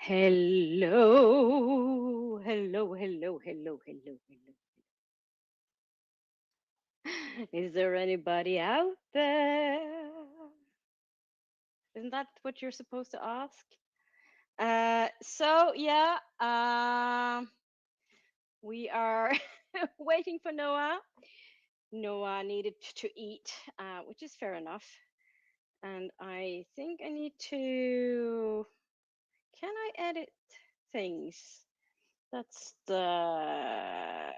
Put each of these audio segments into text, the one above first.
Hello, hello, hello, hello, hello, hello. Is there anybody out there? Isn't that what you're supposed to ask? So yeah, we are waiting for Noah. Noah needed to eat, which is fair enough. And I think I need to. Can I edit things? That's the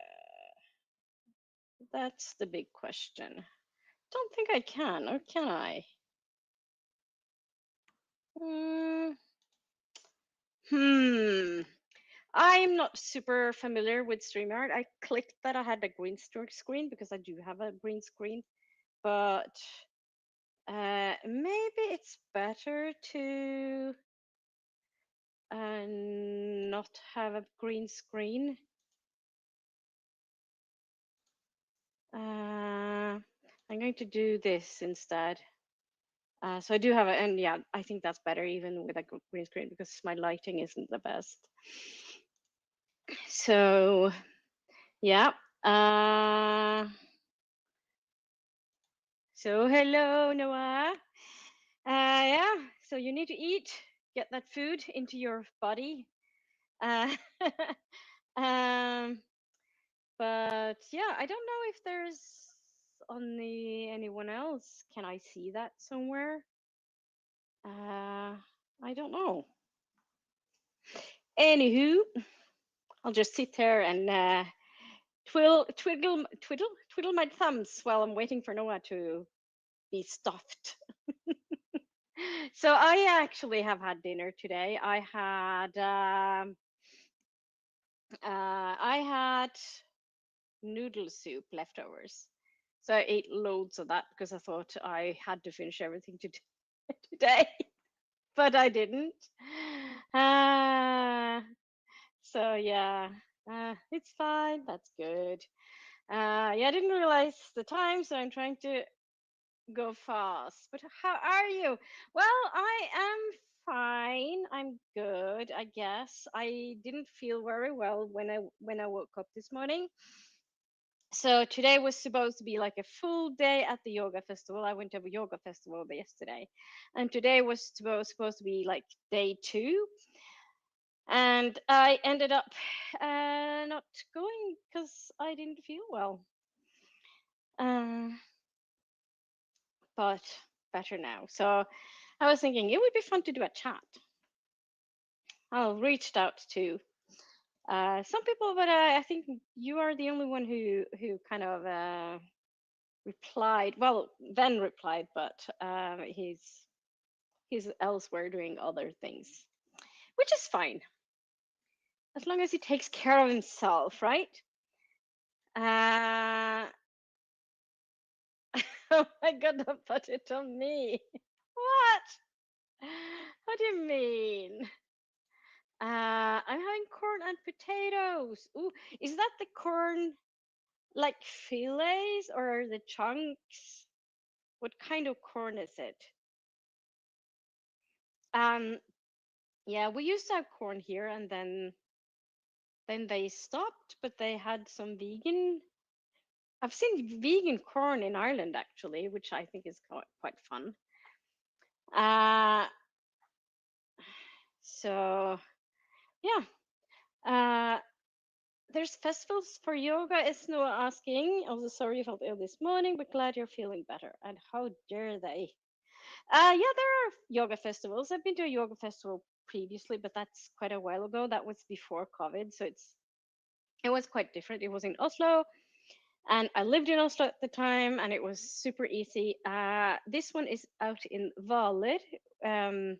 That's the big question. Don't think I can, or can I? Mm, hmm. I'm not super familiar with StreamYard. I clicked that I had a green screen because I do have a green screen, but maybe it's better to not have a green screen. I'm going to do this instead. So I do have and yeah, I think that's better even with a green screen because my lighting isn't the best. So yeah. Uh, so hello, Noah. Yeah. So you need to eat, get that food into your body. Uh, um, but yeah, I don't know if there's only anyone else. Can I see that somewhere? Uh, I don't know. Anywho, I'll just sit there and twiddle my thumbs while I'm waiting for Noah to be stuffed. So I actually have had dinner today. I had noodle soup leftovers. So I ate loads of that because I thought I had to finish everything today, but I didn't. Uh, so yeah, it's fine. That's good. Yeah, I didn't realize the time, so I'm trying to go fast. But how are you? Well, I am fine. I'm good, I guess. I didn't feel very well when I woke up this morning. So today was supposed to be like a full day at the yoga festival. I went to a yoga festival yesterday, and today was supposed to be like day two. And I ended up not going because I didn't feel well. Uh, but better now. So I was thinking it would be fun to do a chat. I reached out to some people, but I think you are the only one who kind of replied. Well, then replied, but he's elsewhere doing other things, which is fine as long as he takes care of himself, right? Uh, oh my god, don't put it on me. What? What do you mean? I'm having corn and potatoes. Ooh, is that the corn like fillets or the chunks? What kind of corn is it? Um, yeah, we used to have corn here, and then they stopped, but they had some vegan. I've seen vegan corn in Ireland actually, which I think is quite fun. Uh, so yeah. Uh, There's festivals for yoga, is Noah asking. Also, sorry you felt ill this morning, but glad you're feeling better. And how dare they? Yeah, there are yoga festivals. I've been to a yoga festival previously, but that's quite a while ago. That was before COVID, so it was quite different. It was in Oslo, and I lived in Oslo at the time, and it was super easy. This one is out in Hvaler, um,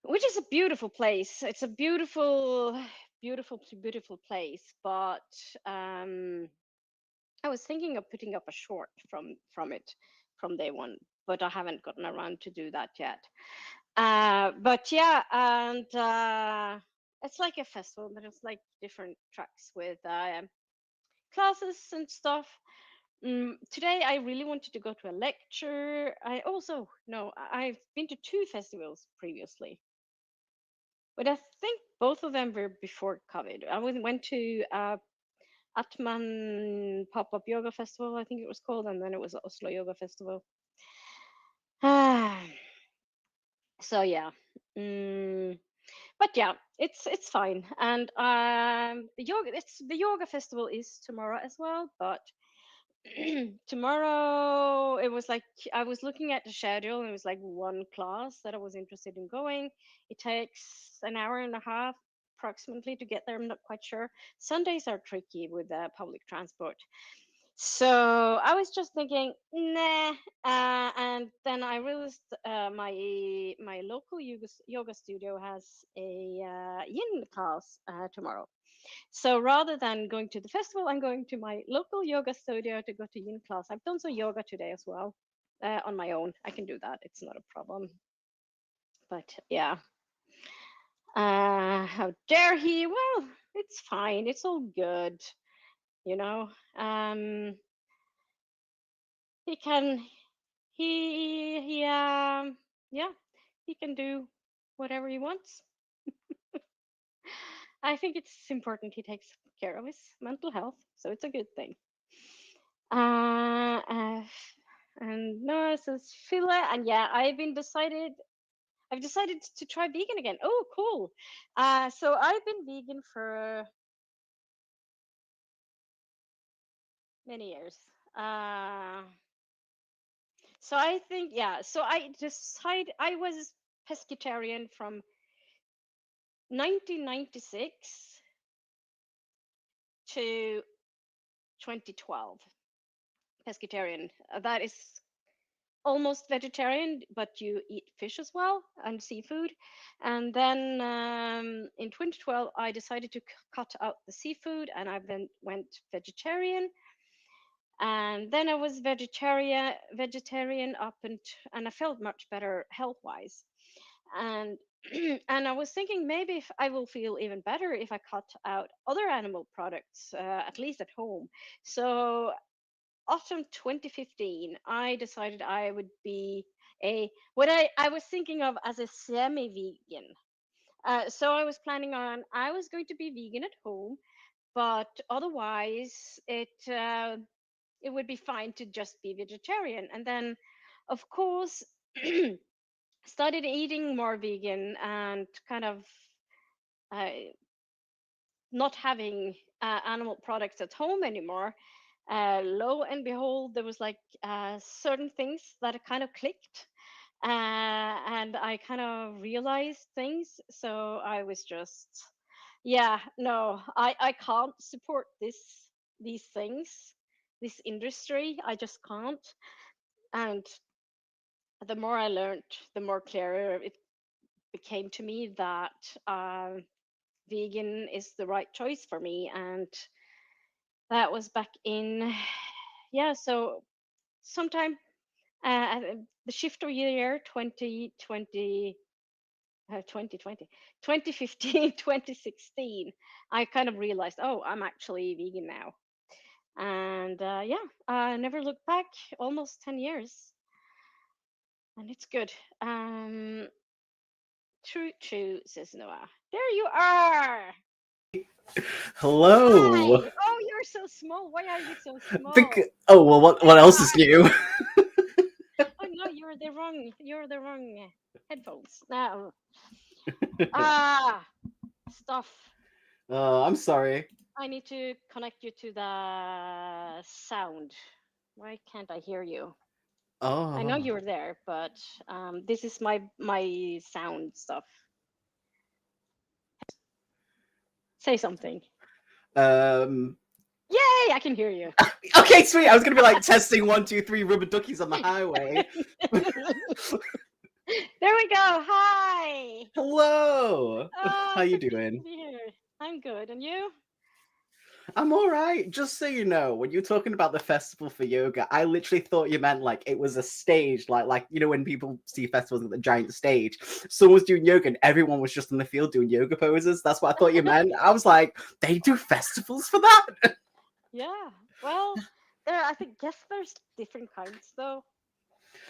which is a beautiful place. It's a beautiful place. But um, I was thinking of putting up a short from it from day one, but I haven't gotten around to do that yet. But yeah, and it's like a festival, but it's like different tracks with classes and stuff. Today, I really wanted to go to a lecture. I also no, I've been to two festivals previously. But I think both of them were before COVID. I went to Atman Pop Up Yoga Festival, I think it was called, and then it was Oslo Yoga Festival. Ah, so yeah. Mm, but yeah, it's fine. And the yoga festival is tomorrow as well, but tomorrow it was like I was looking at the schedule and it was like one class that I was interested in going. It takes an hour and a half approximately to get there. I'm not quite sure. Sundays are tricky with public transport. So I was just thinking, nah. And then I realized my local yoga studio has a yin class tomorrow. So rather than going to the festival, I'm going to my local yoga studio to go to yin class. I've done some yoga today as well on my own. I can do that. It's not a problem. But yeah, how dare he? Well, it's fine. It's all good. You know, um, he can he yeah, he can do whatever he wants. I think it's important he takes care of his mental health, so it's a good thing. Uh, and no, so it's filler, and yeah, I've decided to try vegan again. Oh, cool. So I've been vegan for many years. Uh, so I think yeah. So I was pescatarian from 1996 to 2012. Pescatarian. That is almost vegetarian, but you eat fish as well and seafood. And then in 2012, I decided to cut out the seafood, and I then went vegetarian. And then I was vegetarian and I felt much better health wise. And and I was thinking maybe if I will feel even better if I cut out other animal products, at least at home. So autumn 2015, I decided I would be what I was thinking of as a semi-vegan. So I was planning on I was going to be vegan at home, but otherwise it would be fine to just be vegetarian. And then, of course, started eating more vegan and kind of uh, not having animal products at home anymore. Lo and behold, there was like certain things that kind of clicked, and I kind of realized things. So I was just, yeah, no, I can't support these things, this industry. I just can't. And the more I learned, the more clearer it became to me that vegan is the right choice for me. And that was back in, yeah, so sometime the shift of year 2020, 2020, 2015, 2016, I kind of realized, oh, I'm actually vegan now. And yeah, I never looked back, almost 10 years. And it's good. True, true, says Noah. There you are. Hello. Hi. Oh, you're so small. Why are you so Bec- small? oh well, what else is new? Oh no, you're the wrong headphones. Now, ah, stuff. I'm sorry. I need to connect you to the sound. Why can't I hear you? I know Oh. you're there, but this is my sound stuff. Say something. Um. Yay! I can hear you. Okay, sweet. I was gonna be like testing 1, 2, 3 rubber duckies on the highway. There we go. Hi. Hello. Oh, How so you good to doing? be here. I'm good, and you? I'm all right. Just so you know, when you're talking about the festival for yoga, I literally thought you meant like it was a stage, like when people see festivals with a giant stage, someone was doing yoga and everyone was just in the field doing yoga poses. That's what I thought you meant. I was like, they do festivals for that? Yeah. Well, I think guess there's different kinds though.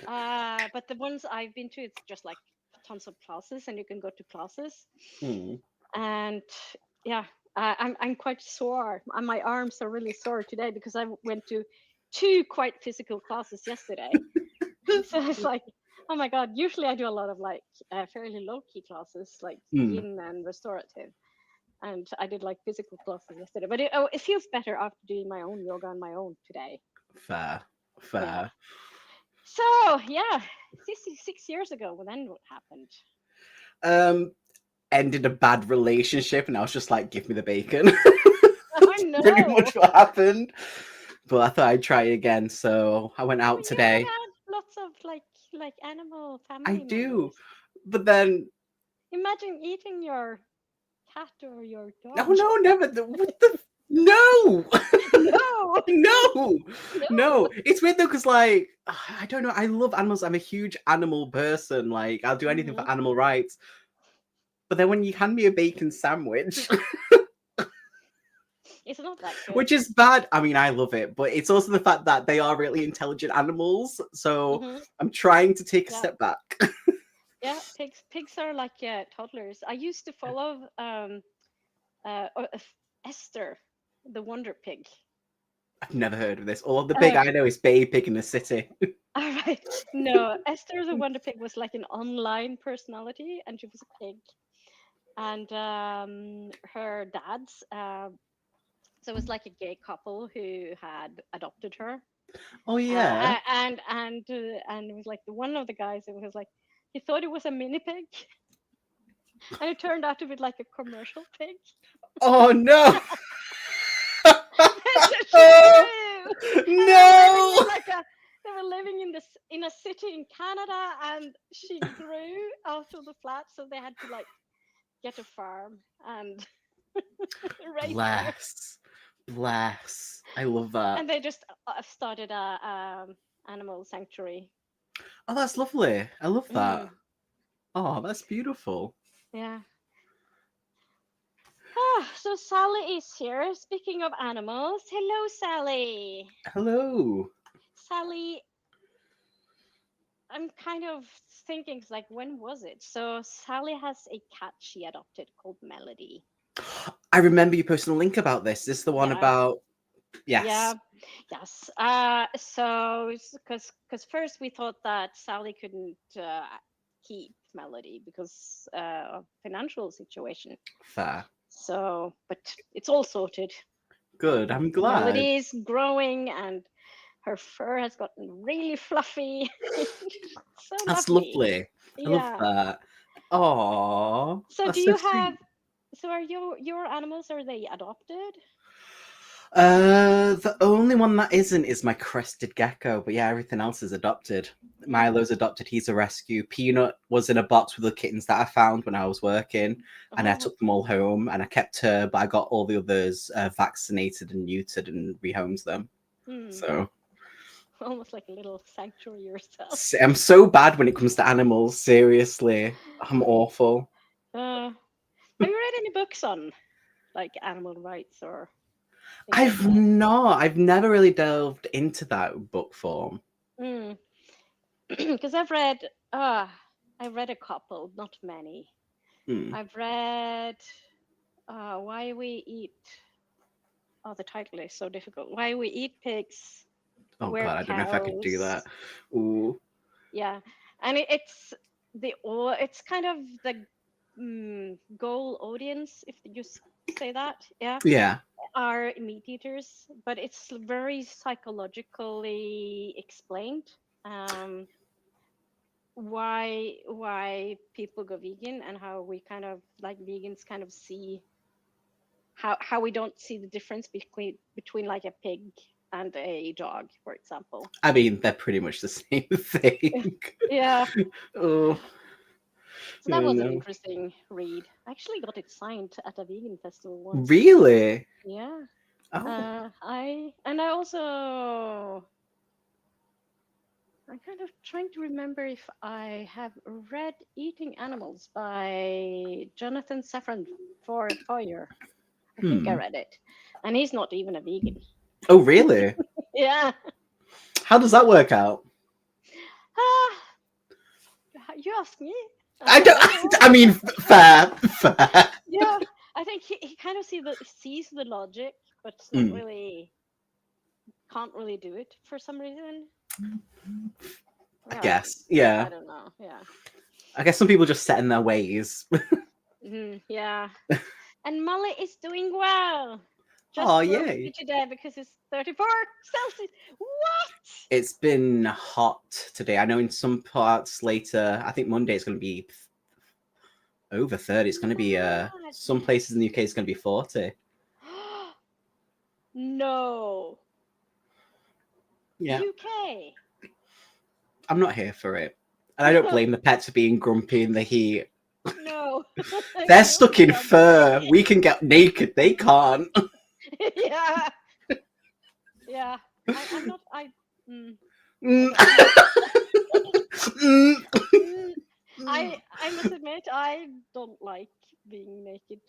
But the ones I've been to, it's just like tons of classes, and you can go to classes. Hmm. And yeah, I'm quite sore. My arms are really sore today because I went to two quite physical classes yesterday. So it's like, oh my god. Usually I do a lot of like fairly low key classes, like Hmm. yin and restorative, and I did like physical classes yesterday. But it feels better after doing my own yoga on my own today. Fair. Yeah. Fair. So yeah, 6 years ago. Well, then what happened? Um, Ended a bad relationship, and I was just like, "Give me the bacon." Oh That's pretty no. much what happened. But I thought I'd try again, so I went Oh, out you today. had lots of like animal I family do, members. but then Imagine eating your cat or your no, dog. no, never. What the? No, No, no, no. no. It's weird though, because like I don't know. I love animals. I'm a huge animal person. Like I'll do anything Hmm. for animal rights. But then when you hand me a bacon sandwich, It's not that good. which is bad. I mean, I love it, but it's also the fact that they are really intelligent animals. So Hmm. I'm trying to take a Yeah, step back. yeah. Pigs are like toddlers. I used to follow Esther, the Wonder Pig. I've never heard of this. All the pig Uh, I know is Bay Pig in the City. all right. No, Esther, the Wonder Pig was like an online personality, and she was a pig. And her dad's so it was like a gay couple who had adopted her, Oh yeah. and it was like one of the guys. It was like he thought it was a mini pig, and it turned out to be like a commercial pig. Oh no. So she grew, and they were living No. in like a. They were living in this in a city in Canada, and she grew out of the flat, so they had to like get a farm and raise her. Bless. Bless. I love that. And they just started a animal sanctuary. Oh, that's lovely. I love that. Mm, Oh, that's beautiful. yeah. Ah, so Sally is here. Speaking of animals, hello, Sally. Hello. Sally, I'm kind of thinking, it's like, when was it? So Sally has a cat she adopted called Melody. I remember you posting a link about this. This is the one Yeah, about yeah, yes. yes. So because first we thought that Sally couldn't keep Melody because of financial situation. Fair. So, but it's all sorted, Good. and I'm glad. Melody is growing, and her fur has gotten really fluffy. So That's lovely. lovely. I love Yeah. that. Oh, So, do that's so you have? sweet. So, are your animals? Are they adopted? The only one that isn't is my crested gecko, but yeah, everything else is adopted. Mm. Milo's adopted, he's a rescue. Peanut was in a box with the kittens that I found when I was working, and I Oh, took them all home and I kept her, but I got all the others vaccinated and neutered and rehomed them. hmm. So Almost like a little sanctuary yourself. I'm so bad when it comes to animals, seriously. I'm awful. Have you read any books on like animal rights or things like I've that? not, I've never really delved into that book form. Mm. Because I've read a couple, not many. Hmm. I've read Why We Eat. Oh, the title is so difficult. Why We Eat Pigs, Oh We're god, I don't know if I could do that. Cows. Ooh. Yeah, and it's it's kind of the goal audience, if you say that. Yeah, Yeah. are meat eaters, but it's very psychologically explained. Um, why people go vegan and how we kind of like vegans kind of see how we don't see the difference between like a pig and a dog, for example. I mean, they're pretty much the same thing. Yeah, Oh, so that oh was an no. interesting read. I actually got it signed at a vegan festival once. Really? Yeah. Oh, I also I'm kind of trying to remember if I have read Eating Animals by Jonathan Safran Foyer. I think I hmm. read it. And he's not even a vegan. Oh, really? Yeah. How does that work out? Ah, you ask me. I don't. I Oh, mean, fair, fair. yeah. I think he kind of sees the logic, but it's not Mm, really can't really do it for some reason. I Yeah, guess. Yeah. I don't know. Yeah. I guess some people just set in their ways. Yeah. And Molly is doing well. Oh, Just grumpy yay. today because it's 34 Celsius. What? It's been hot today. I know in some parts later, I think Monday it's going to be over 30. It's going to be, some places in the UK, it's going to be 40. No. Yeah. UK. I'm not here for it. And I don't blame the pets for being grumpy in the heat. No. They're You're stuck in fur. grumpy. We can get naked. They can't. Yeah. Yeah. I'm not. Mm, I Mm. don't know. Mm. Mm, Mm. I must admit I don't like being naked.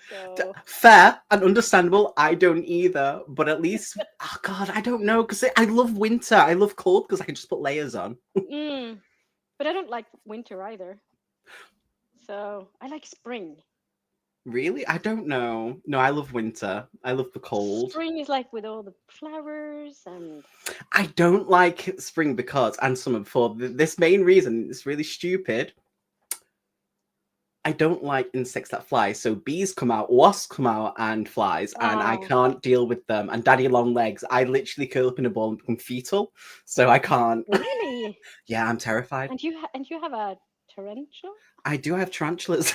So Fair and understandable. I don't either. But at least, oh God, I don't know. Because I love winter. I love cold because I can just put layers on. mm, but I don't like winter either. So I like spring. Really? I don't know. No, I love winter. I love the cold. Spring is like with all the flowers and I don't like spring because, and summer for this main reason, it's really stupid. I don't like insects that fly. So bees come out, wasps come out, and flies, and I oh, can't deal with them. And daddy long legs, I literally curl up in a ball and become fetal. So I can't. really? Yeah, I'm terrified. And you have a tarantula? I do have tarantulas.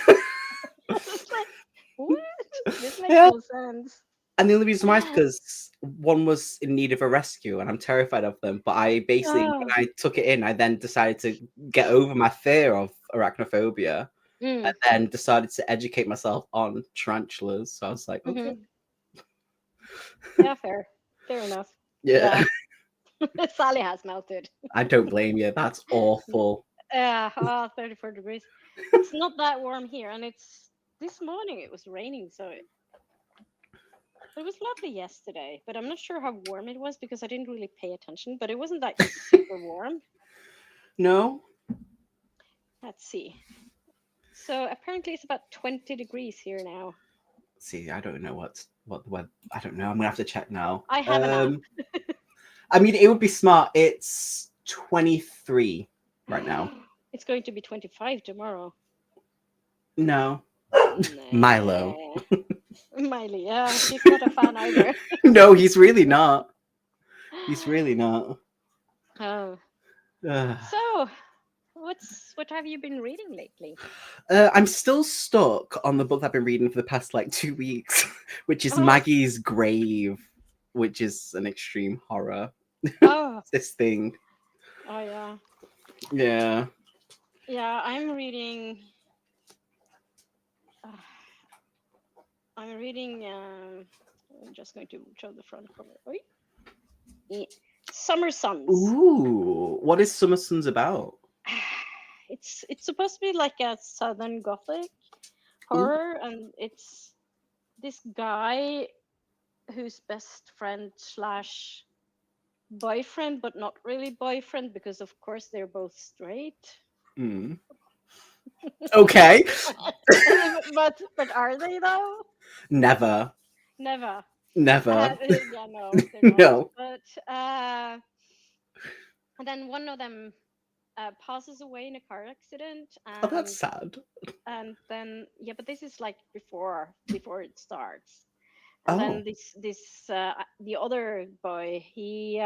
It's like what? This makes Yeah. no sense. And the only reason why is because one was in need of a rescue and I'm terrified of them. But I basically, when Oh, I took it in, I then decided to get over my fear of arachnophobia and mm, then decided to educate myself on tarantulas. So I was like, okay. mm-hmm. Yeah, fair enough. Yeah, Yeah, Sally has melted. I don't blame you. That's awful. 34 degrees. It's not that warm here, and it's this morning it was raining, so it was lovely yesterday. But I'm not sure how warm it was because I didn't really pay attention. But it wasn't like super warm. No? Let's see. So apparently it's about 20 degrees here now. See, I don't know what the weather. I don't know. I'm gonna have to check now. I have an app. I mean, it would be smart. It's 23 right now. It's going to be 25 tomorrow. No, Milo. Nah. Miley, yeah, she's not a fan either. No, he's really not. He's really not. Oh, Uh, so what have you been reading lately? I'm still stuck on the book I've been reading for the past like 2 weeks, which is Oh, Maggie's Grave, which is an extreme horror. oh, This thing. oh yeah, Yeah. yeah. Uh, I'm reading. I'm just going to show the front cover. Oi. Yeah. Summer Suns. Ooh, what is Summer Sons about? It's supposed to be like a Southern Gothic Ooh. horror, and it's this guy whose best friend slash boyfriend, but not really boyfriend because of course they're both straight. Mm. Okay. But are they though? Never. Never. Never. Yeah, no, they're not. No. But and then one of them passes away in a car accident, Oh, that's sad. and then yeah, but this is like before it starts, and then Oh. this the other boy he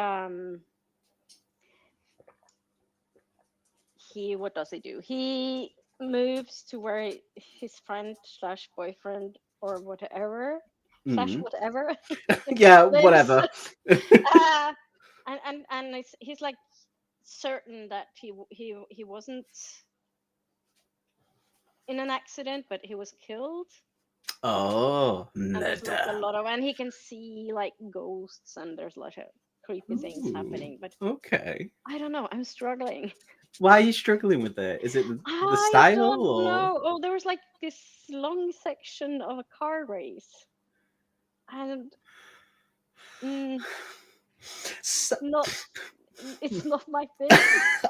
what does he do? He moves to where his friend slash boyfriend or whatever slash Mm. whatever Yeah, lives. whatever. uh, and he's like certain that he wasn't in an accident, but he was killed. Oh, And there's like a murder. lot of, and he can see like ghosts, and there's a lot of creepy things Ooh, happening. But okay. I don't know. I'm struggling. Why are you struggling with it? Is it the I style don't or? know. Oh, there was like this long section of a car race, and mm, So, not. It's not my thing.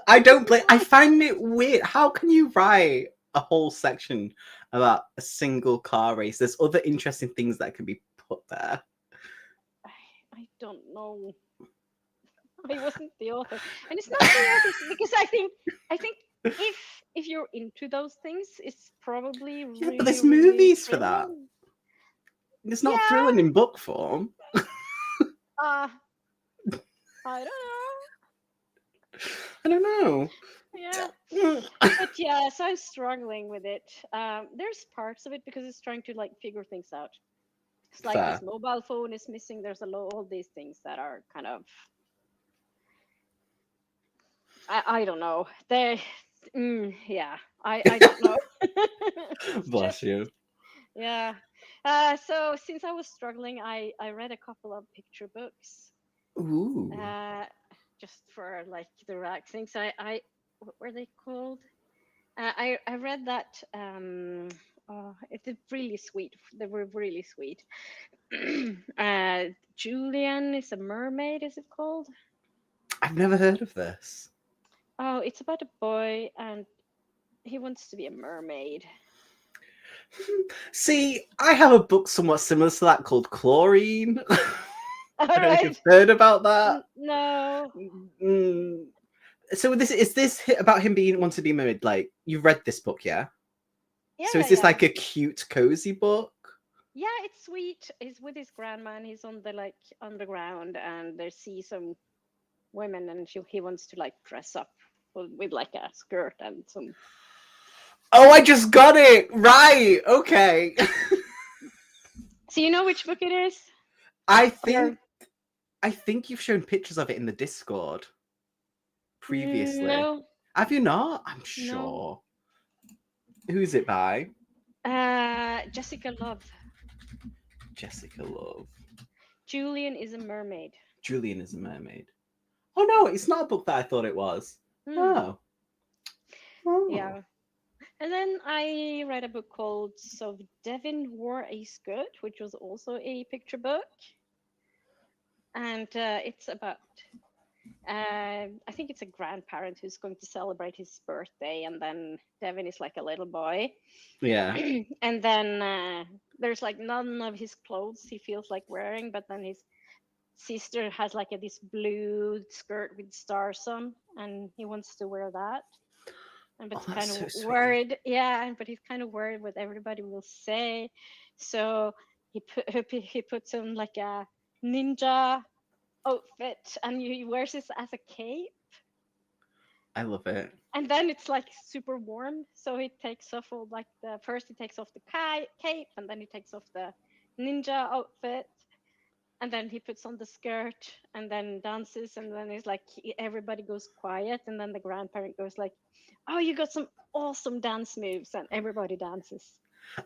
I don't play. I find it weird. How can you write a whole section about a single car race. There's other interesting things that can be put there. I, I don't know. I wasn't the author, and it's not the authors because I think if you're into those things, it's probably Yeah, but really there's really movies for that. thrilling. It's not Yeah. thrilling in book form. Uh I don't know. I don't know. Yeah. But yeah, so I'm struggling with it. There's parts of it because it's trying to like figure things out. It's like his Fair. mobile phone is missing. There's all these things that are kind of I don't know. Yeah, I don't know. It's Bless just you. yeah. So since I was struggling, I read a couple of picture books. Ooh. Uh, just for like the relaxing. So I what were they called? I read that. Oh, it's really sweet. They were really sweet. Julian is a mermaid. Is it called? I've never heard of this. Oh, it's about a boy and he wants to be a mermaid. See, I have a book somewhat similar to that called Chlorine. All I don't know if you've right. heard about that. No. Mm. So this is this about him being want to be married? Like you've read this book, yeah? Yeah, So is yeah, this yeah. like a cute, cozy book? Yeah, it's sweet. He's with his grandma and he's on the like underground and they see some women and he wants to like dress up with like a skirt and some. Oh, I just got it right. Okay. So you know which book it is? I Or think I think you've shown pictures of it in the Discord previously. no, Have you not? I'm no. sure. Who's it by? Jessica Love. Jessica Love. Julian is a mermaid. Julian is a mermaid. Oh no, it's not a book that I thought it was. Hmm. Oh. Oh. Yeah. And then I read a book called So Devin Wore a Skirt, which was also a picture book. And it's about, I think it's a grandparent who's going to celebrate his birthday. And then Devin is like a little boy. Yeah. And then there's like none of his clothes he feels like wearing, but then his sister has like this blue skirt with stars on, and he wants to wear that. And but Oh, he's that's kind so of sweet. worried, yeah. But he's kind of worried what everybody will say. So he puts on like a ninja outfit, and he wears this as a cape. I love it. And then it's like super warm, so he takes off all like the first he takes off the cape, and then he takes off the ninja outfit, and then he puts on the skirt and then dances, and then it's like everybody goes quiet, and then the grandparent goes like, oh, you got some awesome dance moves, and everybody dances.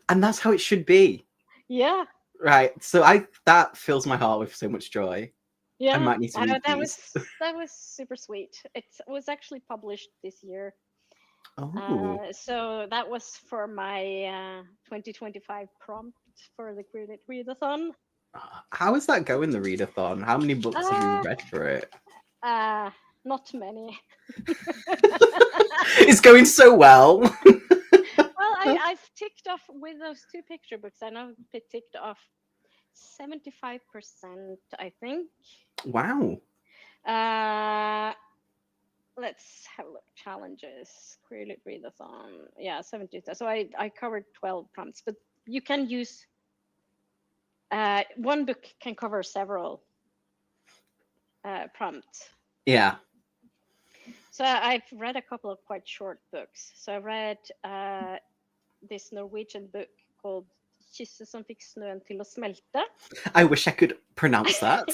And that's how it should be. Yeah. Right. So I that fills my heart with so much joy. I Yeah, might need to read that was these. super sweet. It was actually published this year. Oh. So that was for my 2025 prompt for the Creative Readathon. How is that going, the readathon? How many books have you uh, read for it? uh not many. It's going so well. Well, I've ticked off with those two picture books. I know I ticked off 75%, I think. Wow. Uh, let's have a look. Challenges, Creative Readathon. Yeah, 70. So I covered 12 prompts, but you can use one book can cover several prompts. Yeah. So I've read a couple of quite short books. So I read this Norwegian book called Kysset som fikk snøen til å smelte. I wish I could pronounce that.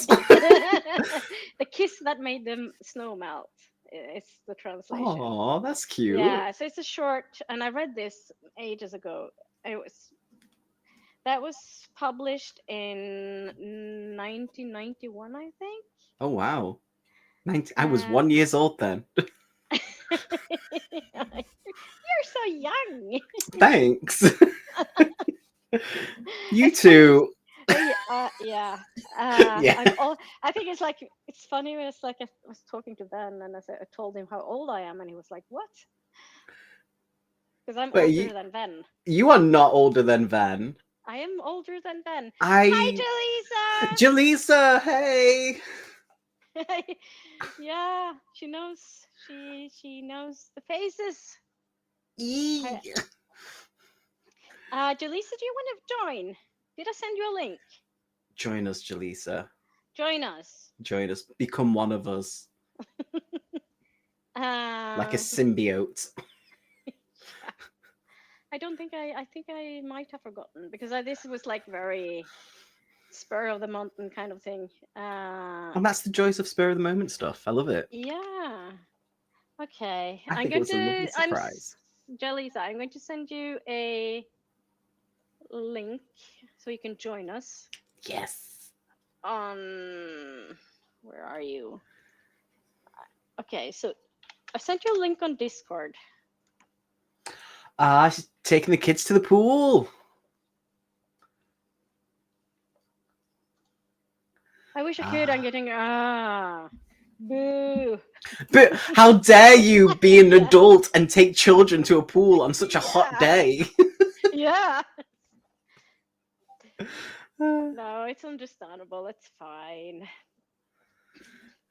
The kiss that made the snow melt is the translation. Oh, that's cute. Yeah, so it's a short, and I read this ages ago. That was published in 1991, I think. Oh wow. I was 1 year old then. You're so young. Thanks. You It's funny. too. Yeah. Yeah. I think it's like it's funny. It's like I was talking to Ben and I told him how old I am, and he was like, "What?" because I'm Wait, older than Ben. you are not older than Van. I am older than Ben. I, Hi, Jaleesa, hey. Jaleesa. Yeah, she knows. She knows the faces. Hi- Eee. Jaleesa, do you want to join? Did I send you a link? Join us, Jaleesa. Join us. Join us. Become one of us, like a Uh, symbiote. I don't think I. I think I might have forgotten because this was like very spur of the mountain kind of thing. And that's the joys of spur of the moment stuff. I love it. Yeah. Okay. I I'm think it going was a lovely to. surprise. Jaleesa. I'm going to send you a link so you can join us Yes. on. Where are you? Okay. So I sent you a link on Discord. She's taking the kids to the pool. I wish I could. I'm getting boo. But how dare you be an Yeah. adult and take children to a pool on such a hot Yeah. day? Yeah. No, it's understandable. It's fine.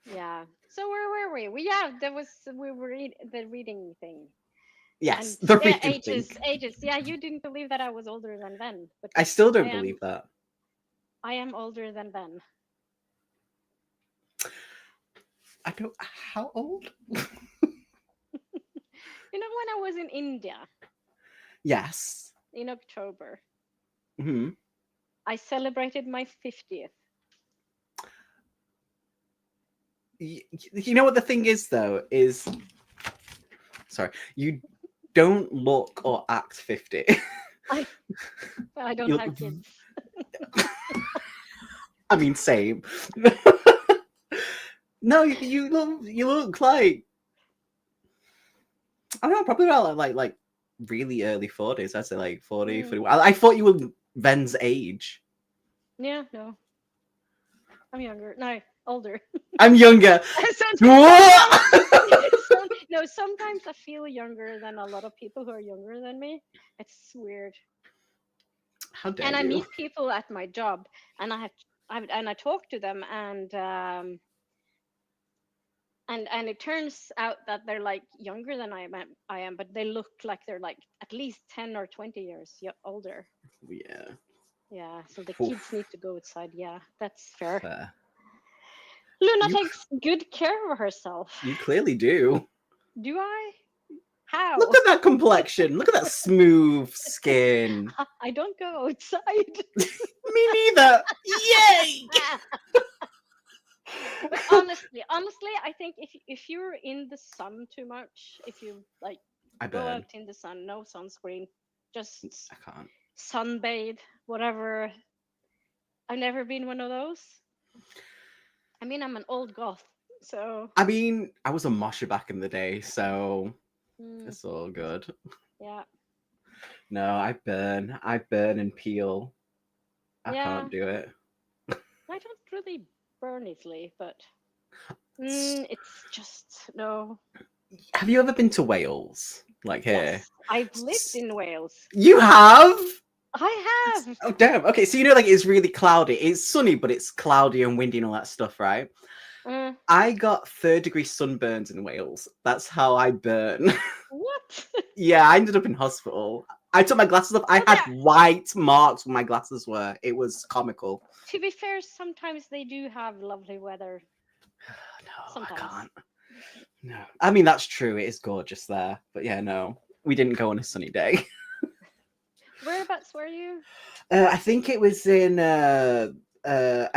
Yeah. So where were we? Yeah, there was we were the reading thing. Yes, And the yeah, reading thing. ages. Yeah, you didn't believe that I was older than Ben, but I still I don't am. believe that. I am older than Ben. I don't. How old? You know, when I was in India Yes. in October, Hmm. I celebrated my 50th. You know what the thing is, though, is sorry, you don't look or act 50. I I don't you, have kids. I mean, same. No, you look like I don't know, probably about like really early 40s. I'd say like 40, Mm, 41. I thought you were Ven's age. yeah, no, I'm younger. No, older. I'm younger. Sometimes, What? no, sometimes I feel younger than a lot of people who are younger than me. It's weird. How dare And I you? meet people at my job, and I talk to them, and it turns out that they're like younger than I am, but they look like they're like at least 10 or 20 years older. Yeah. Yeah, so the kids Oof. need to go outside. Yeah, that's fair. Fair. Luna You takes good care of herself. you clearly do. Do I? Look How? at that complexion. Look at that smooth skin. I don't go outside. Me neither. Yay! But honestly, I think if you're in the sun too much, if you like I go burn. out in the sun, no sunscreen, just I can't. sunbathe, whatever. I've never been one of those. I mean, I'm an old goth, so I mean, I was a mosher back in the day, so mm, it's all good. yeah, No, I burn. I burn and peel. I yeah. can't do it. I don't really burn easily, but S- it's just no. Have you ever been to Wales? Like here? Yes, I've lived S- in Wales. You have? I have. Oh damn. Okay, so you know like it's really cloudy. It's sunny, but it's cloudy and windy and all that stuff, right? Mm, I got third-degree sunburns in Wales. That's how I burn. what? Yeah, I ended up in hospital. I took my glasses off. I Well, had there. white marks where my glasses were. It was comical. To be fair, sometimes they do have lovely weather. No, I Sometimes. can't. No. I mean, that's true. It is gorgeous there. But yeah, no. We didn't go on a sunny day. Whereabouts were you? I think it was in, I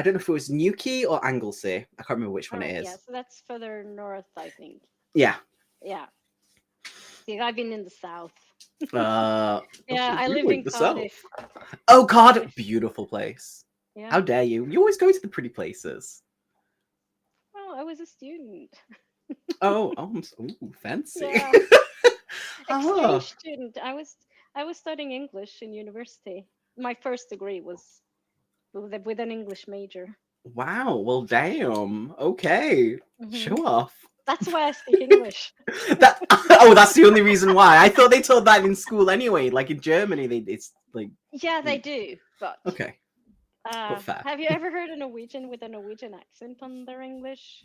don't know if it was Newquay or Anglesey. I can't remember which one it Yeah, is. so that's further north, I think. Yeah. Yeah. See, I've been in the south. Uh, Yeah, I you lived in went the south. Cardiff. Oh, God. Cardiff. Beautiful place. Yeah. How dare you? You always go to the pretty places. Well, I was a student. Ooh, fancy. Yeah. Oh, Exchange student. I was studying English in university. My first degree was with an English major. wow. Well, damn. Okay. Hmm. Show off. That's why I speak English. That that's the only reason why. I thought they taught that in school anyway. Like in Germany, it's like Yeah, they do. But okay, but fair. have you ever heard a Norwegian with a Norwegian accent on their English?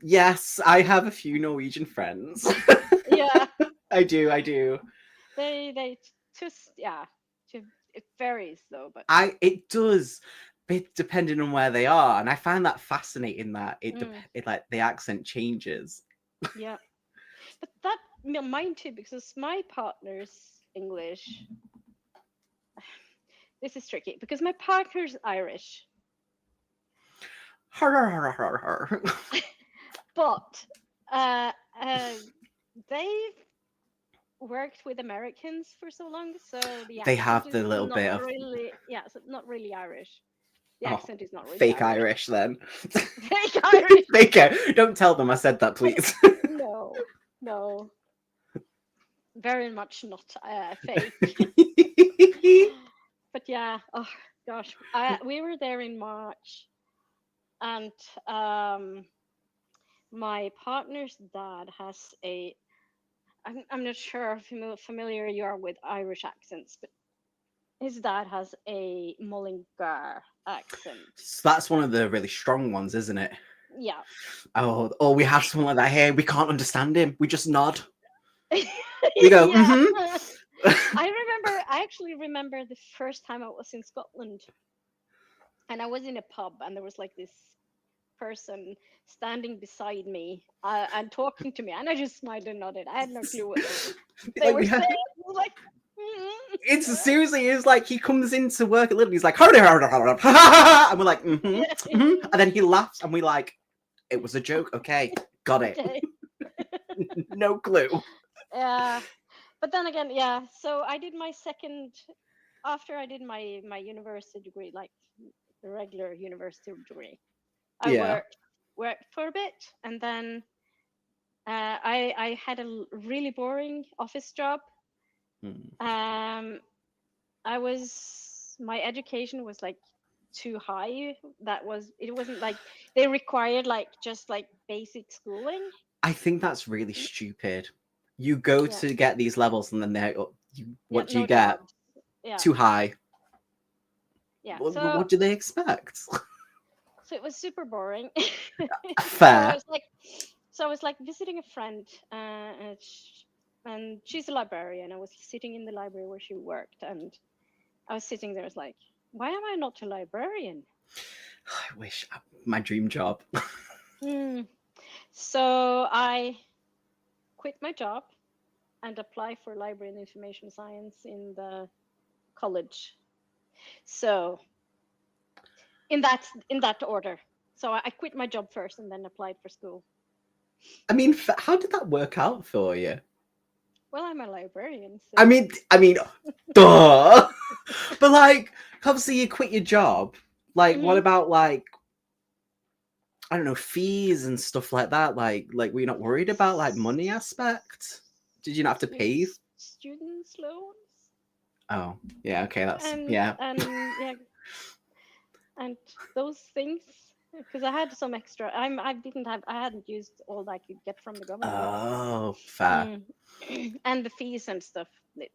Yes, I have a few Norwegian friends. Yeah, I do, I do. they just yeah. It varies though, but It does, bit depending on where they are, and I find that fascinating that mm, it like the accent changes. yeah. But mine too, because my partner's English. This is tricky because my partner's Irish, but uh, uh, they've worked with Americans for so long, so the They accent have is the little not bit of really, yeah, so not really Irish. The oh, accent is not really fake Irish. Irish then. Fake Irish? Fake it. Don't tell them I said that, please. No, no, very much not fake. But yeah, oh gosh, we were there in March, and my partner's dad has a. I'm not sure if familiar you are with Irish accents, but his dad has a Mullingar accent. So that's one of the really strong ones, isn't it? Yeah. Oh, we have someone like that here. We can't understand him. We just nod. We go, Yeah. mm-hmm. I actually remember the first time I was in Scotland, and I was in a pub, and there was like this person standing beside me and talking to me, and I just smiled and nodded. I had no clue what they Like were we saying. have, I was like, it's seriously is like he comes into work at little. He's like, harder, harder, harder, and we're like, mm-hmm, yeah, mm-hmm. And then he laughs, and we like, it was a joke. Okay, got it. okay. No clue. Yeah. But then again, yeah. So I did my second after I did my university degree, like the regular university degree. I Yeah. worked for a bit, and then I had a really boring office job. Hmm. Um, I was my education was like too high. It wasn't like they required like just like basic schooling. I think that's really stupid. You go Yeah, to get these levels, and then yeah, what do you no get? jobs. Yeah, Too high. yeah. What do they expect? So it was super boring. so I Fair. was like, so I was like visiting a friend, and she's a librarian. I was sitting in the library where she worked, and I was sitting there. I was like, why am I not a librarian? I wish my dream job. Hmm. So I quit my job and applied for library and information science in the college. So in that order. So I quit my job first and then applied for school. I mean, how did that work out for you? Well, I'm a librarian, I so mean, I mean, duh. But like, obviously, you quit your job. Like, what Mhm. about like, I don't know, fees and stuff like that? Like, were you not worried about like money aspect? Did you not have to pay? Students loans Oh, yeah. Okay, that's yeah. and yeah, and those things, because I had some extra. I hadn't used all that I could get from the government. Oh, fair. Mm. And the fees and stuff,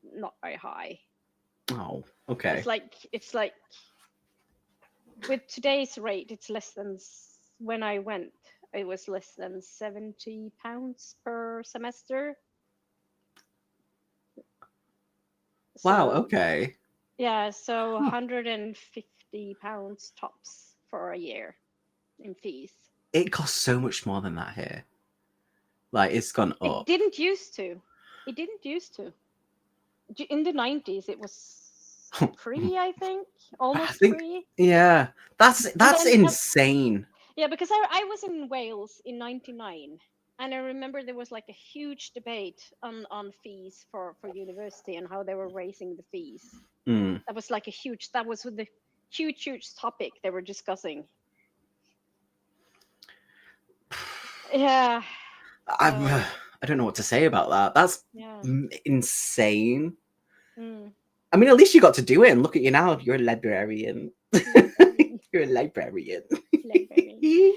not very high. Oh, okay. It's like with today's rate, it's less than when I went. It was less than £70 per semester. Wow. So Okay. yeah, so Huh. £150 tops for a year in fees. It costs so much more than that here. Like, it's gone It up. didn't used to. It didn't used to. In the 90s, it was free, I think, I almost think, free. yeah, And that's then insane. yeah, because I was in Wales in '99, and I remember there was like a huge debate on fees for university and how they were raising the fees. Mm. That was the huge topic they were discussing. Yeah. I'm, So I don't know what to say about that. That's yeah. insane. Mm. I mean, at least you got to do it, and look at you now. You're a librarian. Library, You're a librarian. library.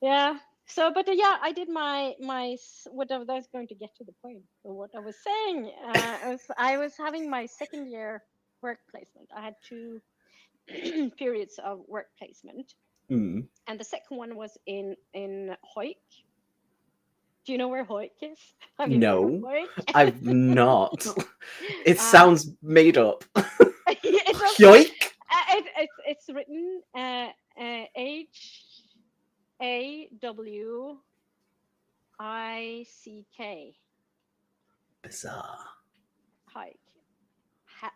Yeah. So, but yeah, I did what I was going to get to the point. So what I was saying, I was having my second year work placement. I had two periods of work placement, Mm. and the second one was in Hoik. Do you know where Hoik is? Have you heard of No, Hoik? I've not. It uh, sounds made up. it doesn't. Yoink! It's written Hawick. Bizarre. Hike.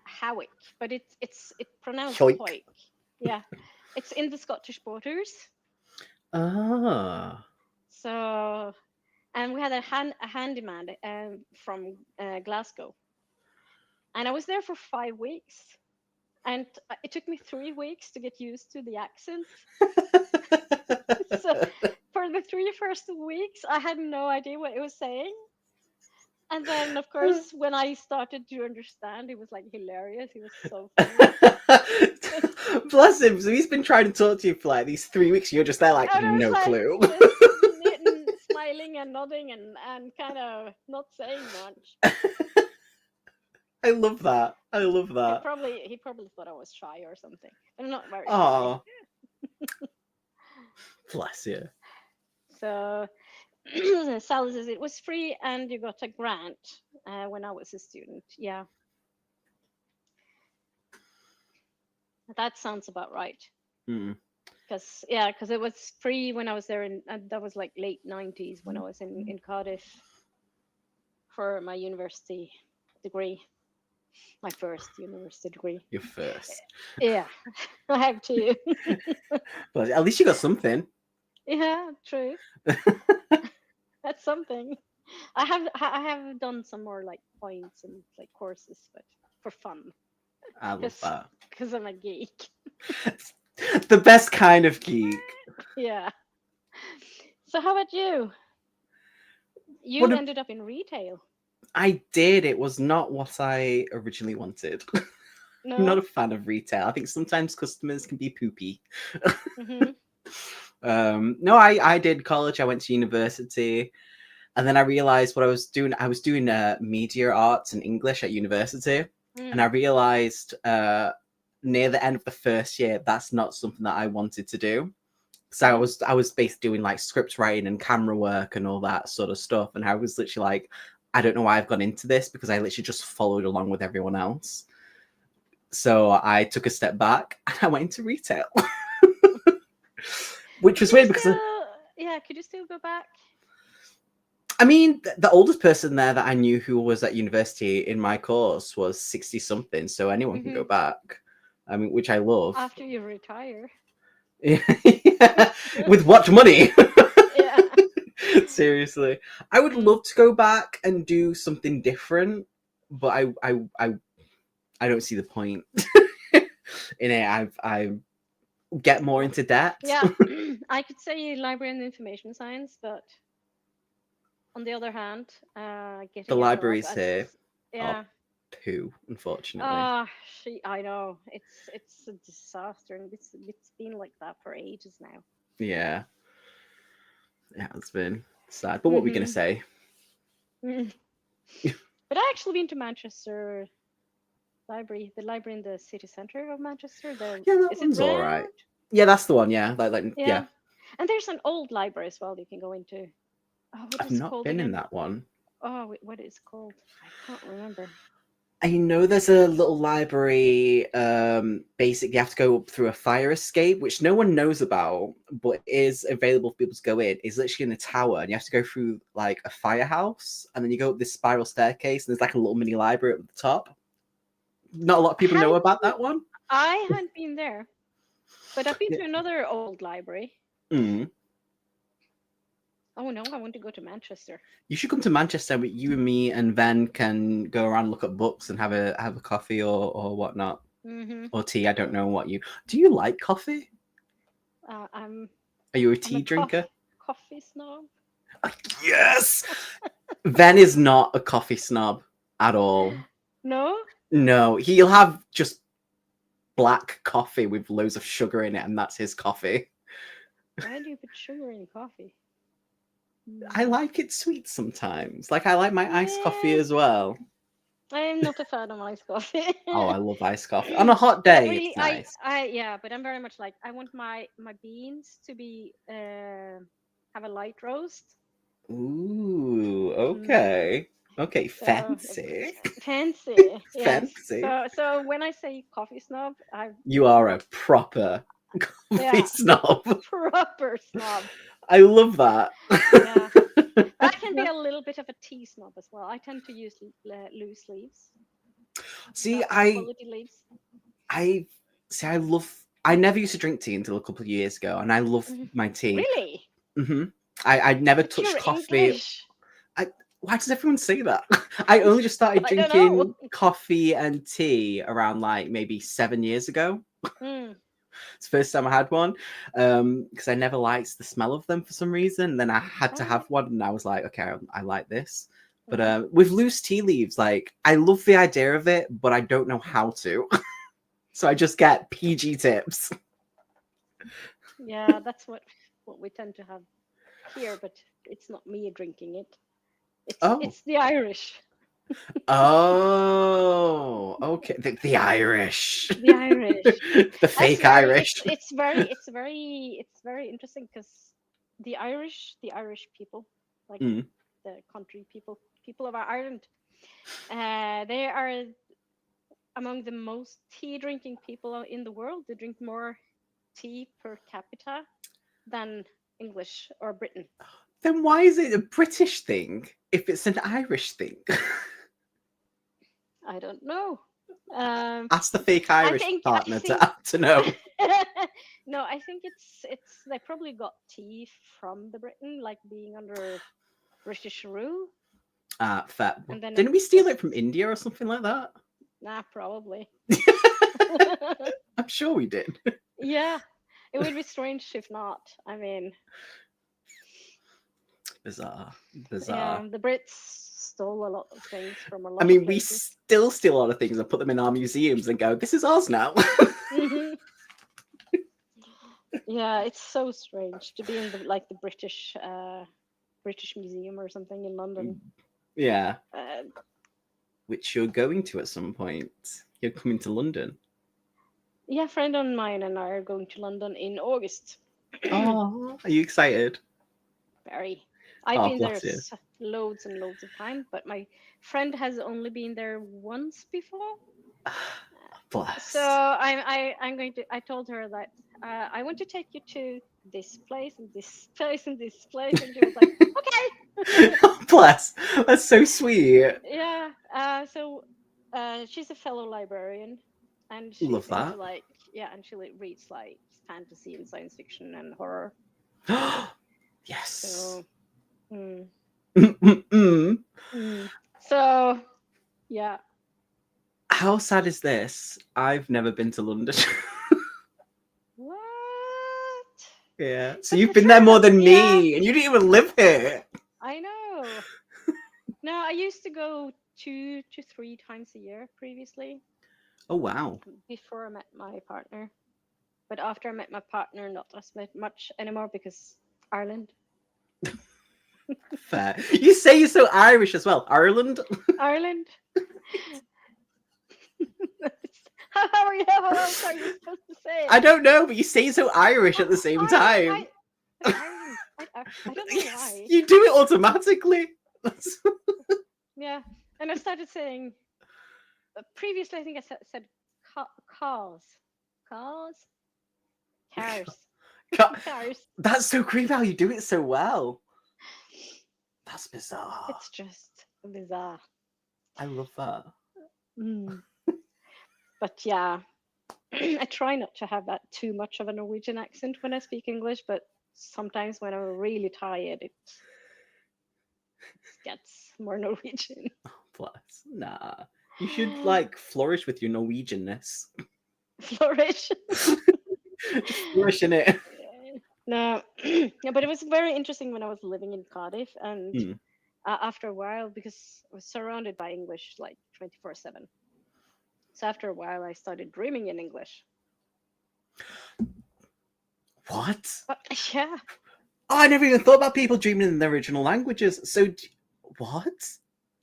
Howick, but it's pronounced Yoink. Hoik. Yeah, it's in the Scottish borders. Ah. So, and we had a handyman from Glasgow, and I was there for 5 weeks, and it took me 3 weeks to get used to the accent. So, for the three first weeks, I had no idea what it was saying. And then, of course, when I started to understand, it was like hilarious. It was so funny. Bless him. So he's been trying to talk to you for like these 3 weeks. You're just there, like, And I was no like clue. just smiling and nodding and kind of not saying much. I love that. I love that. He probably thought I was shy or something. I'm not very shy. Oh, bless you. So Sally says it was free and you got a grant when I was a student. Yeah, that sounds about right. Mm. Because it was free when I was there, that was like late 90s when I was in Cardiff for my university degree, my first university degree. You're first. Yeah, I have to. But at least you got something. Yeah, true. That's something. I have done some more like points and like courses, but for fun, I love because that. I'm a geek. The best kind of geek. Yeah. So how about you? What You a, ended up in retail. I did. It was not what I originally wanted. I'm not No. a fan of retail. I think sometimes customers can be poopy. Mhm. No, I did college. I went to university, and then I realized what I was doing. I was doing media arts and English at university, and I Mm. realized near the end of the first year that's not something that I wanted to do. So Mm. I was basically doing like script writing and camera work and all that sort of stuff, and I was literally like, I don't know why I've gone into this because I literally just followed along with everyone else. So I took a step back and I went into retail, which Could was you weird because still? Yeah. Could you still go back? I mean, the oldest person there that I knew who was at university in my course was 60 something, so anyone can go Mhm. back. I mean, which I love. After you retire. Yeah. With what money? Yeah. Seriously. I would Mm. love to go back and do something different, but I don't see the point in it. I get more Well, into debt. yeah. I could say library and information science, but on the other hand, The getting a job libraries as here are yeah. poo, unfortunately. Ah, I know it's a disaster, and it's been like that for ages now. Yeah, it has been sad. But what were we going to Mhm. say? Mm. But I actually been to Manchester Library, the library in the city center of Manchester. The Yeah, that is it one's all right. round? Yeah, that's the one. Yeah, yeah. Yeah, and there's an old library as well you can go into. Oh, what I've is it not called been in again? that one. Oh, wait, what is it called? I can't remember. I know there's a little library. Basically, you have to go up through a fire escape, which no one knows about, but is available for people to go in. It's literally in a tower, and you have to go through like a firehouse, and then you go up this spiral staircase, and there's like a little mini library at the top. Not a lot of I people know haven't about that one. I haven't been there, but I've been Yeah. to another old library. Mm. Oh no, I want to go to Manchester. You should come to Manchester. You and me and Ven can go around, look at books, and have a coffee or whatnot, Mhm. or tea. I don't know what you do. You like coffee? Uh, I'm Are you a I'm a tea drinker? coffee snob. Yes. Ven is not a coffee snob at all. No? No, he'll have just black coffee with loads of sugar in it, and that's his coffee. Why do you put sugar in coffee? I Mm. like it sweet sometimes. Like I like my iced coffee Yeah, as well. I'm not a fan of iced coffee. Oh, I love iced coffee. On a hot But I day, really, it's nice. yeah, but I'm very much like I want my beans to be have a light roast. Ooh, Mm. okay. Okay, So fancy. fancy, yes. Fancy. So when I say coffee snob, You I'm are not. a proper coffee Yeah, snob. proper snob. I love that. Yeah, but I can be a little bit of a tea snob as well. I tend to use loose leaves, See, not quality leaves. I see. I love. I never used to drink tea until a couple of years ago, and I love Mhm. my tea. Really? hmm I'd never But touched you're coffee. English. I, why does everyone say that? I only just started I don't know. drinking coffee and tea around like maybe 7 years ago. Mm. It's the first time I had one because I never liked the smell of them for some reason. Then I had to Oh, have one, and I was like, okay, I like this. But yeah. with loose tea leaves, like I love the idea of it, but I don't know how to. So I just get PG tips. Yeah, that's what we tend to have here, but it's not me drinking it. Oh, It's the Irish. oh, okay. The Irish, The Irish. the That's fake very Irish. it's very interesting because the Irish people, like Mm. the country people, people of Ireland, they are among the most tea drinking people in the world. They drink more tea per capita than English or Britain. Then why is it a British thing if it's an Irish thing? I don't know. Um, Ask the fake I Irish think I partner think to know. no, I think it's they probably got tea from the Britain, like being under British rule, Fair. and then it Didn't we steal just it from India or something like that? nah, probably. I'm sure we did. Yeah, it would be strange if not. I mean, Bizarre. Bizarre. yeah, the Brits stole a lot of things from a I lot of mean, we places. still steal a lot of things and put them in our museums and go, this is ours now. Hmm. Yeah, it's so strange to be in the like the British Museum or something in London. Yeah, Uh, which you're going to at some point. You're coming to London. yeah, a friend of mine and I are going to London in August. Oh, are you excited? Very. I've Oh, been there bless you. loads and loads of time, but my friend has only been there once before. So Bless. I'm going to. I told her that I want to take you to this place and this place and this place, and she was like, okay. Bless. That's so sweet. Yeah. She's a fellow librarian, and Love she's into that. like yeah, and she reads like fantasy and science fiction and horror. Yes. So. Mm, Mm-mm-mm. mm. So yeah. How sad is this? I've never been to London. What? Yeah. So But you've the been there fair more enough. than Yeah, me, and you didn't even live here. I know. No, I used to go 2 to 3 times a year previously Oh wow. before I met my partner. But after I met my partner, not as much anymore because Ireland. Fair. You say you're so Irish as well. Ireland? Ireland. How are you? How else are you supposed to say I it? don't know, but you say so Irish Oh, at the same I, time. I, Ireland. I don't know Yes, why. you do it automatically. Yeah, and I started saying previously. I think I said cars, cars, cars, God, cars. that's so creepy how you do it so well. That's bizarre. It's just bizarre. I love that. Mm. But yeah, I try not to have that too much of a Norwegian accent when I speak English, but sometimes when I'm really tired, it gets more Norwegian. Bless. Nah. You should like flourish with your Norwegianness. Flourish. Just flourish in it. No, yeah, but it was very interesting when I was living in Cardiff, and Hmm. after a while, because I was surrounded by English like 24/7. So after a while, I started dreaming in English. What? But yeah, Oh, I never even thought about people dreaming in their original languages. So, what?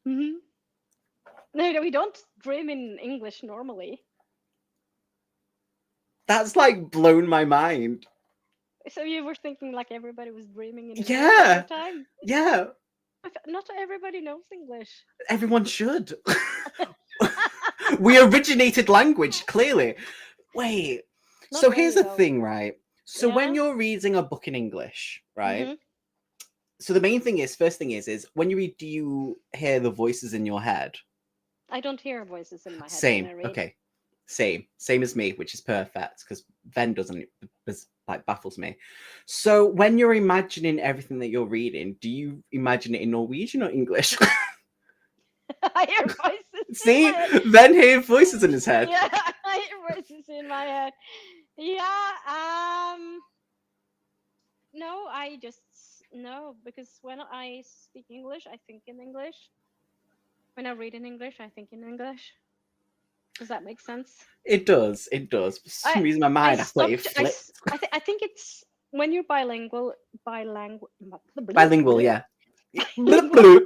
Hmm. No, no, we don't dream in English normally. That's like blown my mind. So you were thinking like everybody was dreaming in English all the Yeah, time? yeah. But not everybody knows English. Everyone should. We originated language, clearly. Wait. Not So here's really the though. thing, right? So when Yeah. you're reading a book in English, right? Hmm. So the main thing is, first thing is when you read, do you hear the voices in your head? I don't hear voices in my head when Same. I read. Okay. Same as me, which is perfect because Ven doesn't. It like baffles me. So when you're imagining everything that you're reading, do you imagine it in Norwegian or English? I hear voices in my See, head. Ven hears voices in his head. Yeah, I hear voices in my head. Yeah. No, I just no because when I speak English, I think in English. When I read in English, I think in English. Does that make sense? It does. It does. For some I reason, my I mind, I thought it stopped. flipped. I think it's when you're bilingual, Bilingual, yeah. Bloop, bilingual bloop.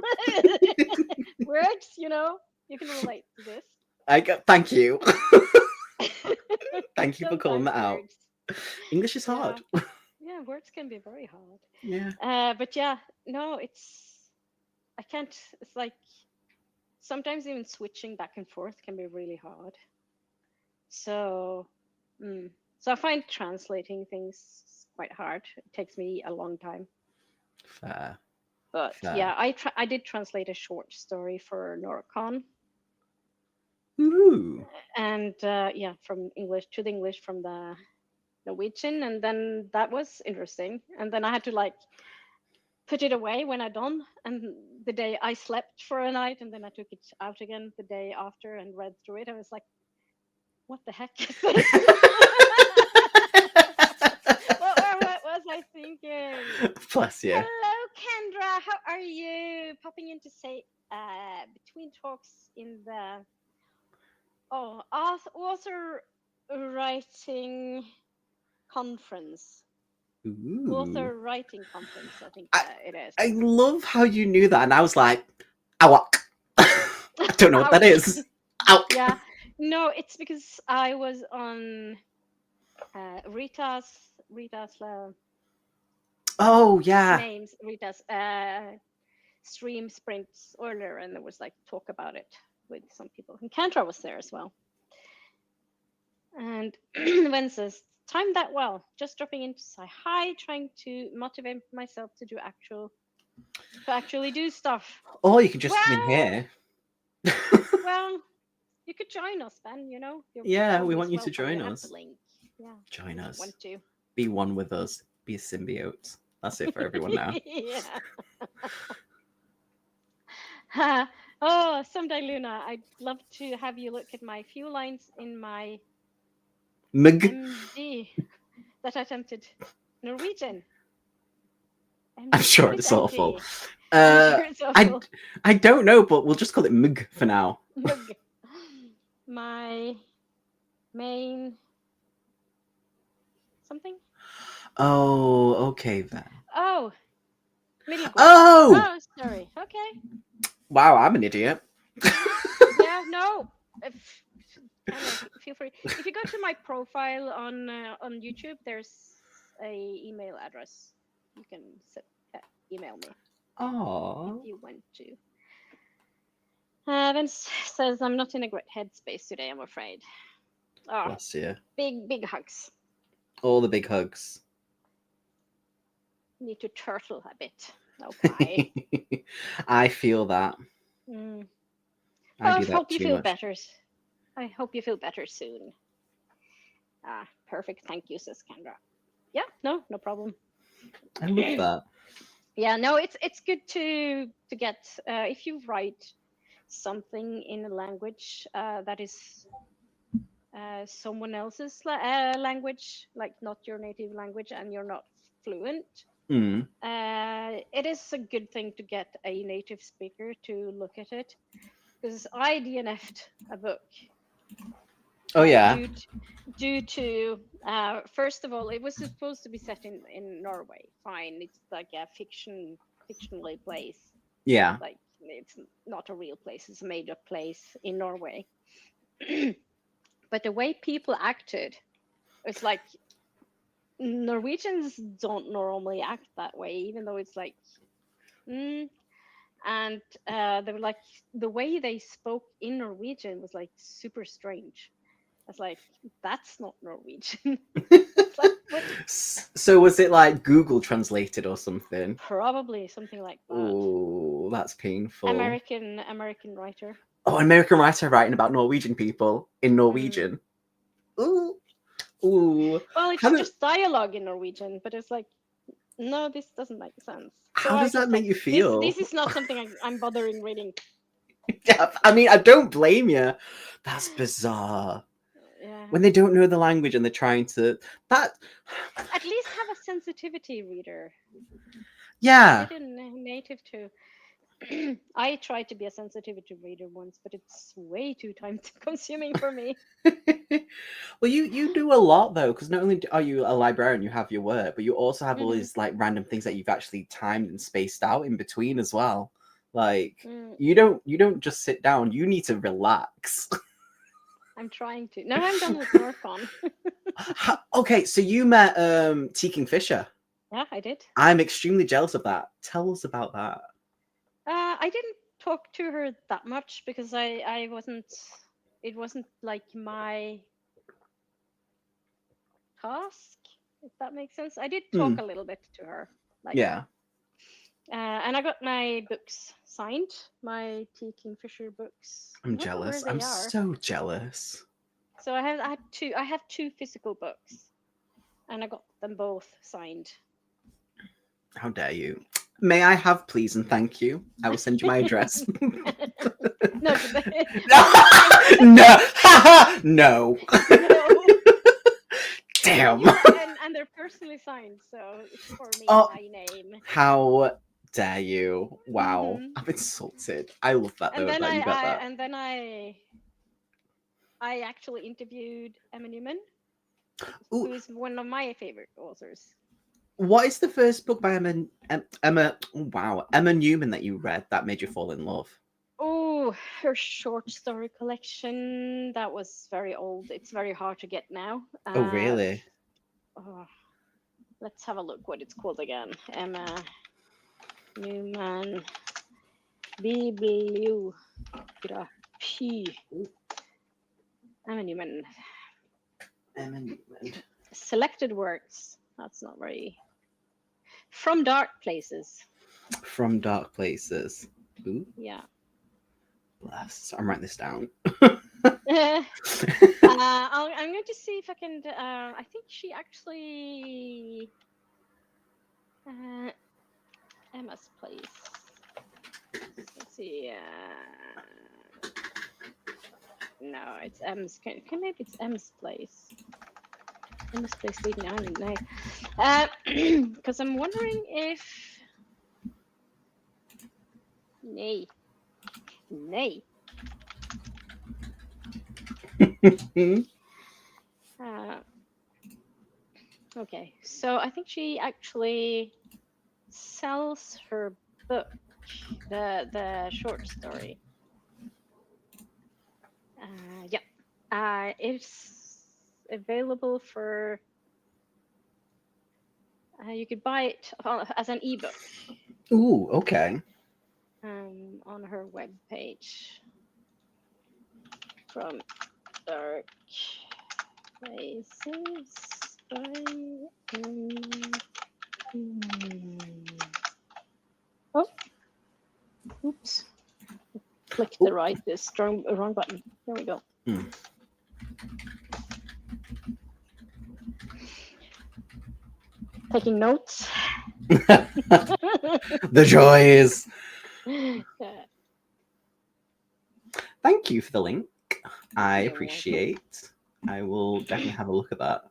words. You can relate to this. I got. Thank you. Thank you for calling Sometimes that out. words. English is Yeah, hard. yeah, words can be very hard. Yeah. But yeah, no, I can't. It's like sometimes even switching back and forth can be really hard. So, mm, so I find translating things quite hard. It takes me a long time. Fair. But Fair. yeah, I did translate a short story for Norcon, Ooh. and yeah, from English to the English from the Norwegian, and then that was interesting. And then I had to like put it away when I done, and the day I slept for a night, and then I took it out again the day after and read through it. I was like, what the heck is this? What was I thinking? Bless you. Hello, Kendra. How are you? Popping in to say between talks in the author writing conference. Ooh. Author writing conference, I think I, it is. I love how you knew that, and I was like, awak. I don't know what that Ouch. is. Awk. Yeah. No, it's because I was on Rita's Oh, yeah. names, Rita's stream sprints earlier, and there was like talk about it with some people. And Cantra was there as well. And Wen says, time that well, just dropping in to say hi, trying to motivate myself to actually do stuff. Or you can just come in Well, here. well, you could join us, Ben. You're Yeah, we want always you to welcome. join You have the us. link. Yeah, Join if you want us. to. Be one with us. Be a symbiote. That's it for everyone now. Yeah. Oh, someday, Luna, I'd love to have you look at my few lines in my Mug. MD that I attempted Norwegian. I'm MD. sure What is it's awful. MD? I'm Uh, sure it's I awful. I don't know, but we'll just call it Mug for now. Mug. My main something? Oh, okay then. Oh, middle grade. Oh, Oh, sorry. Okay. wow, I'm an idiot. Yeah, no. If, Kendra, feel free. If you go to my profile on YouTube, there's a email address. You can email me if Oh, you want to. Vince says I'm not in a great headspace today. I'm afraid. Oh, bless you. big hugs. All the big hugs. Need to turtle a bit. No pie. I feel that. Mm. I Oh, I do that hope you too feel much. better. I hope you feel better soon. Ah, perfect. Thank you, says Kendra. Yeah, no problem. I love that. Yeah, no, it's good to get if you write something in a language that is someone else's language, like not your native language, and you're not fluent. Mm. It is a good thing to get a native speaker to look at it because I DNF'd a book Oh yeah. due due to first of all, it was supposed to be set in Norway. Fine, it's like a fictionally place. Yeah. Like it's not a real place; it's a made up place in Norway. But the way people acted, it's like Norwegians don't normally act that way, even though it's like. Mm, and they were like the way they spoke in Norwegian was like super strange. I was like, that's not Norwegian. It's like what? So was it like Google translated or something? Probably something like that. Oh, that's painful. American writer. Oh, an American writer writing about Norwegian people in Mm. Norwegian. Ooh, ooh. Well, How it's do, just dialogue in Norwegian, but it's like, no, this doesn't make sense. So how I does that just make like you this. feel? This is not something I'm bothering reading. Yeah, I mean, I don't blame you. That's bizarre. Yeah. When they don't know the language and they're trying to that. At least have a sensitivity reader. Yeah. Get a native to. I tried to be a sensitivity reader once, but it's way too time consuming for me. Well, you do a lot though, because not only are you a librarian, you have your work, but you also have all Hmm. these like random things that you've actually timed and spaced out in between as well. Like Mm, you don't just sit down. You need to relax. I'm trying to. No, I'm done with Norcon. Okay, so you met T. Fisher. Yeah, I did. I'm extremely jealous of that. Tell us about that. I didn't talk to her that much because I wasn't. It wasn't like my task, if that makes sense. I did talk Hmm. a little bit to her, like, Yeah, and I got my books signed, my T. Kingfisher books. I I'm don't know where jealous. they I'm are. so jealous. So I have two physical books, and I got them both signed. How dare you? May I have please and thank you? I will send you my address. No, but No, but the thing is, no, no. no, Damn. yeah, and they're personally signed, so it's for me in Oh, my name. how dare you? Wow, Hmm. I'm insulted. I love that And though then that you got I that. and then I actually interviewed Emma Newman, Ooh, who is one of my favorite authors. what is the first book by Emma? Oh, wow, Emma Newman that you read that made you fall in love? Oh, her short story collection that was very old. It's very hard to get now. Oh, really? Oh, let's have a look what it's called again. Emma Newman Bibliografi. Emma Newman Emma Newman. selected works. That's not very. From Dark Places. From Dark Places. Ooh, Yeah. bless. I'm writing this down. I'm going to see if I can. I think she actually. Uh, Emma's Place. Let's see. No, it's M's. Maybe it's M's Place. M's Place, Stephen Island. No. Because I'm wondering if. Nay. Nay. Uh, okay. So I think she actually sells her book, the short story. Yeah. It's available for. You could buy it as an ebook Ooh, okay. on her webpage from Dark Places by. Oh, oops! Clicked the Ooh. wrong button. There we go. Hmm. Taking notes. The joys. Yeah, Thank you for the link. I you're welcome. appreciate. I will definitely have a look at that.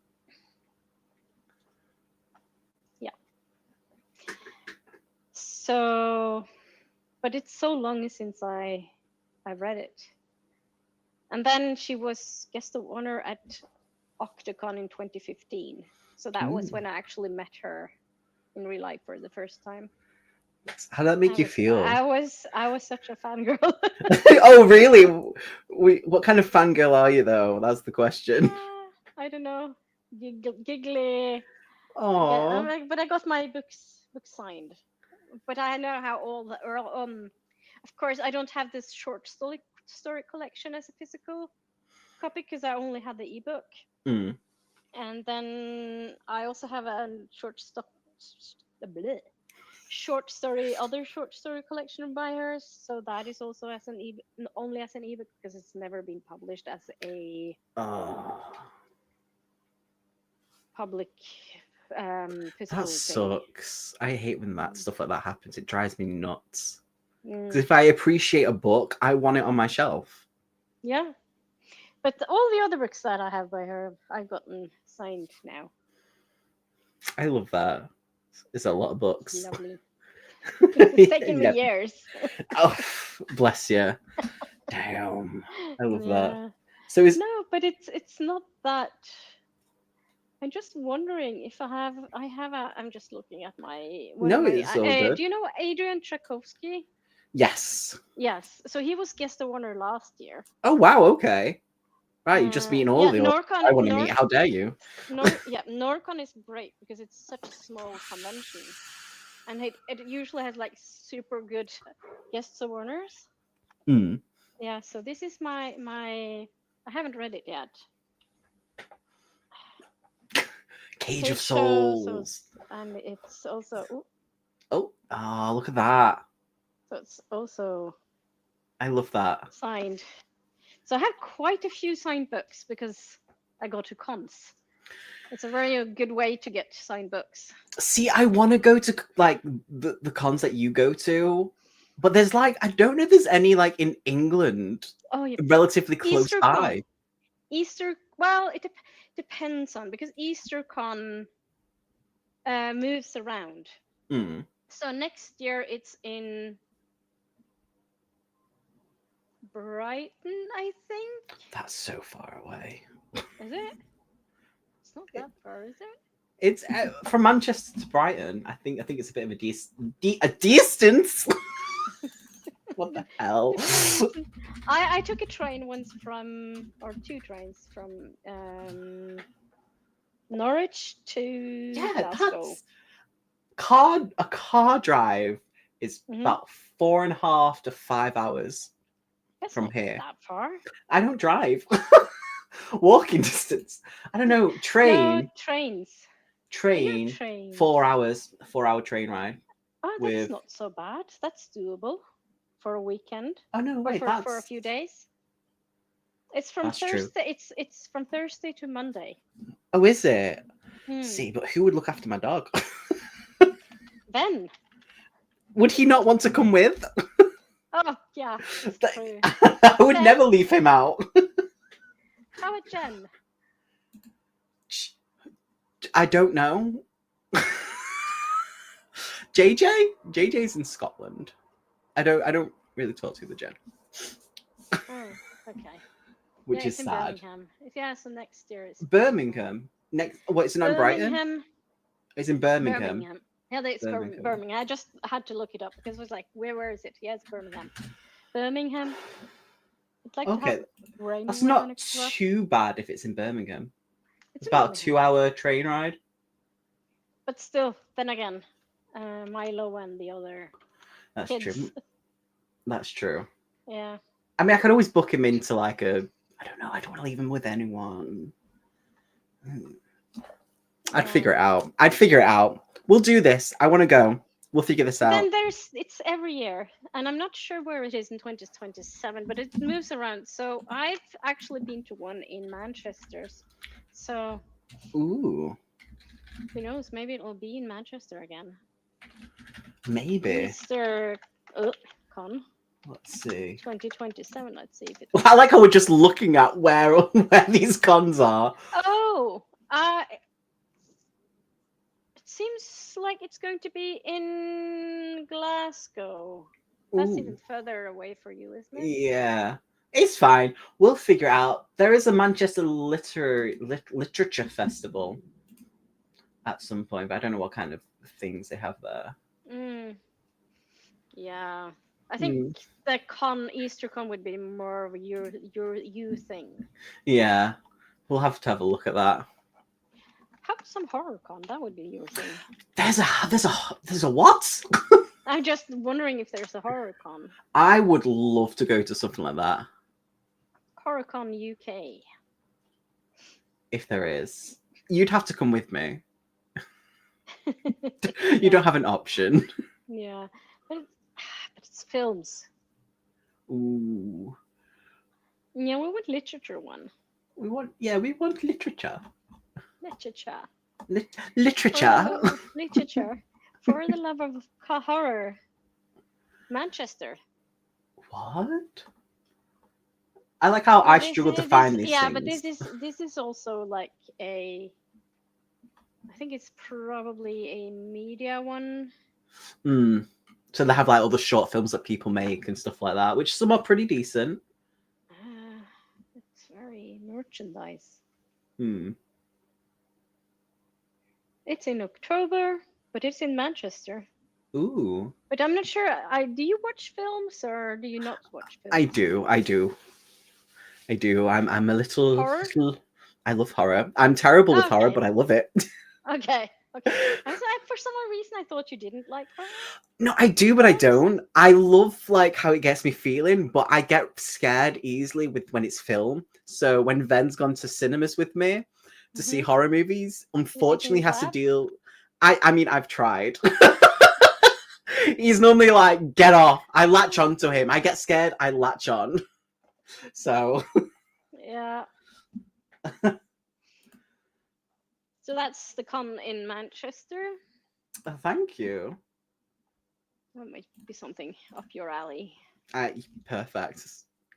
Yeah. So, but it's so long since I read it. And then she was guest of honor at Octocon in 2015. So that was Ooh. when I actually met her in real life for the first time. How did that make you feel? I was such a fangirl. Oh, really? What kind of fangirl are you, though? That's the question. I don't know, giggly. I'm Oh, like, but I got my books signed. But I know how all the of course I don't have this short story collection as a physical copy because I only had the ebook. mm. And then I also have a bleh, other short story collection by her. So that is also as an only as an ebook because it's never been published as a Oh, public that physical thing. sucks. I hate when that Mm. stuff like that happens. It drives me nuts. Because Mm, if I appreciate a book, I want it on my shelf. yeah, but all the other books that I have by her, I've gotten signed now. I love that. It's a lot of It's books. lovely. It's taken me Yeah. years. Oh, bless you. Damn. I love that. Yeah. So is No, but it's not that. I'm just wondering if I have a I'm just looking at my one of no, my it's all good. do you know Adrian Tchaikovsky? Yes. Yes. So he was guest of honor last year. Oh wow. Okay. Right. You just meeting all Yeah, the authors I want to meet. How dare you? Norcon is great because it's such a small convention, and it usually has like super good guests of honors. Mm. Yeah. So this is my I haven't read it yet. Cage of Page shows, so Souls. and it's also Oh. Oh, look at that. so it's also I love that. signed. So I have quite a few signed books because I go to cons. It's a very good way to get signed books. See, I want to go to like the cons that you go to, but there's like I don't know if there's any like in England, Oh, yeah. relatively close EasterCon. by. Well, it depends on because EasterCon moves around. Mm. So next year it's in Brighton, I think. That's so far away. Is it? It's not that far, is it? It's from Manchester to Brighton. I think it's a bit of a distance. What the hell? It's a decent. I took a train once from, or two trains from Norwich to Yeah, Glasgow. that's a car drive is Hmm. about 4.5 to 5 hours That's from not here. that far. I don't drive. Walking distance. I don't know. No, Train, trains. They have train, trains. 4 hours, 4 hour train ride Oh, that's with. not so bad. That's doable for a weekend Oh no, or wait, for a few days. It's from that's true. Thursday. It's from Thursday to Monday. Oh, is it? Hmm. See, but who would look after my dog? Then. Would he not want to come with? Oh, yeah, that's true. I would Jen? never leave him out. How about Jen? I don't know. JJ's in Scotland. I don't really talk to the Jen, Oh, okay. Yeah, which it's is in sad. Birmingham. Yeah, so next year it's Birmingham. Birmingham. Next, what? It's not in Brighton. Birmingham, It's in Birmingham. Birmingham. Yeah, it's Birmingham. Birmingham. I just had to look it up because it was like, where is it? Yeah, it's Birmingham. Birmingham. I'd like to have Okay, rain that's when I not grow up. too bad if it's in Birmingham. It's It's in about a Birmingham, 2 hour train ride. but still, then again, Milo and the other That's kids. true. That's true. Yeah. I mean, I could always book him into like a. I don't know. I don't want to leave him with anyone. Hmm. I'd figure Yeah. it out. I'd figure it out. We'll do this. I want to go. We'll figure this But then out. it's every year, and I'm not sure where it is in 2027, but it moves around. So I've actually been to one in Manchester's. So Ooh, who knows? Maybe it will be in Manchester again. maybe. Easter Con Let's see. 2027. Let's see if it. I like how we're just looking at where these cons are. Oh, it seems like it's going to be in Glasgow. That's Ooh, even further away for you, isn't it? yeah. It's fine. We'll figure it out. There is a Manchester Literature Festival at some point, but I don't know what kind of things they have there. Mm, yeah. I think Hmm. the Easter con would be more of your you thing. Yeah, we'll have to have a look at that. How about some horror con? That would be your thing. There's a what? I'm just wondering if there's a horror con. I would love to go to something like that Horror con UK. if there is. You'd have to come with me. You Yeah, don't have an option. yeah. But but it's films. Ooh, Yeah, we want literature one. we want literature. Literature. For the Literature. love of literature. For the love of horror. Manchester. What? I like how Oh, I struggle to this find these yeah, but things. this is also like a I think it's probably a media one. Hmm. So they have like all the short films that people make and stuff like that, which some are pretty decent. Uh, it's very merchandise. Hmm. It's in October, but it's in Manchester. Ooh. But I'm not sure. I do you watch films or do you not watch I films? do. I do. I do. I'm a Horror? little. I love horror. I'm terrible with horror, Okay, but I love it. okay, okay. For some reason I thought you didn't like horror No, I do, but I films. don't. I love like how it gets me feeling, but I get scared easily with when it's film. So when Ven's gone to cinemas with me to see Mm-hmm. horror movies, Is he unfortunately being has to bad? deal. I mean, I've tried. He's normally like, get off. I latch on to him. I get scared. I latch on. So Yeah. So that's the con in Manchester. thank you. That might be something up your alley. Uh, Perfect.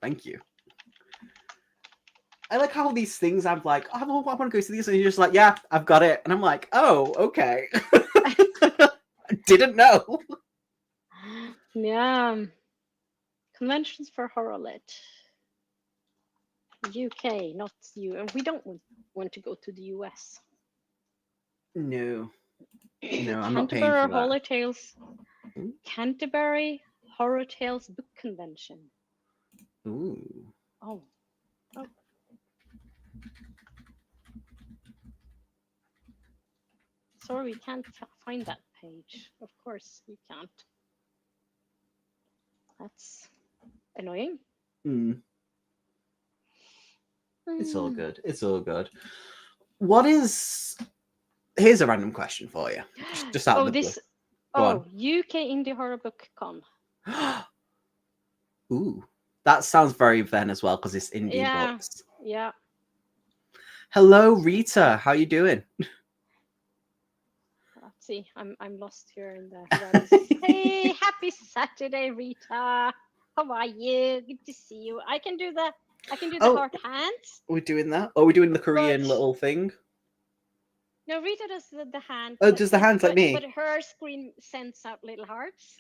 Thank you. I like how these things I'm like, oh, I want to go see these, and you're just like, yeah, I've got it, and I'm like, oh, okay. Didn't know. Yeah. Conventions for horror lit. UK, not you. And we don't want to go to the US. No, no, I'm not paying for Canterbury that. Horror Tales. Canterbury Horror Tales Book Convention. Ooh. Oh, oh. Sorry, we can't find that page. Of course, you can't. That's annoying. Mm, it's all Mm. good. It's all good. What is? Here's a random question for you, just out of Oh, the blue. this. Go on. Oh, UK Indie Horror Book Con. Ooh, that sounds very Ven as well because it's indie Yeah, books. yeah. Hello, Rita. How you doing? Let's see. I'm lost here in the webs. Hey, happy Saturday, Rita. How are you? Good to see you. I can do the Oh, heart hands, we're doing that. Oh, we're doing the Korean but little thing. no, Rita does the hand, Oh, does the hands like but me? her screen sends out little hearts.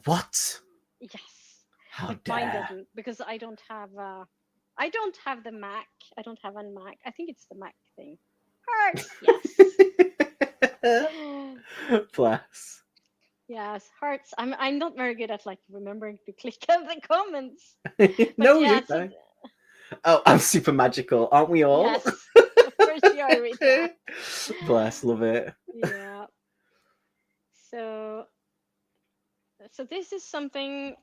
What? Yes, How but mine dare? doesn't because I don't have the Mac. I don't have a Mac. I think it's the Mac thing. Hearts, yes. Bless. Yes, hearts. I'm not very good at like remembering to click on the comments. But No, yeah, you're so fine. Oh, I'm super magical, aren't we all? yes, of course you are, Rita. Bless, love it. Yeah. So this is something.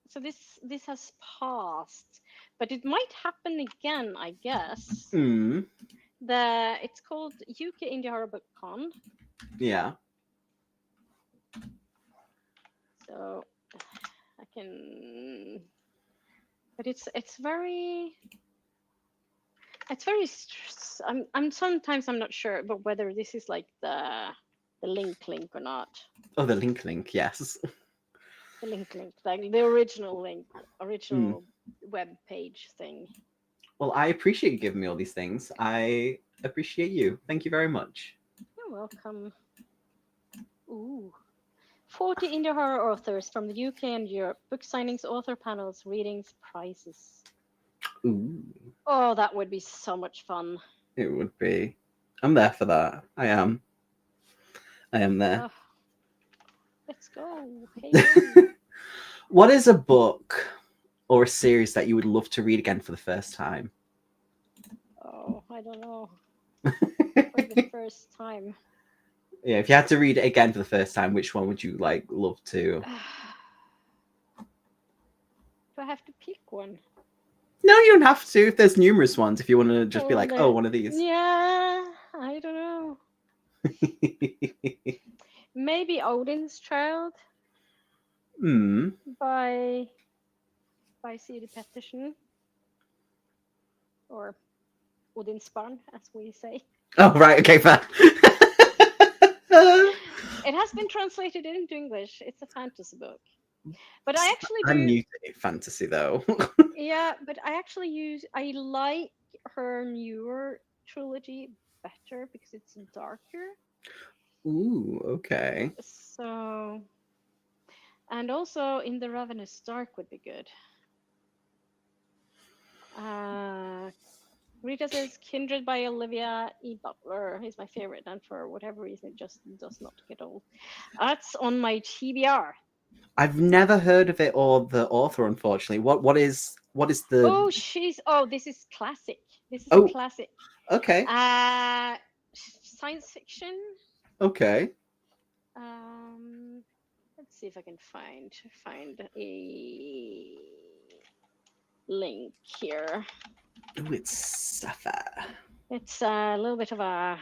So this has passed, but it might happen again, I guess. Hmm. It's called UK Indie Horror Book Con. Yeah. So I can, but it's very. I'm sometimes I'm not sure, but whether this is like the link or not. Oh, the link, yes. The link, like the original link, Hmm. original web page thing. Well, I appreciate you giving me all these things. I appreciate you. Thank you very much. You're welcome. Ooh. 40 indie horror authors from the UK and Europe. Book signings, author panels, readings, prizes. Ooh, Oh, that would be so much fun. it would be. I'm there for that. I am. I am there. Oh, let's go. Hey ho. What is a book or a series that you would love to read again for the first time? Oh, I don't know. For the first time. Yeah, if you had to read it again for the first time, which one would you like love to? Do I have to pick one? No, you don't have to. If there's numerous ones, if you want to just be Oh, like, oh, there. one of these. Yeah, I don't know. Maybe Odin's Child Hmm. by C.D. Petterson, or Odin's Barn, as we say. Oh, right. Okay, fair. It has been translated into English. It's a fantasy book. But I actually I'm do, new to fantasy though. yeah, but I like her newer trilogy better because it's darker. Ooh, okay. So, and also In the Ravenous Dark would be good. Uh, Rita says Kindred by Olivia E. Butler is my favorite, and for whatever reason, it just does not get old. That's on my TBR. I've never heard of it or the author, unfortunately. What is the? Oh, this is classic. This is a Oh, classic. okay, Uh, Science fiction. okay. Um, let's see if I can find a link here. Oh, it's Sapphire. It's a little bit of a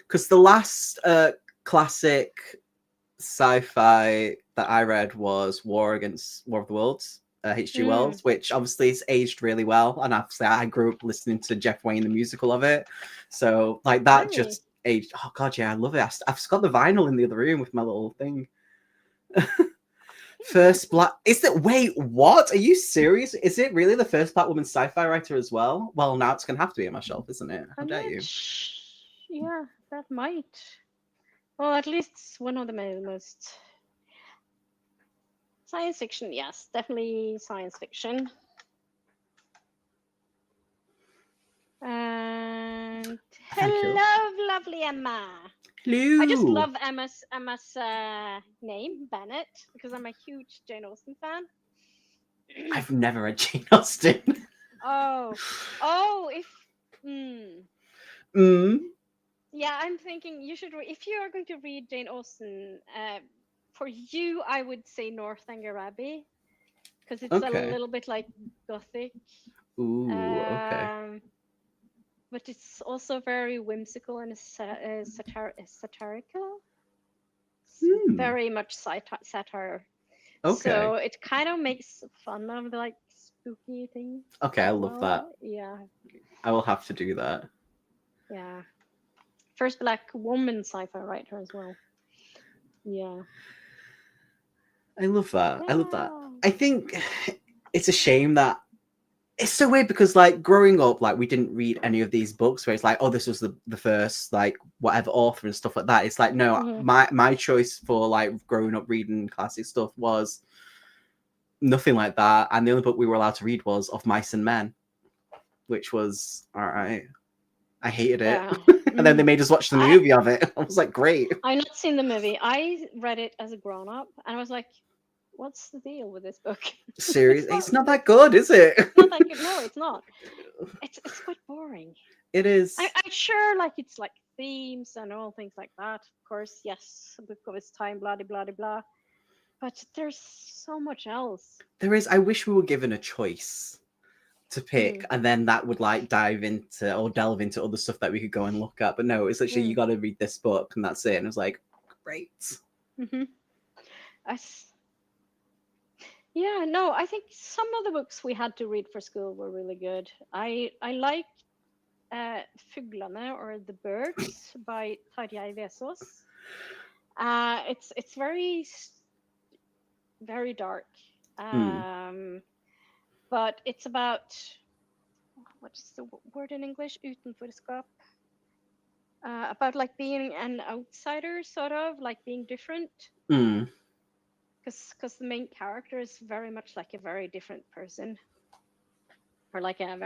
Because the last classic sci-fi that I read was War of the Worlds, H.G. mm, Wells, which obviously is aged really well, and obviously I grew up listening to Jeff Wayne the musical of it, so like that really. just aged. Oh god, yeah, I love it. I've got the vinyl in the other room with my little thing. First black. Is it? Wait, what? Are you serious? Is it really the first black woman sci-fi writer as well? Well, now it's gonna have to be on my shelf, isn't it? How I'm dare not. you? Yeah, that might. Well, at least it's one of the most science fiction. Yes, definitely science fiction. And Thank you. hello, lovely Emma. I just Hello. love Emma's name Bennett because I'm a huge Jane Austen fan. I've never read Jane Austen. Oh, oh, if mm, Mm, yeah, I'm thinking you should if you are going to read Jane Austen, for you I would say Northanger Abbey because it's a okay. little bit like gothic, Ooh, okay. um, but it's also very whimsical and satirical. Hmm. Very much satire. Okay. So it kind of makes fun of the like spooky things Okay, I as love that. well. Yeah, I will have to do that. yeah. First black woman sci-fi writer as well. Yeah, I love that. I love that. yeah. I think it's a shame that it's so weird because like growing up, like we didn't read any of these books where it's like, oh, this was the first like whatever author and stuff like that. It's like no, Hmm. my choice for like growing up reading classic stuff was nothing like that. And the only book we were allowed to read was Of Mice and Men, which was all right. I hated it. Yeah. And then they Mm. made us watch the I movie of it. I was like, great. I've not seen the movie. I read it as a grown up, and I was like, "What's the deal with this book? Serious. it's not. It's not that It's good, is it? it's not that good. No, it's not. It's quite boring. It is. I'm sure, like it's like themes and all things like that. Of course, yes, a book of its time, blah blah blah blah. But there's so much else. There is. I wish we were given a choice to pick, Mm, and then that would like dive into or delve into other stuff that we could go and look at. But no, it's literally you mm, got to read this book, and that's it. And it was like, great. mm-hmm. Yeah, no, I think some of the books we had to read for school were really good. I like Fuglarna or The Birds by Tarjei Vesaas. It's very dark, Hmm. um, but it's about what's the word in English? Utenforskap. About like being an outsider, sort of like being different, Hmm. because the main character is very much like a very different person. or like a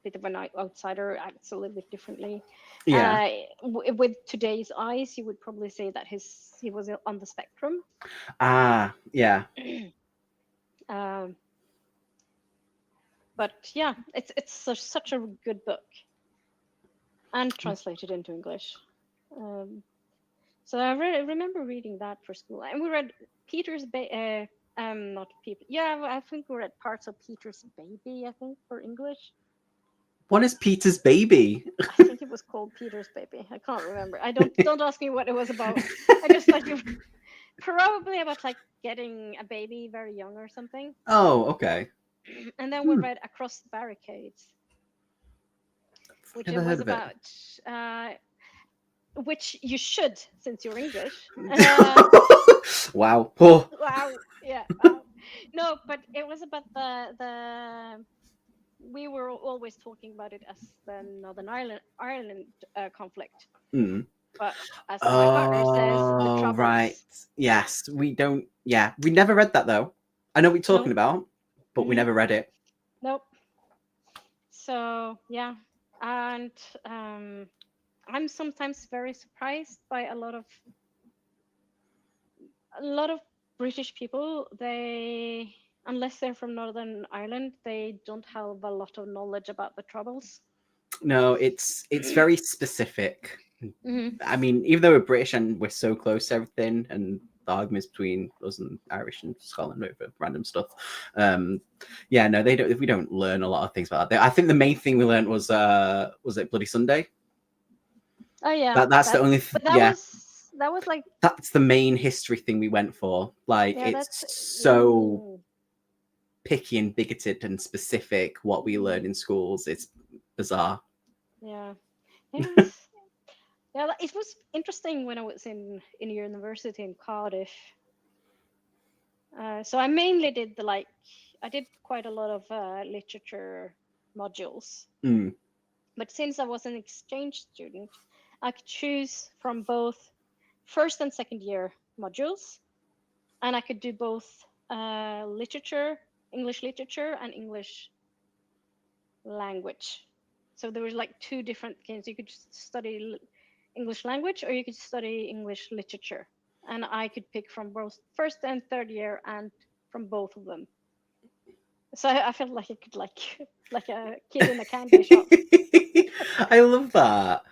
bit of an outsider, acts a little bit differently. Yeah. With today's eyes, you would probably say that he was on the spectrum. Ah, yeah. um, but yeah, it's such a good book and translated into English. Um, so remember reading that for school, and we read Peter's not Peter. Yeah, I think we read parts of Peter's Baby. I think for English. What is Peter's Baby? I think it was called Peter's Baby. I can't remember. I don't ask me what it was about. I just like probably about like getting a baby very young or something. Oh, okay. And then we Hmm. read Across the Barricades, which it Never heard was of it. about, which you should since you're English. Wow. Oh. Wow, yeah, wow. No, but it was about the we were always talking about it as the Northern Ireland conflict, Mm. but as my partner says, the Oh, right. Troubles. Yes, we don't. Yeah, we never read that though. I know what you're talking No, about, but we mm, never read it. nope. So yeah, and um, I'm sometimes very surprised by a lot of British people. They, unless they're from Northern Ireland, they don't have a lot of knowledge about the Troubles. No, it's very specific. Hmm. I mean, even though we're British and we're so close to everything, and the arguments between us and Irish and Scotland over random stuff, yeah, no, they don't. We don't learn a lot of things about that. I think the main thing we learned was it Bloody Sunday? Oh yeah, That's the only but yeah. that was like, That's the main history thing we went for. Like yeah, it's that's so picky and bigoted and specific what we mm, learn in schools. It's bizarre. yeah. It was, yeah, it was interesting when I was in university in Cardiff. So I mainly did I did quite a lot of literature modules. Mm. But since I was an exchange student, I could choose from both first and second year modules, and I could do both literature, English literature, and English language. So there was like two different kinds. You could just study English language, or you could study English literature, and I could pick from both first and third year, and from both of them. So I felt like I could like a kid in a candy shop. I love that.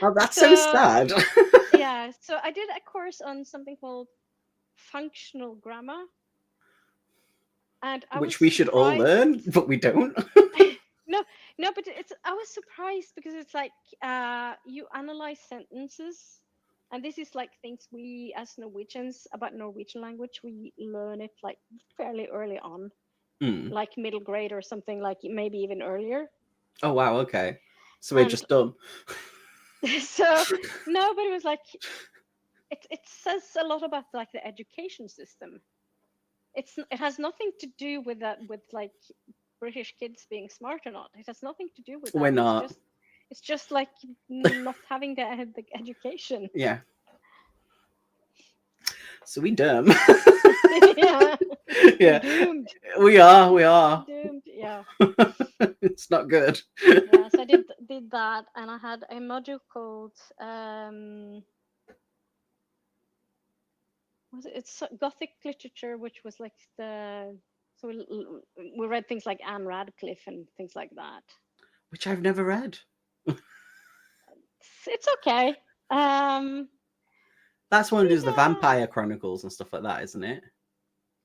Oh, that's so So sad. yeah, so I did a course on something called functional grammar, and I was Which we should all surprised. learn, but we don't. No, no, but I was surprised because it's like you analyze sentences, and this is like things we as Norwegians about Norwegian language, we learn it like fairly early on, Mm. like middle grade or something, like maybe even earlier. Oh wow, okay. So we're And just done. so no, but it was like it says a lot about like the education system. It has nothing to do with that, with like British kids being smart or not. It has nothing to do with We're that. not. It's just like not having the education. Yeah. So we dumb. Yeah, we're Yeah. doomed. We are. We are. Doomed. Yeah, It's not good. yeah. So I did that, and I had a module called it's Gothic literature, which was like the so we read things like Anne Radcliffe and things like that. Which I've never read. It's okay. That's one of those the Yeah, Vampire Chronicles and stuff like that, isn't it?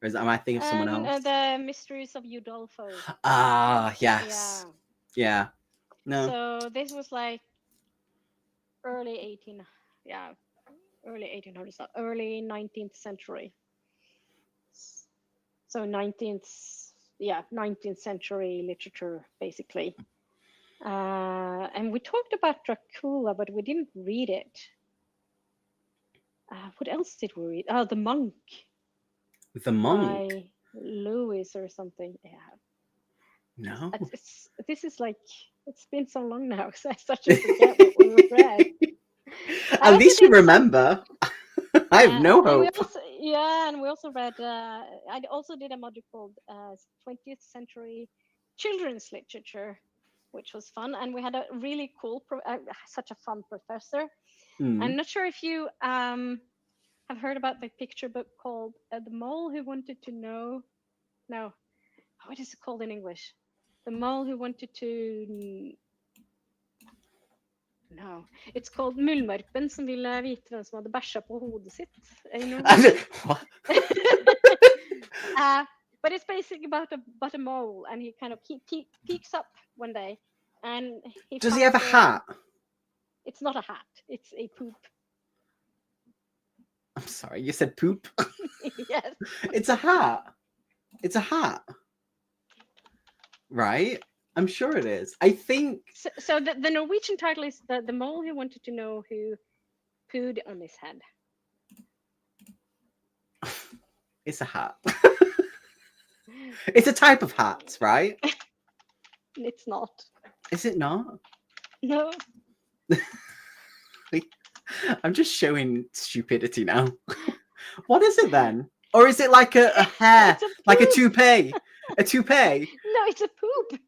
Or am I thinking of someone and else? the Mysteries of Udolpho. Ah, yes. Yeah. Yeah. No. So this was like early 18, yeah, early 1800s, early 19th century. So 19th century literature basically. And we talked about Dracula, but we didn't read it. What else did we read? Oh, The Monk The Monk. by Lewis or something. Yeah, No. this is like it's been so long now because I start to forget what we read. I At also least you did remember. I have yeah, no and we hope. also yeah, and we also read. I also did a module called 20th century children's literature, which was fun. And we had a really cool, such a fun professor. I'm Mm. not sure if you have heard about the picture book called The Mole Who Wanted to Know. No, what is it called in English? The Mole Who Wanted to. No, it's called Muldvarpen som ville vite hvem som hadde bæsja på hodet sitt i Norwegian. What? But it's basically about a mole, and he kind of peeks up one day, and he Does he finds have a hat? It's not a hat; it's a poop. I'm sorry, you said poop. Yes. It's a hat. It's a hat. Right? I'm sure it is. I think. So the Norwegian title is the mole who wanted to know who pooed on his head. It's a hat. It's a type of hat, right? It's not. Is it not? No. I'm just showing stupidity now. What is it then? Or is it like a hair? Like a toupee? A toupee? No, it's a poop.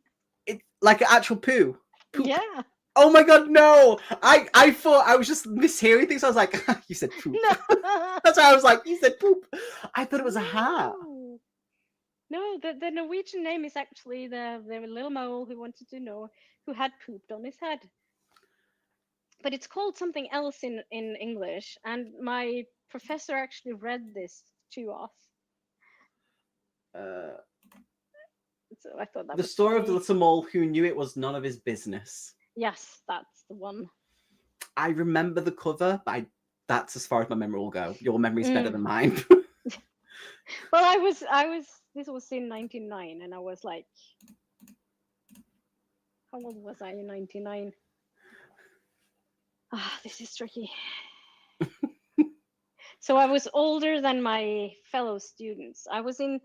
It, like an actual poo? Poop. Yeah. Oh my god, no! I thought I was just mishearing things. I was like, you said poop. No. That's why I was like, you said poop. I thought it was a hat. No, the Norwegian name is actually the little mole who wanted to know who had pooped on his head. But it's called something else in English, and my professor actually read this to us. So I thought that The was story funny. of the little mole who knew it was none of his business. Yes, that's the one. I remember the cover, but that's as far as my memory will go. Your memory's better than mine. Well, I was. This was in 1999, and I was like, how old was I in 1999? Ah, this is tricky. So I was older than my fellow students. I was in.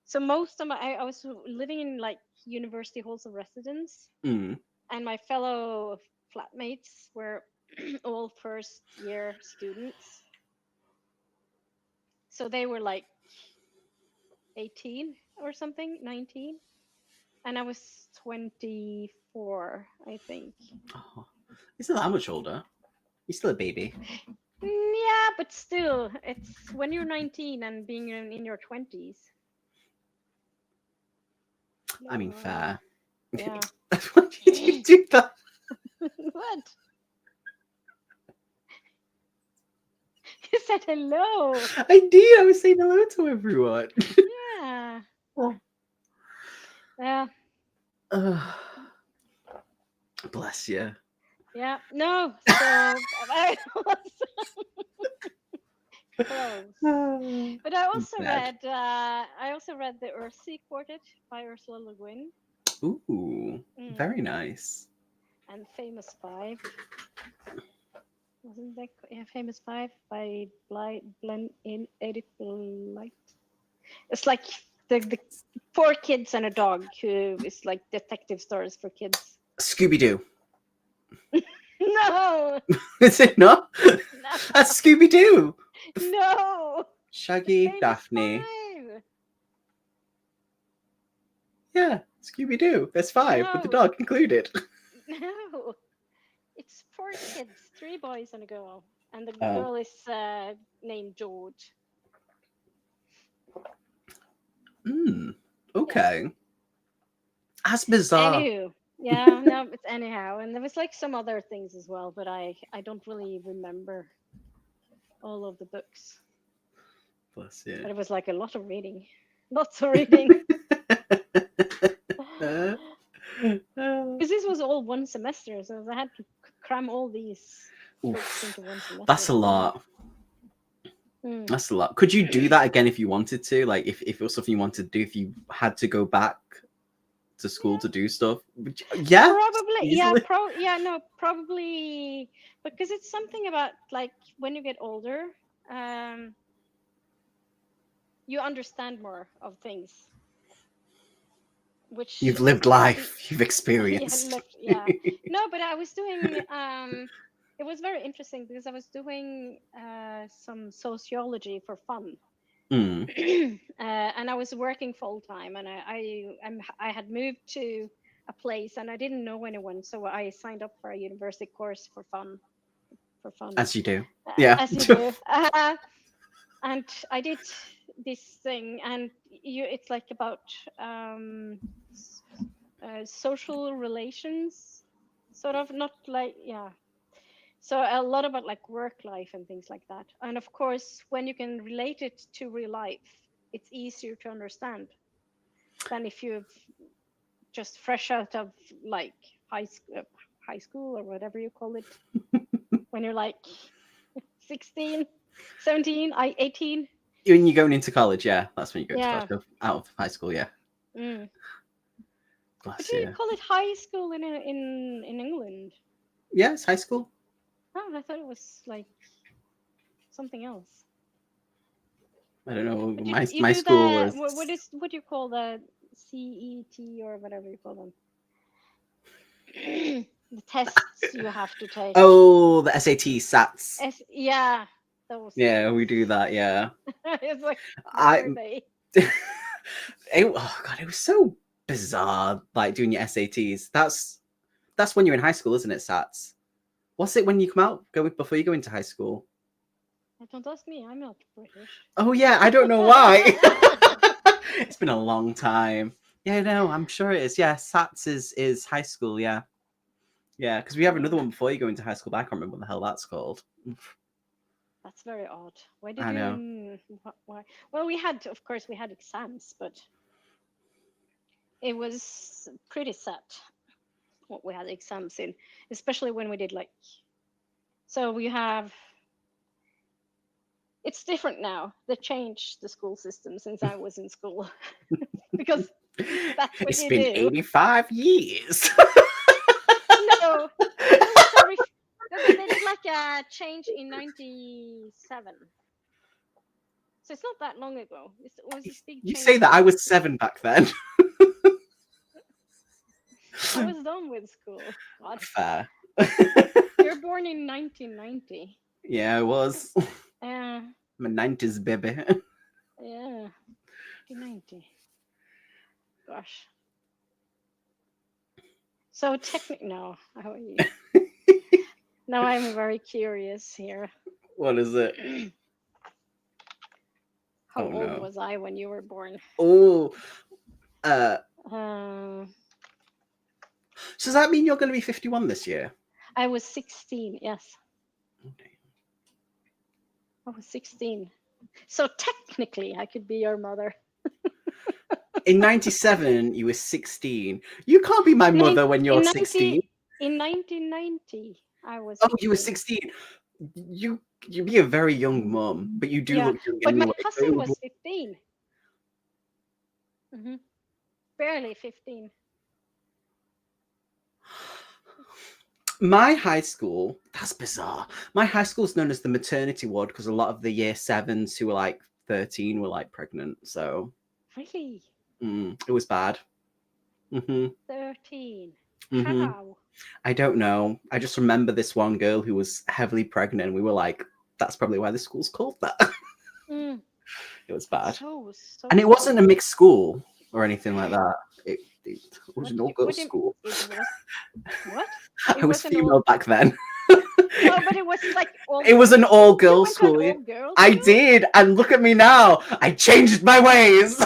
So most of I was living in like university halls of residence, Mm. and my fellow flatmates were all first year students. So they were like 18 or something, 19, and I was 24, I think. Oh, he's not that much older. He's still a baby. Yeah, but still, it's when you're 19 and being in your 20s. I mean, fair. Yeah. Why did you do that? What? You said hello. I did. I was saying hello to everyone. Yeah. Oh. Yeah. Bless you. Yeah. No. So I was close. But I also read. I also read the Earthsea Quartet by Ursula Le Guin. Ooh, very nice. And Famous Five. Wasn't that Famous Five by Edith Blight? It's like the 4 kids and a dog who is like detective stories for kids. Scooby Doo. No. Is it not? No. That's Scooby Doo. No. Shaggy, Daphne. 5. Yeah, Scooby Doo. There's 5 with the dog included. No. It's 4 kids, 3 boys and a girl, and the girl is named George. Okay. Yeah. That's bizarre. Anywho, yeah, no, it's anyhow, and there was like some other things as well, but I don't really remember all of the books. Bless you. But it was like a lot of reading, lots of reading. Because this was all one semester, so I had to cram all these books into one semester. That's a lot. That's a lot. Could you do that again if you wanted to? Like, if it was something you wanted to do, if you had to go back to school to do stuff? Yeah, probably. Yeah, probably, because it's something about like when you get older, you understand more of things. Which you've lived life, you've experienced. Yeah. No, but I was doing. It was very interesting because I was doing some sociology for fun, Mm. And I was working full time, and I had moved to a place, and I didn't know anyone, so I signed up for a university course for fun. For fun, As you do. Yeah. as you do. And I did this thing, and it's like about social relations, sort of, not like, yeah. So a lot about like work life and things like that. And of course, when you can relate it to real life, it's easier to understand than if you've just fresh out of like high school or whatever you call it, when you're like 16, 17, 18. When you're going into college, yeah, that's when you go into college. Yeah. Go out of high school, yeah. Mm. But Bless do you you. call it high school in England? Yeah, it's high school. Oh, I thought it was like something else. I don't know. But you My do school that. was. What do you call the CET or whatever you call them? The tests you have to take. Oh, the SAT SATs. Yeah, those Yeah, we things. do that. Yeah. It's like, what I. are they? Oh god, it was so bizarre. Like doing your SATs. That's when you're in high school, isn't it? SATs. What's it when you come out? Go before you go into high school. Don't ask me. I'm not British. Oh yeah, I don't know why. It's been a long time. Yeah, no, I'm sure it is. Yeah, SATs is high school. Yeah, yeah, because we have another one before you go into high school, but I can't remember what the hell that's called. That's very odd. Why did I you? know. Why? Well, we had, of course, we had exams, but it was pretty set what we had exams in, especially when we did like. So we have. It's different now. They changed the school system since I was in school, because that's what It's you been do. 85 years. No, there was a they did like a change in '97, so it's not that long ago. It was this big You change say that in I like. was 7 back then. I was done with school. God, Fair. you're born in 1990. Yeah, I was. Uh, I'm a 90s baby. yeah, 1990. Gosh. So technically, no. How are you? Now I'm very curious here. What is it? How Oh old no. was I when you were born? Oh, Uh, so does that mean you're going to be 51 this year? I was 16. Yes, Okay. I was 16. So technically, I could be your mother. In 97, you were 16. You can't be my Nin- mother when you're In 16. 90, in 1990, I was Oh, you were 16. 16. You'd be a very young mum, but you do Yeah, look young but my anyway. So cousin was 15. Barely 15. my high school, that's bizarre. My high school is known as the maternity ward because a lot of the year sevens who were like 13 were like pregnant. So Really? it was bad. 13. Hmm. How? I don't know. I just remember this one girl who was heavily pregnant. And we were like, that's probably why the school's called that. Mm, It was bad. so And it wasn't a weird. mixed school or anything like that. It was an all What girls school. it was? What? It I was wasn't all. female back then. No, but it was like all It was an girls. all You girls went to an school. all girls I school? did. And look at me now. I changed my ways. No,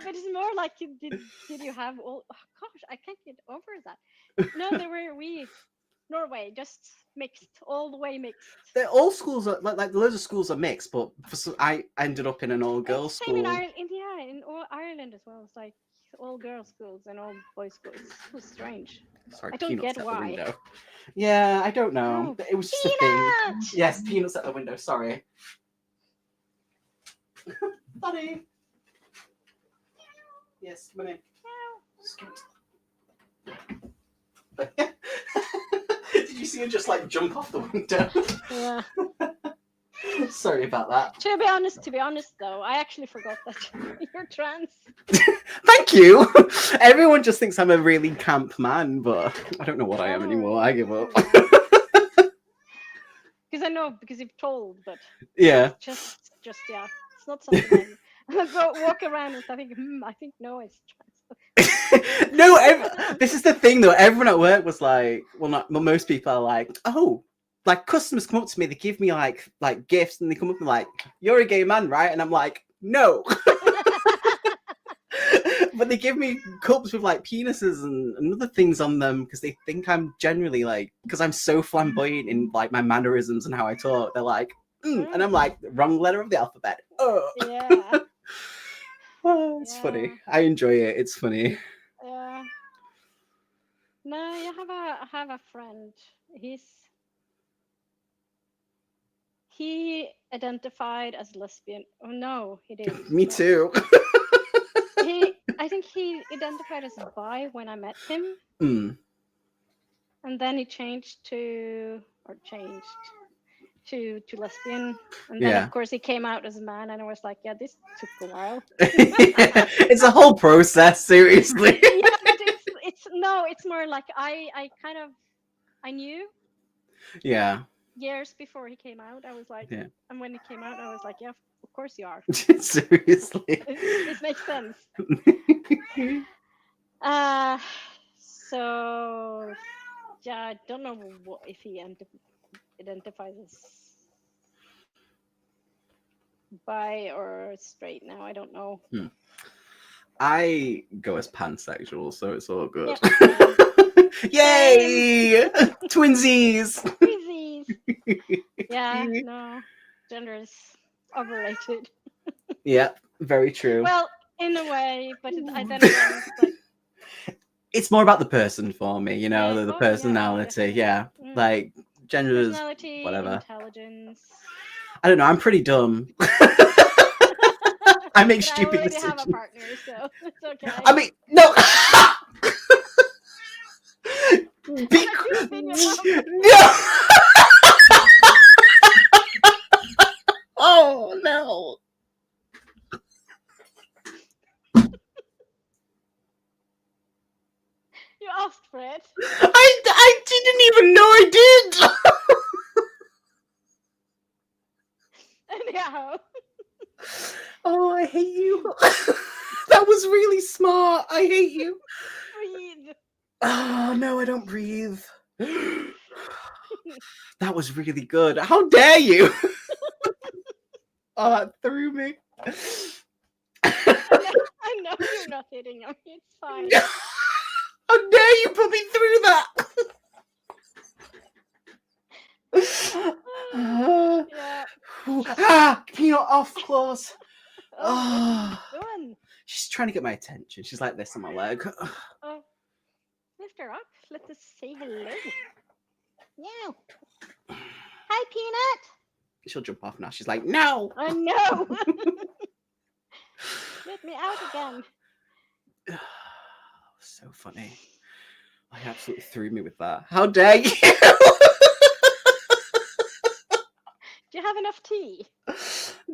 but it's more like did you have all? Oh, gosh, I can't get over that. No, we Norway just mixed, all the way mixed. All schools are like loads of schools are mixed, but I ended up in an all It's girls the same in school. Ireland. In all Ireland as well. It's like all girls schools and all boys schools. It's so strange. Sorry, I don't peanuts get at the why. window. Yeah, I don't know. Oh, It was just a thing. peanut! Yes, peanuts at the window. Sorry. Buddy. Yes, come in. Scoot. Did you see her just like jump off the window? Yeah. Sorry about that. To be honest though, I actually forgot that you're trans. Thank you. Everyone just thinks I'm a really camp man, but I don't know what I am anymore. I give up. Because I know, because you've told, but Yeah. just just it's not something I go walk around and think. I think no, it's No, I don't. this is the thing though. Everyone at work was like, well, not well, most people are like, oh, like customers come up to me, they give me like gifts, and they come up and like, you're a gay man, right? And I'm like, no. But they give me cups with like penises and other things on them because they think I'm generally like, because I'm so flamboyant in like my mannerisms and how I talk. They're like, and I'm like, wrong letter of the alphabet. Oh, Yeah, oh, it's funny. yeah, I enjoy it. It's funny. yeah. No, I have a friend. He's he identified as lesbian. Oh no, he didn't. Me No, too. I think he identified as bi when I met him, Mm, and then he changed to lesbian, and then of yeah. course he came out as a man, and I was like, yeah, this took a while. It's a whole process, seriously. Yeah, but it's no, it's more like I kind of I knew Yeah. years before he came out. I was like, Yeah. and when he came out, I was like, yeah, of course you are. Seriously. This makes sense. Uh, so yeah, I don't know if he identifies as bi or straight now. I don't know. Hmm. I go as pansexual, so it's all good. Yep, same. Same. Yay! Twinsies! Twinsies. Yeah, no, gender is overrated. Yep, very true. Well, in a way, but then again, it's like, It's more about the person for me, you know, yeah, the oh yeah, personality. definitely. Yeah, like gender is Personality, whatever. intelligence. I don't know. I'm pretty dumb. I make But I stupid already have a decisions. partner, so it's okay. I mean, no. Can I poop in your mouth? No. Oh no. You asked for it. I didn't even know I did. Anyhow, Oh, I hate you. That was really smart. I hate you. breathe. Oh no, I don't breathe. That was really good. How dare you? Oh, that threw me. I know you're not hitting him. It's fine. How dare you put me through that? Yeah. Peanut off claws. Oh, Oh, what are you doing? she's trying to get my attention. She's like this on my leg. Oh, lift her up. Let us say hello. Yeah. Hi, Peanut. She'll jump off now. She's like, no. Oh no. Let me out again. So funny. I absolutely threw me with that. How dare you? Do you have enough tea?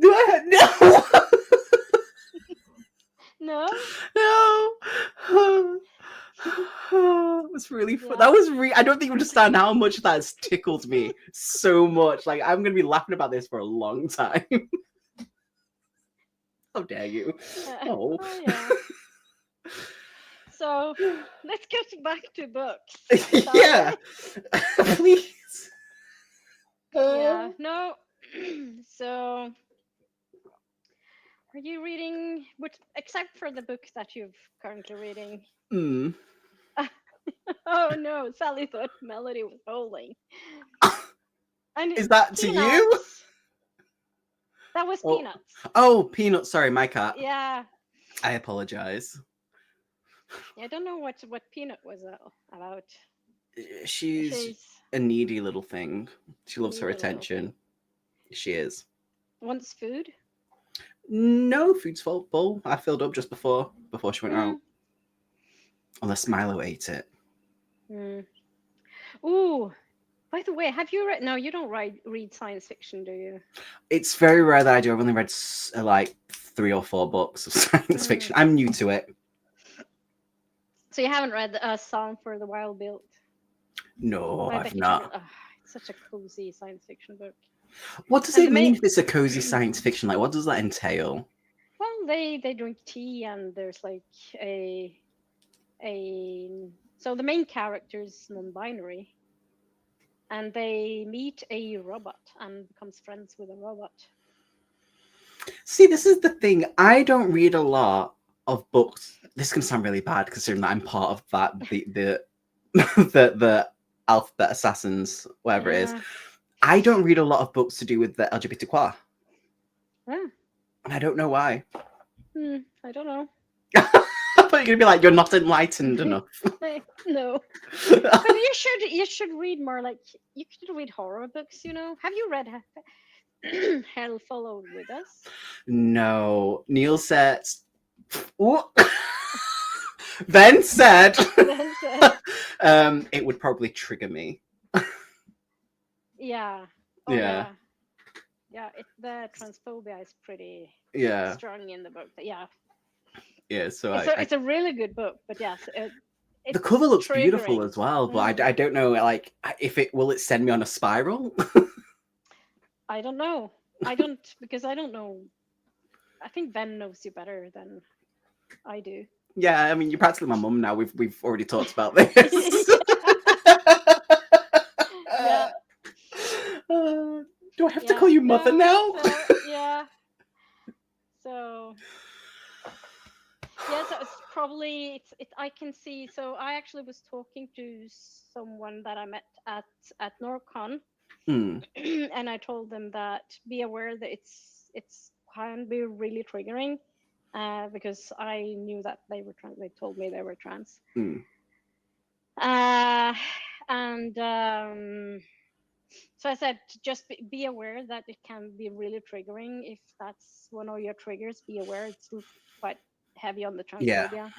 Do I? No. No. No. It was really fun. Yeah. That was I don't think you understand how much that has tickled me so much. Like I'm gonna be laughing about this for a long time. How dare you? Oh. Oh yeah. So let's get back to books. Yeah. Please. Yeah. No. So are you reading which except for the book that you've currently reading? Mm. Oh no, Sally thought Melody was bowling. And Is that to you? Peanuts. That was Oh. Peanuts. Oh, Peanut. Sorry, my cat. Yeah. I apologize. I don't know what Peanut was about. She's She's a needy little thing. She loves her needy little attention. thing. She is. Wants food. No, food's full. I filled up just before she went out. Mm. Unless Milo ate it. Mm. Ooh. By the way, have you read? No, you don't read science fiction, do you? It's very rare that I do. I've only read like 3 or 4 books of science fiction. I'm new to it. So you haven't read Song for the Wild Built? No, I I've bet you not. should. It's such a cozy science fiction book. What does And the it mean main if it's a cozy science fiction? Like, what does that entail? well, they drink tea, and there's like a a so the main character is non-binary, and they meet a robot and becomes friends with a robot. See, this is the thing. I don't read a lot of books. This can sound really bad considering that I'm part of that the the alphabet assassins, whatever it is. Yeah. I don't read a lot of books to do with the LGBTQ, Yeah. and I don't know why. I don't know. I thought you were gonna be like, you're not enlightened enough. No. But you should read more, like you could read horror books, you know. Have you read Hell Followed with Us? No, Neil said. Ooh. Then said, Then said, it would probably trigger me. yeah. Oh Yeah, yeah. Yeah, the transphobia is pretty yeah, strong in the book. But yeah, yeah. So it's a really good book. But yes, the cover it's looks beautiful triggering. as well, but Mm, I don't know, like, if it will it send me on a spiral. I don't know. I don't because I don't know. I think Ben knows you better than I do. Yeah, I mean, you're practically my mum now. We've already talked about this. Yeah, Do I have to yeah. call you mother No, now? so yeah. So yeah, so it's probably it. I can see. So I actually was talking to someone that I met at NorCon, Hmm. and I told them that be aware that it's can be really triggering, because I knew that they were trans. They told me they were trans, Hmm. uh, and so I said just be aware that it can be really triggering. If that's one of your triggers, be aware it's quite heavy on the Yeah. transphobia.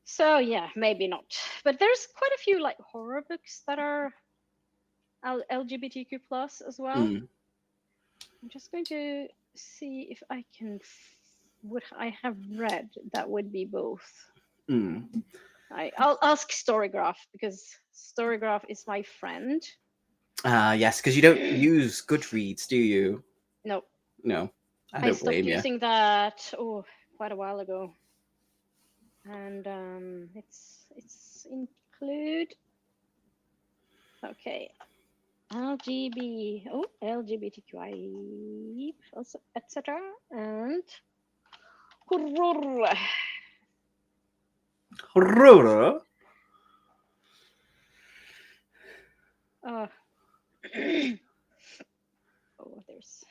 So yeah, maybe not. But there's quite a few like horror books that are LGBTQ plus as well. Hmm. I'm just going to see if I can what I have read that would be both. Hmm. I'll ask Storygraph because Storygraph is my friend. Yes, because you don't use Goodreads, do you? No, No, I I don't stopped blame you. using that quite a while ago, and it's include okay LGBTQI etc. and Horror. uh, oh there's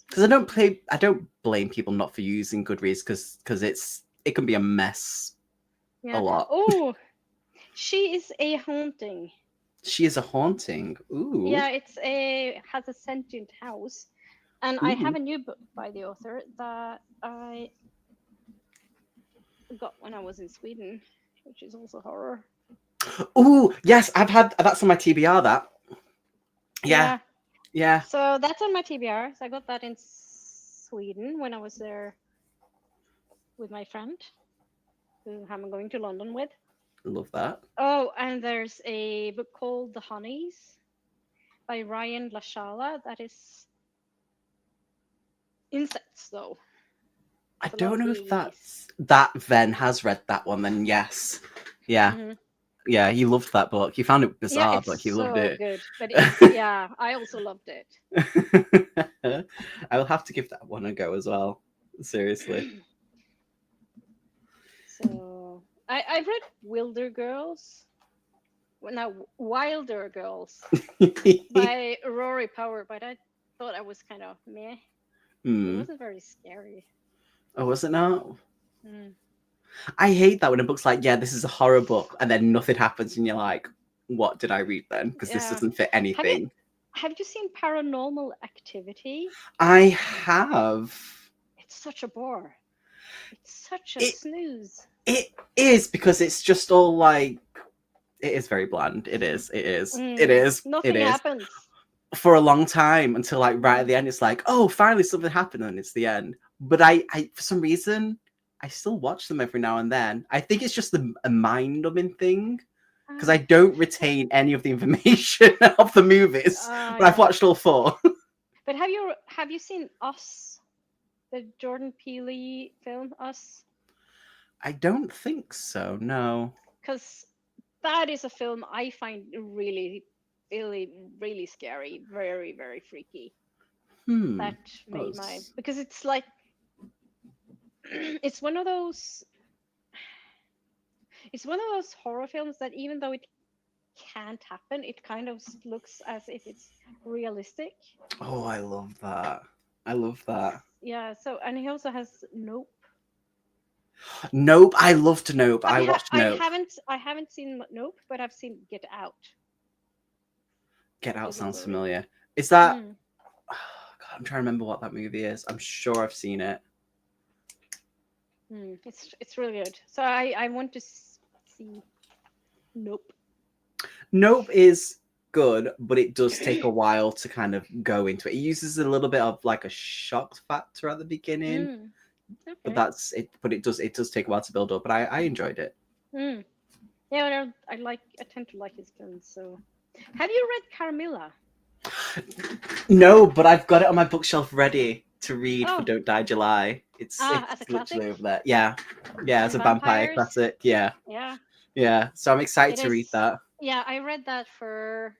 Because I don't blame people not for using Goodreads because it can be a mess a yeah. lot. Oh, she is a haunting. She is a haunting. Ooh, Yeah, it's a has a sentient house, and I have ooh, a new book by the author that I got when I was in Sweden, which is also horror. ooh. Yes, I've had that's on my TBR. That. Yeah, Yeah, yeah. so that's on my TBR. So I got that in Sweden when I was there with my friend, who I'm going to London with. Love that. Oh, and there's a book called The Honeys by Ryan Lashala. That is insects, though. I It's a lot don't of know if bees. that Ven has read that one. Then yes, yeah, Hmm. yeah. He loved that book. He found it Yeah, bizarre, it's but he loved so it. good. But it's, yeah, I also loved it. I will have to give that one a go as well. Seriously. So I've read Wilder Girls. Well, now Wilder Girls by Rory Power, but I thought I was kind of meh. It Hmm. wasn't very scary. Oh, was it not? Mm. I hate that when a book's like, yeah, this is a horror book, and then nothing happens, and you're like, what did I read then? Because this Yeah. doesn't fit Have you anything. have you seen Paranormal Activity? I have. It's such a bore. It's such a It snooze. it is because it's just all like it is very bland. It is. It is. It is. It Nothing is. happens. For a long time until like right at Mm. the end, it's like, oh, finally something happened, and it's the end. But I for some reason, I still watch them every now and then. I think it's just a mind numbing thing. because I don't retain any of the information of the movies, but I've Yeah. watched all four. But have you seen Us, the Jordan Peele film Us? I don't think so. No. Because that is a film I find really, really, really scary, very, very freaky. Hmm. That Oh, made my, because it's like it's one of those horror films that even though it can't happen, it kind of looks as if it's realistic. oh, I love that. I love that. Yeah. So, and he also has Nope. Nope. I loved Nope. I watched Nope. I haven't seen Nope, but I've seen Get Out. Get Out Is a sounds movie. familiar. Is that? Mm, Oh, God, I'm trying to remember what that movie is. I'm sure I've seen it. it's really good. So I want to see Nope. Nope is good, but it does take a while to kind of go into it. It uses a little bit of like a shock factor at the beginning, Mm, but okay. that's it. But it does take a while to build up. But I enjoyed it. Mm. Yeah, well, I tend to like his films. So, have you read Carmilla? No, but I've got it on my bookshelf ready to read for Oh, Don't Die July. It's as a classic. literally over there. Yeah, yeah, it's And a vampire vampires. classic. Yeah, Yeah, yeah. So I'm excited it to read is. that. Yeah, I read that for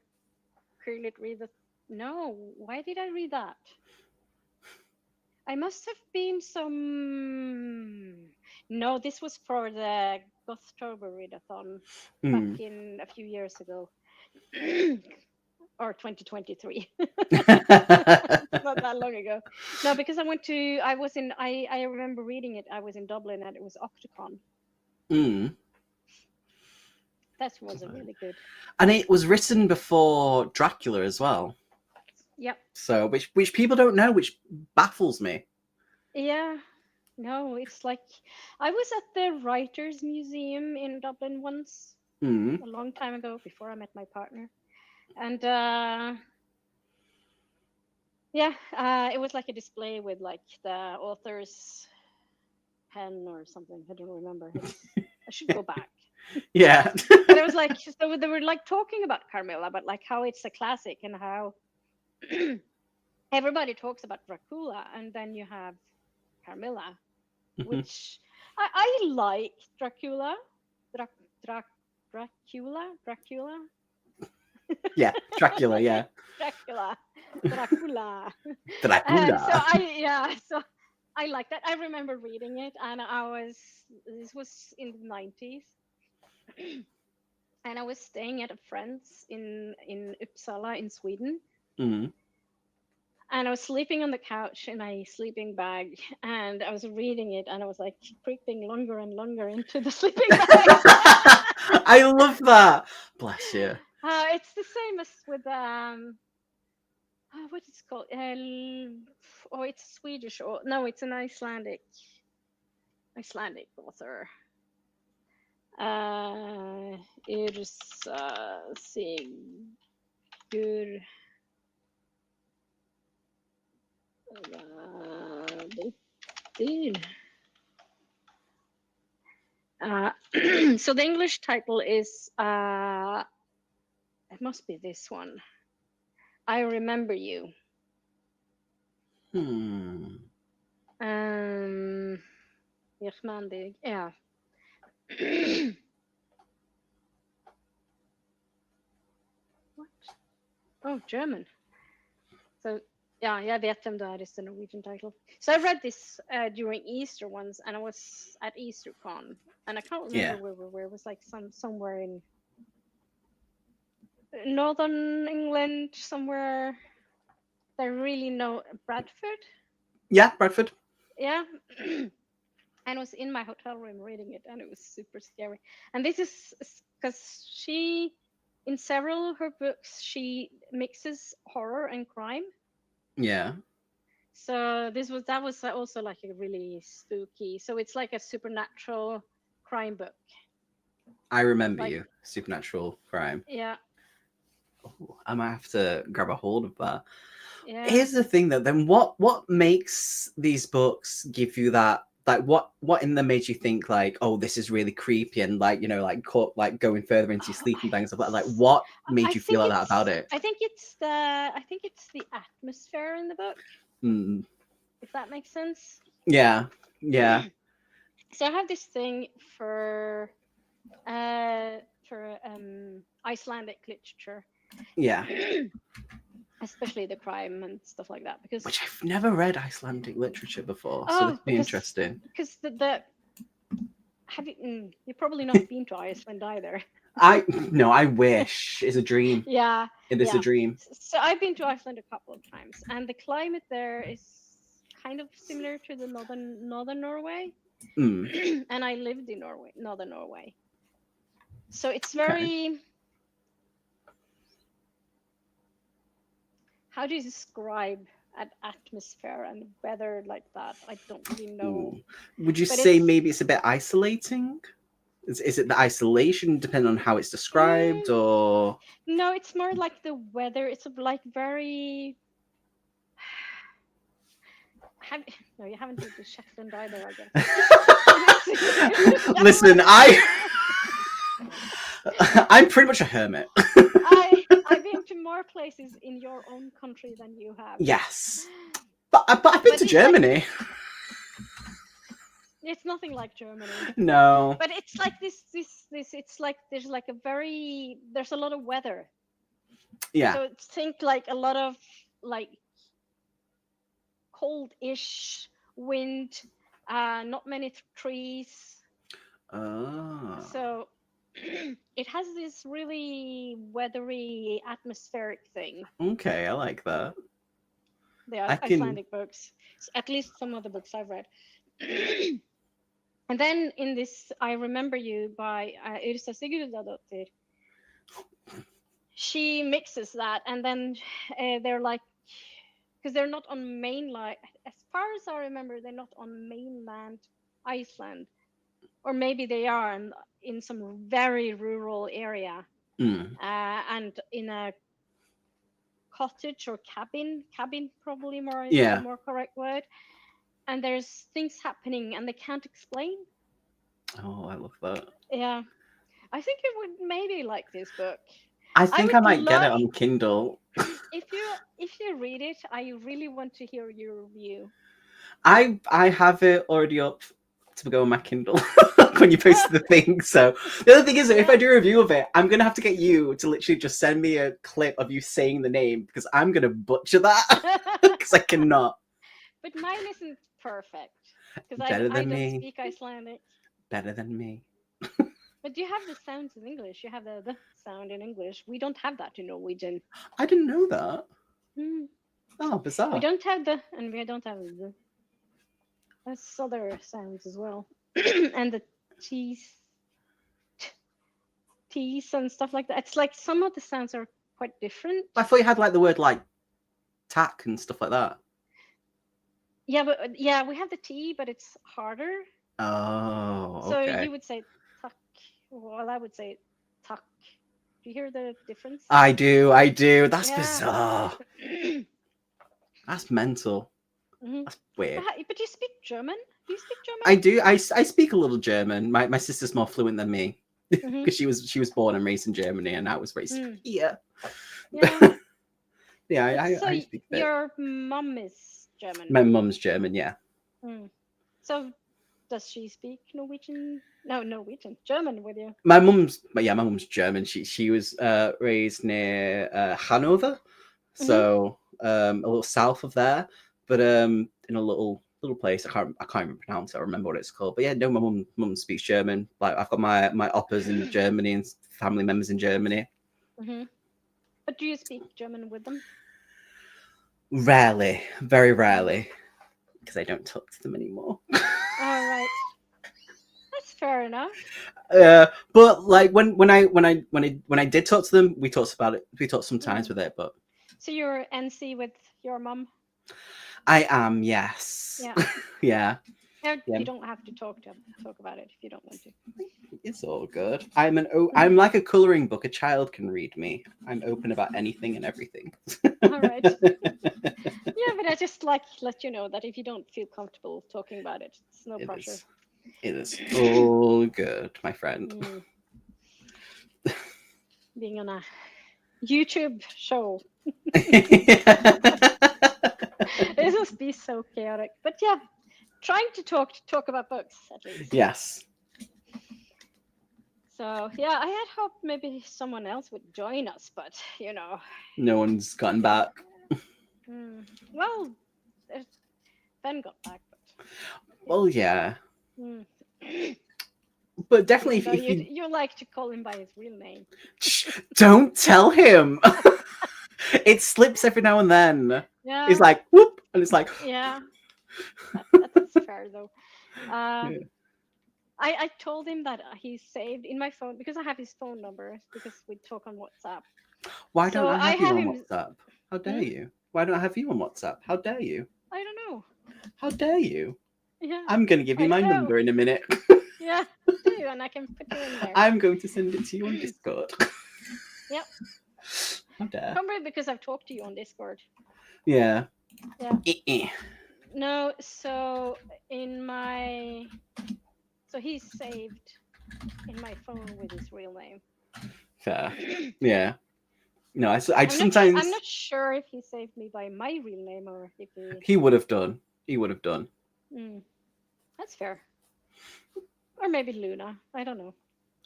Curly read the. No, why did I read that? I must have been some. No, this was for the Gothtober readathon back Hmm. in a few years ago, or 2023. Not that long ago. No, because I went to. I was in. I remember reading it. I was in Dublin, and it was Octocon. Hmm. That was a really good. And it was written before Dracula as well. Yep. So which people don't know, which baffles me. Yeah. No, it's like I was at the Writers Museum in Dublin once Hmm. a long time ago before I met my partner. And yeah, it was like a display with like the author's pen or something. I don't remember. I should go back. Yeah. But it was like so they were like talking about Carmilla, but like how it's a classic and how everybody talks about Dracula, and then you have Carmilla, which I like Dracula, Drac, Drac, Dracula, Yeah, Dracula. Yeah, Dracula, Dracula. And so Dracula. so I like that. I remember reading it, and this was in the 90s, and I was staying at a friend's in Uppsala in Sweden. Mm. And I was sleeping on the couch in a sleeping bag, and I was reading it, and I was like creeping longer and longer into the sleeping bag. I love that. Bless you. It's the same as with what is it called? Oh, it's Swedish or no, it's an Icelandic author. Uh, Sigurd. Dude. So the English title is it must be this one. I remember you. Hmm. Um, yeah. What? Oh, German. So yeah, jag vet vem det is the Norwegian title. So I read this during Easter once, and I was at EasterCon, and I can't remember Yeah. where we were. It was like somewhere in northern England, somewhere. I really know Bradford. Yeah, Bradford. Yeah. And I was in my hotel room reading it, and it was super scary. And this is because in several of her books, she mixes horror and crime. Yeah. So that was also like a really spooky. So it's like a supernatural crime book. I remember Like you. Supernatural crime. yeah, Oh, I might have to grab a hold of that. yeah. Here's the thing though, then what makes these books give you that like what in them made you think like, oh, this is really creepy, and like, like like going further into your Oh, sleeping bags and stuff like what made I you feel think like that about it's it? I think it's the atmosphere in the book, Mm, if that makes sense. yeah, yeah, So I have this thing for uh Icelandic literature, yeah. especially the crime and stuff like that, because Which I've never read Icelandic literature before, so this oh would be interesting. because the have you you've probably not been to Iceland either. I no, I wish. It's a dream. Yeah, It is a yeah. dream. So I've been to Iceland a couple of times, and the climate there is kind of similar to the northern Norway. Mm, And I lived in northern Norway. So it's okay. very, how do you describe an atmosphere and weather like that? I don't really Ooh. know, Would you but say it's maybe it's a bit isolating? Is it the isolation, depending on how it's described, mm, or no, it's more like the weather. It's like very. Have, no, you haven't been to Shetland either, I guess. listen, I'm pretty much a hermit. I've been to more places in your own country than you have. Yes, but I've been But to it's like Germany. it's nothing like Germany. No. But it's like this. It's like there's a lot of weather. Yeah. So think like a lot of like cold-ish wind, not many trees. Oh. So it has this really weathery atmospheric thing. Okay, I like that. The I can. Icelandic books, at least some of the books I've read. And then in this, I Remember You by Yrsa Sigurðardóttir, she mixes that, and then they're like, because they're not on mainland, as far as I remember, they're not on mainland Iceland, or maybe they are in some very rural area, Mm, and in a cottage or cabin probably more is the yeah. more correct word, and there's things happening and they can't explain. Oh, I love that. Yeah, I think you would maybe like this book. I I think I would might get it love on Kindle. if you read it. I really want to hear your review. I have it already up to go on my Kindle when you post the thing. So the other thing is, if I Yeah. do a review of it, I'm gonna have to get you to literally just send me a clip of you saying the name because I'm gonna butcher that because I cannot. But mine isn't perfect because Better I than don't me. speak Icelandic. Better than me. But you have the sounds in English. You have the sound in English. We don't have that in Norwegian. I didn't know that. Hmm. Oh, We bizarre. don't have and we don't have the. There's other sounds as well, and the T's, T's and stuff like that. It's like some of the sounds are quite different. I thought you had like the word like tack and stuff like that. Yeah, but yeah, we have the T, but it's harder. Oh, So okay. you would say tuck. Well, I would say tuck. Do you hear the difference? I do. I do. That's Yeah. bizarre. That's mental. Hmm. That's weird. But you speak German? Do you speak German? I do. I speak a little German. My sister's more fluent than me Hmm. because she was born and raised in Germany, and I was raised Mm. here. Yeah. Yeah, But so I speak a bit. your mom is German. My mum's German. Yeah, Mm. So does she speak Norwegian? No, Norwegian. German with you. my mum's German. She was raised near Hanover, Hmm. so a little south of there, but in a little place. I can't even pronounce it. I remember what it's called. But yeah, no, my mum speaks German. Like I've got my oppas in Germany and family members in Germany. Hmm. But do you speak German with them? Rarely, very Mm. rarely, because I don't talk to them anymore. All right. That's fair enough. But like when I did talk to them, we talked about it. We talked sometimes Mm. with it, but So you're NC with your mom? I am, yes. Yeah. Yeah, Yeah. yeah. You don't have to talk about it if you don't want to. It's all good. Hmm. I'm like a coloring book. A child can read me. I'm open about anything and everything. All right. Yeah, but And I just like let you know that if you don't feel comfortable talking about it, it's no It pressure. is. It is all good, my friend. Mm, being on a YouTube show, it must be so chaotic. But yeah, trying to talk about books at least. Yes. So yeah, I had hoped maybe someone else would join us, but No one's gotten yeah. back. Well, there's- Ben got back, but yeah. Well, yeah. Mm. But definitely, Even though if you you you like to call him by his real name. Shh, don't tell him. It slips every now and then. It's Yeah, like whoop, and it's like yeah, that is fair though. Uh, yeah. I told him that he's saved in my phone because I have his phone number because we talk on WhatsApp. Why don't So I I have you have on him. WhatsApp? How dare Hmm? you? Why don't I have you on WhatsApp? How dare you? I don't know. How dare you? Yeah, I'm going to give you I my don't know. number in a minute. Yeah, do and I can put you in there. I'm going to send it to you on Discord. Yep, How dare? probably because I've talked to you on Discord. Yeah. Yeah. Eh-eh. No, so in my so he's saved in my phone with his real name. Fair. Yeah. No, I I'm sometimes not sure if he saved me by my real name or if he. he would have done. He would have done. Mm, that's fair. Or maybe Luna. I don't know.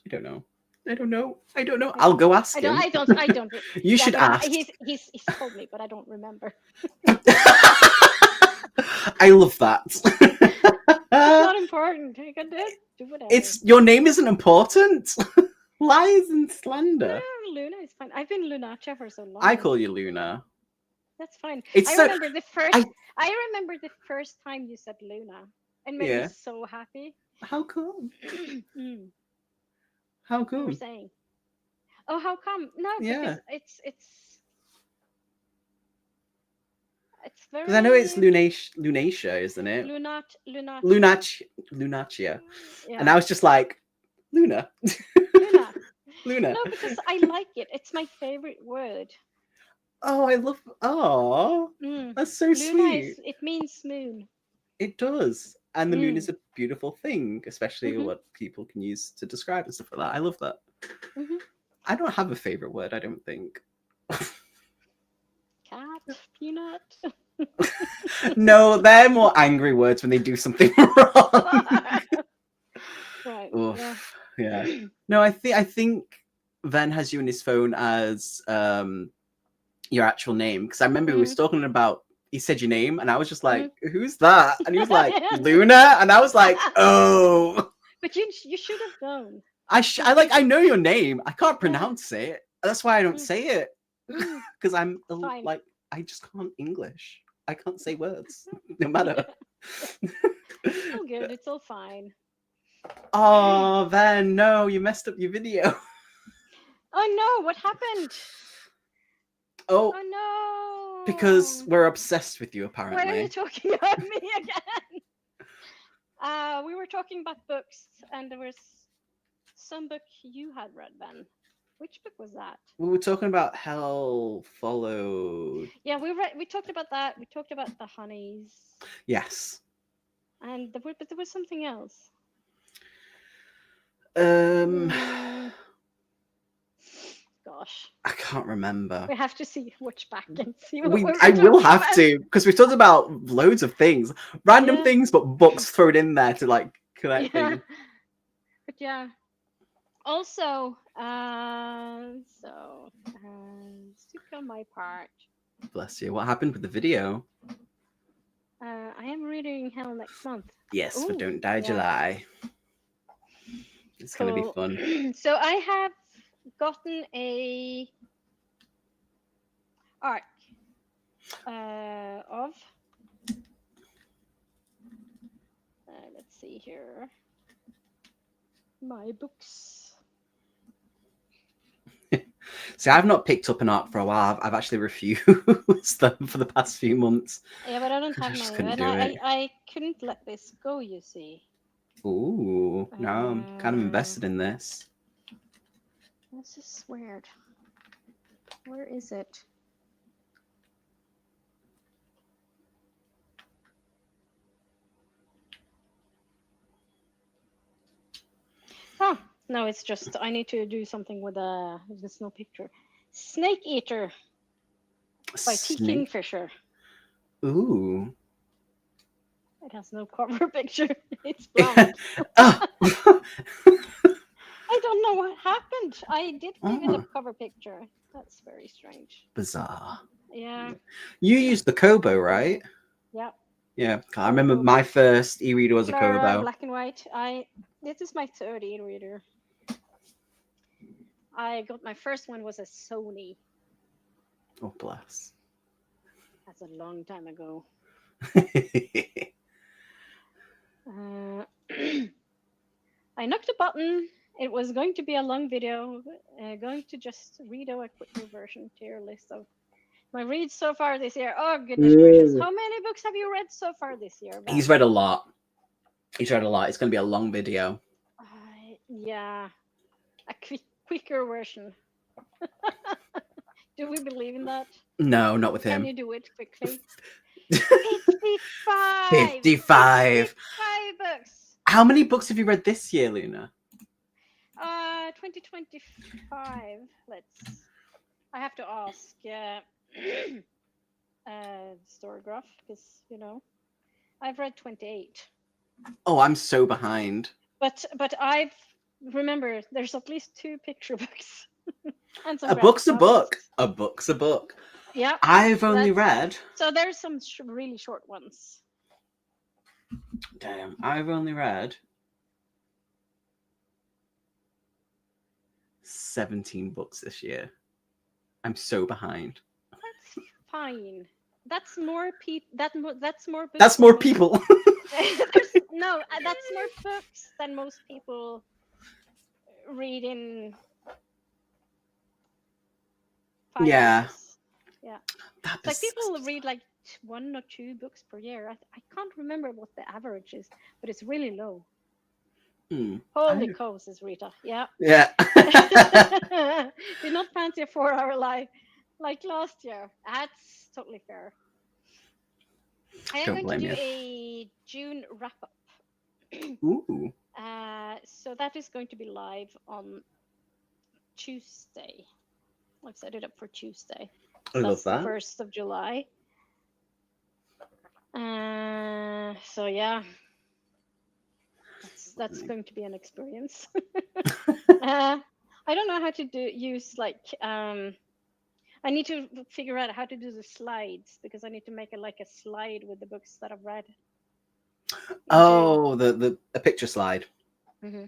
I don't know. I don't know. I don't know. I I'll don't. go ask I don't. him. I don't. I don't. You Yeah, should but ask. he's told me, but I don't remember. I love that. It's not important. You can do whatever. It's your name isn't important. Lies and No, slander. Luna is fine. I've been Lunacha for so I long. call you Luna. That's fine. It's I so remember the first. I I remember the first time you said Luna, and made me yeah. so happy. How come? Mm, How you were come? saying, "Oh, how come?" No, because Yeah. it's Because I know it's very Lunacia, isn't it? Lunacha. Lunacia. And Yeah, I was just like, Luna. Luna. Luna. No, because I like it. It's my favorite word. Oh, I love oh, Mm. that's so Luna sweet. is. It means moon. It does. And the moon is Mm. a beautiful thing, especially Mhm. what people can use to describe and stuff like that. I love that. Mhm. I don't have a favorite word, I don't think. Cat. Peanut. No, they're more angry words when they do something wrong. Right. Yeah. Oof. Yeah. No, I think Ven has you in his phone as your actual name because I remember we was Mm. talking about. He said your name, and I was just like, Mhm. "Who's that?" And he was like, Yeah. "Luna," and I was like, "Oh." But you should have known. I Because like I know your name. I can't yeah. pronounce it. That's why I don't Mm. say it Mm. because I'm It's fine. like I just can't English. I can't say words, no Yeah. matter. It's all good. It's all fine. Oh, Van, no, you messed up your video. Oh no! What happened? Oh, because Oh no! we're obsessed with you, Why are you apparently. talking about me again? We were talking about books, and there was some book you had read, Ben. Which book was that? We were talking about Hell Followed. Yeah, we talked about that. We talked about the honeys, Yes. and but there was something else. Um, Mm, gosh, I can't remember. we have to watch back and see what we I were will talking have about. to because we talked about loads of things, random Yeah, things, but books thrown in there to like connect yeah, things. but yeah. Also, super on my part. Bless you. What happened with the video? I am reading Hell next month. Yes, for Oh, Don't Die yeah, July. It's gonna be cool. fun. So I have gotten a arc of. Let's see here. My books. See, I've not picked up an art for a while. I've actually refused them for the past few months Yeah, but I don't because I have just my. couldn't And do it. I couldn't let this go. You see. Ooh, now I'm kind of Uh, invested in this. this is weird. Where is it? Huh. No, it's just I need to do something with a. There's no picture. Snake Eater by T. Snake. Kingfisher. Ooh. It has no cover picture. It's blank. Oh. I don't know what happened. I did give it a Oh, cover picture. That's very strange. bizarre. Yeah. You used the Kobo, right? Yeah. Yeah, I remember Kobo. my first e-reader was a Clara, Kobo. black and white. This is my third e-reader. I got my first one was a Sony. Oh, bless. That's a long time ago. Uh, I knocked a button. It was going to be a long video. Going to just read out a quicker version to your list of my reads so far this year. Oh goodness gracious! Ooh. How many books have you read so far this year, He's Vance? read a lot. He's read a lot. It's going to be a long video. Yeah, a quicker version. Do we believe in that? No, not with Can him. you do it quickly? 55! 55. 55 books! How many books have you read this year, Luna? 2025. I have to ask Storygraph because, I've read 28. Oh, I'm so behind. But remember, there's at least 2 picture books and some A graphic book's a novels. book. A book's a book. Yeah. I've only read. So there's some really short ones. Damn, I've only read 17 books this year. I'm so behind. That's fine. That's more that's more books. That's more people. That's more books than most people read in 5 Yeah. years. Yeah. It's like people read like 1 or 2 books per year. I can't remember what the average is, but it's really low. Holy cows, Rita. Yeah. Yeah. Did not fancy a 4-hour live like last year. That's totally fair. I am going to do a June wrap up. Ooh. So that is going to be live on Tuesday. I've set it up for Tuesday. I love that. The 1st of July. So yeah, that's going to be an experience. I don't know how to use I need to figure out how to do the slides because I need to make a slide with the books that I've read. Oh, the picture slide. Mm-hmm.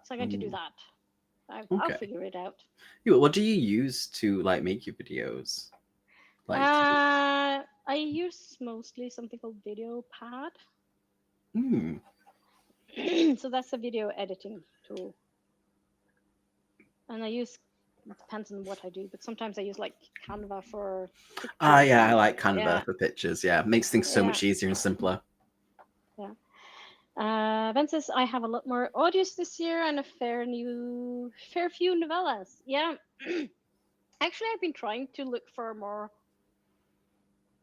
So I'm going to do that. I'll figure it out. What do you use to make your videos? I use mostly something called Video Pad. So that's a video editing tool. And it depends on what I do, but sometimes I use Canva for pictures. Yeah, I like Canva for pictures. Yeah, it makes things so much easier and simpler. Yeah. Ben says I have a lot more audios this year and a fair few novellas. Yeah. Actually, I've been trying to look for more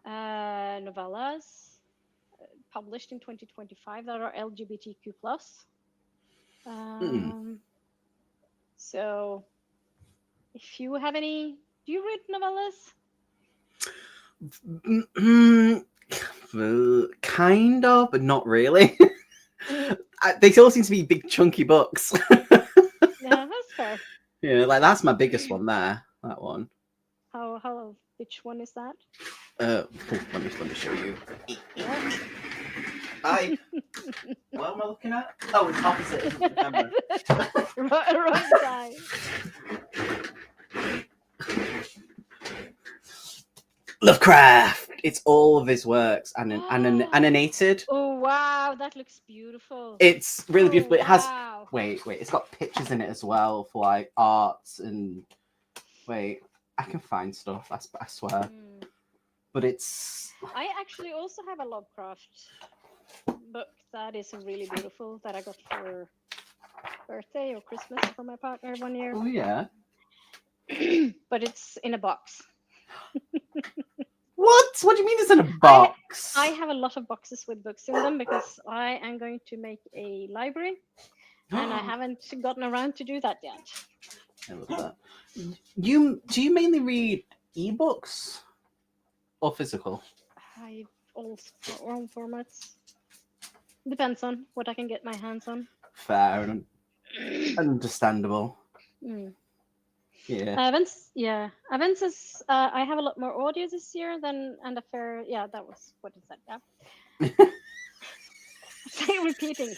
novellas published in 2025 that are LGBTQ+. So if you have any, do you read novellas? Kind of, but not really. They all seem to be big chunky books. Yeah, that's fair. Yeah, that's my biggest one there. That one. Which one is that? Let me show you. Hi. What am I looking at? Oh, it's opposite of the camera. Right side. Lovecraft. It's all of his works animated. Oh wow, that looks beautiful. It's really beautiful. It has wait. It's got pictures in it as well for arts and wait. I can find stuff. I swear. But it's. I actually also have a Lovecraft book that is really beautiful that I got for birthday or Christmas for my partner one year. Oh yeah. But it's in a box. What? What do you mean it's in a box? I have a lot of boxes with books in them because I am going to make a library and I I haven't gotten around to do that yet. love that. Do you mainly read ebooks or physical? I all formats. Depends on what I can get my hands on. Fair and understandable. Mm. Yeah. Yeah, events is. I have a lot more audio this year than and a fair. Yeah, that was what is that? Yeah, say repeating.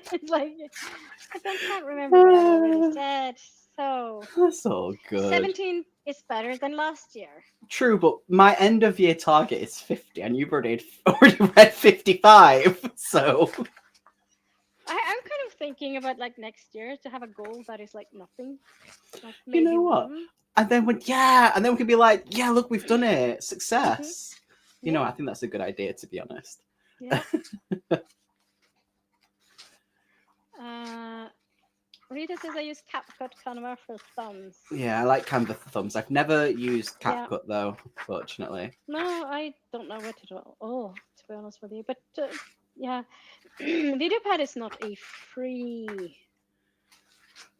It's like can't remember what I've already said. So That's all good. 17 is better than last year. True, but my end of year target is 50, and you've already read 55. So I'm kind of thinking about like next year to have a goal that is like nothing, like you maybe know what? one. And then we can be like, yeah, look, we've done it, Hmm. success. Yeah, I think that's a good idea, to be honest. yeah. Uh, Rita says I use CapCut Canva for thumbs. Yeah, I like Canva for thumbs. I've never used Yeah. CapCut though, fortunately. No, I don't know what to do. Oh, to be honest with you, but yeah, VideoPad is not a free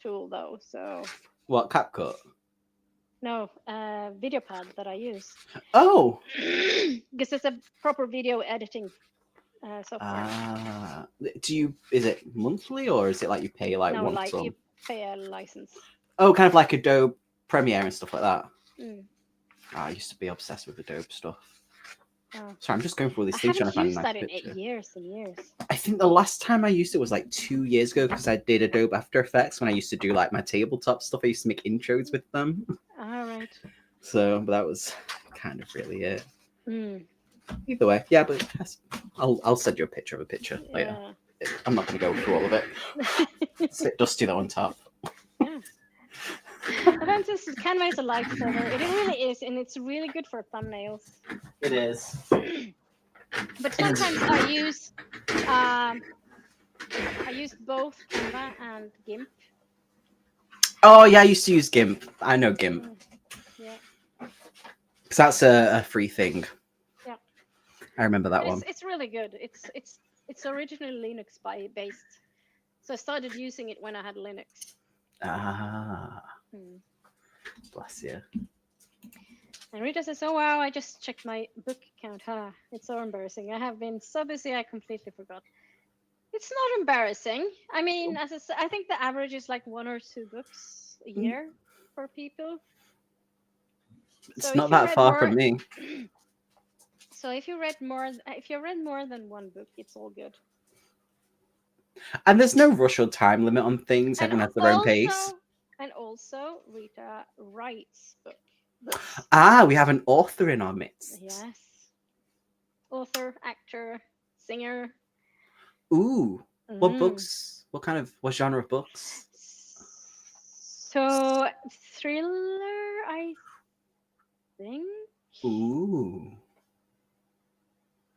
tool though, so What, CapCut? no, VideoPad that I use Oh, because it's a proper video editing software. is it monthly or is it like you pay like No, once like or? you pay a license. Oh, kind of like Adobe Premiere and stuff like that. Mm. I used to be obsessed with Adobe stuff. Oh. Sorry, I'm just going through all I these things trying haven't to find a used nice that in picture. years and years. I think the last time I used it was like 2 years ago because I did Adobe After Effects when I used to do like my tabletop stuff. I used to make intros with them. All right. So but that was kind of really it. Mm. Either way, yeah, but I'll send you a picture of a picture later. Yeah. I'm not going to go through all of it. It's a bit dusty though on top. Yeah. Aventus Canva is a lifesaver. It really is, and it's really good for thumbnails. It is. But sometimes I use both Canva and GIMP. Oh yeah, I used to use GIMP. I know GIMP. Yeah. Because that's a free thing. Yeah. I remember that one. It's really good. It's originally Linux based, so I started using it when I had Linux. Ah, bless you. And Rita says, "Oh wow, I just checked my book count. Huh? It's so embarrassing. I have been so busy, I completely forgot." It's not embarrassing. I mean, I think the average is like 1 or 2 books a year for people. It's not that far from me. So if you read more than 1 book, it's all good. And there's no rush or time limit on things. Everyone has their own pace. And also, Rita writes books. We have an author in our midst. Yes. Author, actor, singer. Ooh. What books? What genre of books? So, thriller, I think. Ooh.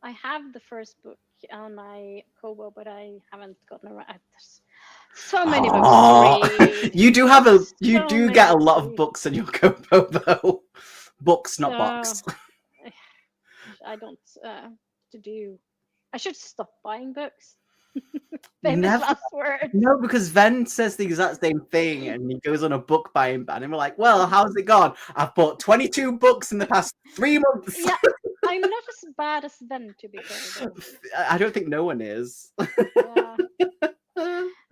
I have the first book on my Kobo, but I haven't gotten around. There's so many books to read. You do get a lot of books on your Kobo though. Books, not box. I don't to do. I should stop buying books. Never. Last word. No, because Ven says the exact same thing and he goes on a book buying ban and we're like, well, how's it gone? I've bought 22 books in the past 3 months. Yeah, I'm not as bad as Ven, to be fair. I don't think no one is. Yeah.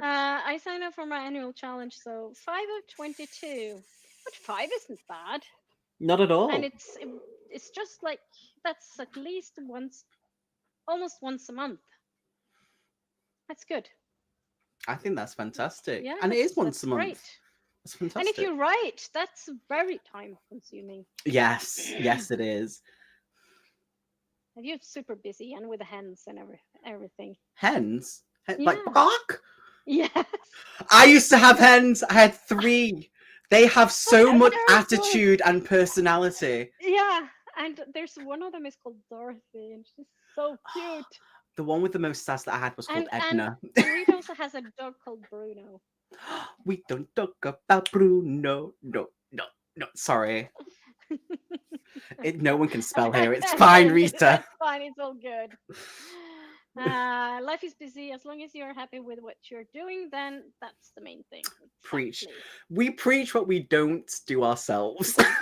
I signed up for my annual challenge, so 5 of 22. But 5 isn't bad. Not at all. And it's just like that's at least almost once a month. That's good. I think that's fantastic. Yeah, and it is once a month. Great. That's fantastic. And if you write, that's very time consuming. Yes, it is. If you're super busy and with the hens and everything. Hens? Yeah. Like bark? Yes. I used to have hens. I had 3. They have so much attitude and personality. Yeah, and there's one of them is called Dorothy, and she's so cute. The one with the most sass that I had was called Edna. And Rita also has a dog called Bruno. We don't talk about Bruno. No. Sorry. No one can spell here. It's fine, Rita. It's fine. It's all good. Life is busy. As long as you're happy with what you're doing, then that's the main thing. Preach. Exactly. We preach what we don't do ourselves. Yeah.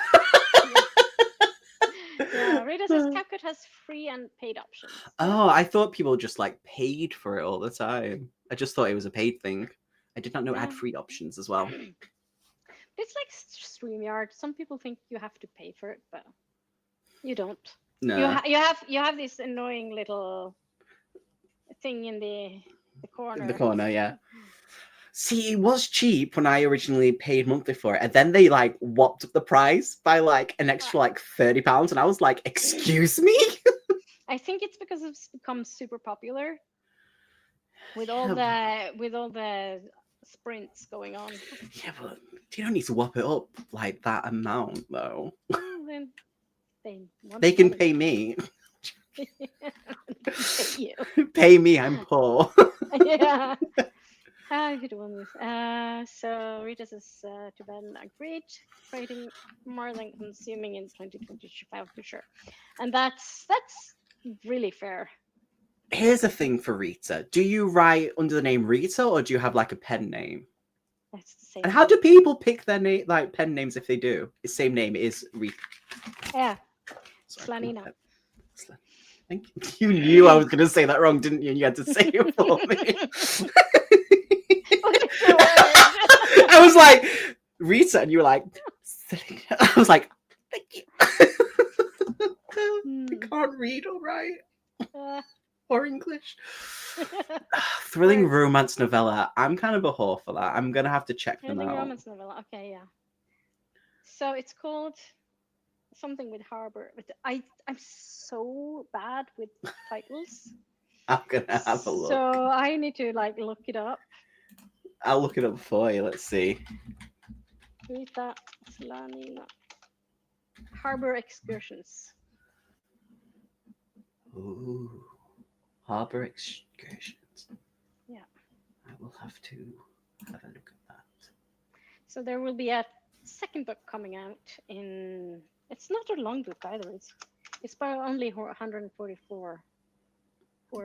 Yeah. Rita says CapCut has free and paid options. Yeah. Oh, I thought people just like paid for it all the time. I just thought it was a paid thing. I did not know it had Yeah. free options as well. It's like StreamYard. Some people think you have to pay for it, but you don't. No, You have this annoying little thing in the in the corner. corner, yeah. See, it was cheap when I originally paid monthly for it, and then they like whopped up the price by like an Uh, extra like £30, and I was like, "Excuse me." I think it's because it's become super popular Yeah, with all the sprints going on. yeah, but you don't need to whop it up like that amount, though. Well, then they want They the can money. pay me. They can pay you. Pay me. I'm poor. Yeah. How good one this. So Rita says to Ben agreed, creating more than consuming in 2025 for sure, and that's really fair. Here's a thing for Rita. Do you write under the name Rita, or do you have like a pen name? That's the same And how name. do people pick their name, like pen names, if they do? It's same name. It is Rita. Yeah, Sorry, come Slanina. on. Thank you. You knew I was going to say that wrong, didn't you? And you had to say it for me. What is the word? I was like, Rita, and you were like, I was like, thank you. I can't read all right. Uh, Or English. Thrilling Words. romance novella. I'm kind of a whore for that. I'm going to have to check them Thrilling out. romance novel. Okay, yeah. So it's called something with harbor. But I'm so bad with titles. I'm going to have a So look. I need to like look it up. I'll look it up for you. Let's see. Rita Slanina. Harbor excursions. Ooh. Harbour excursions. Yeah. I will have to have a look at that. So there will be a second book coming out in. It's not a long book either. It's by only 144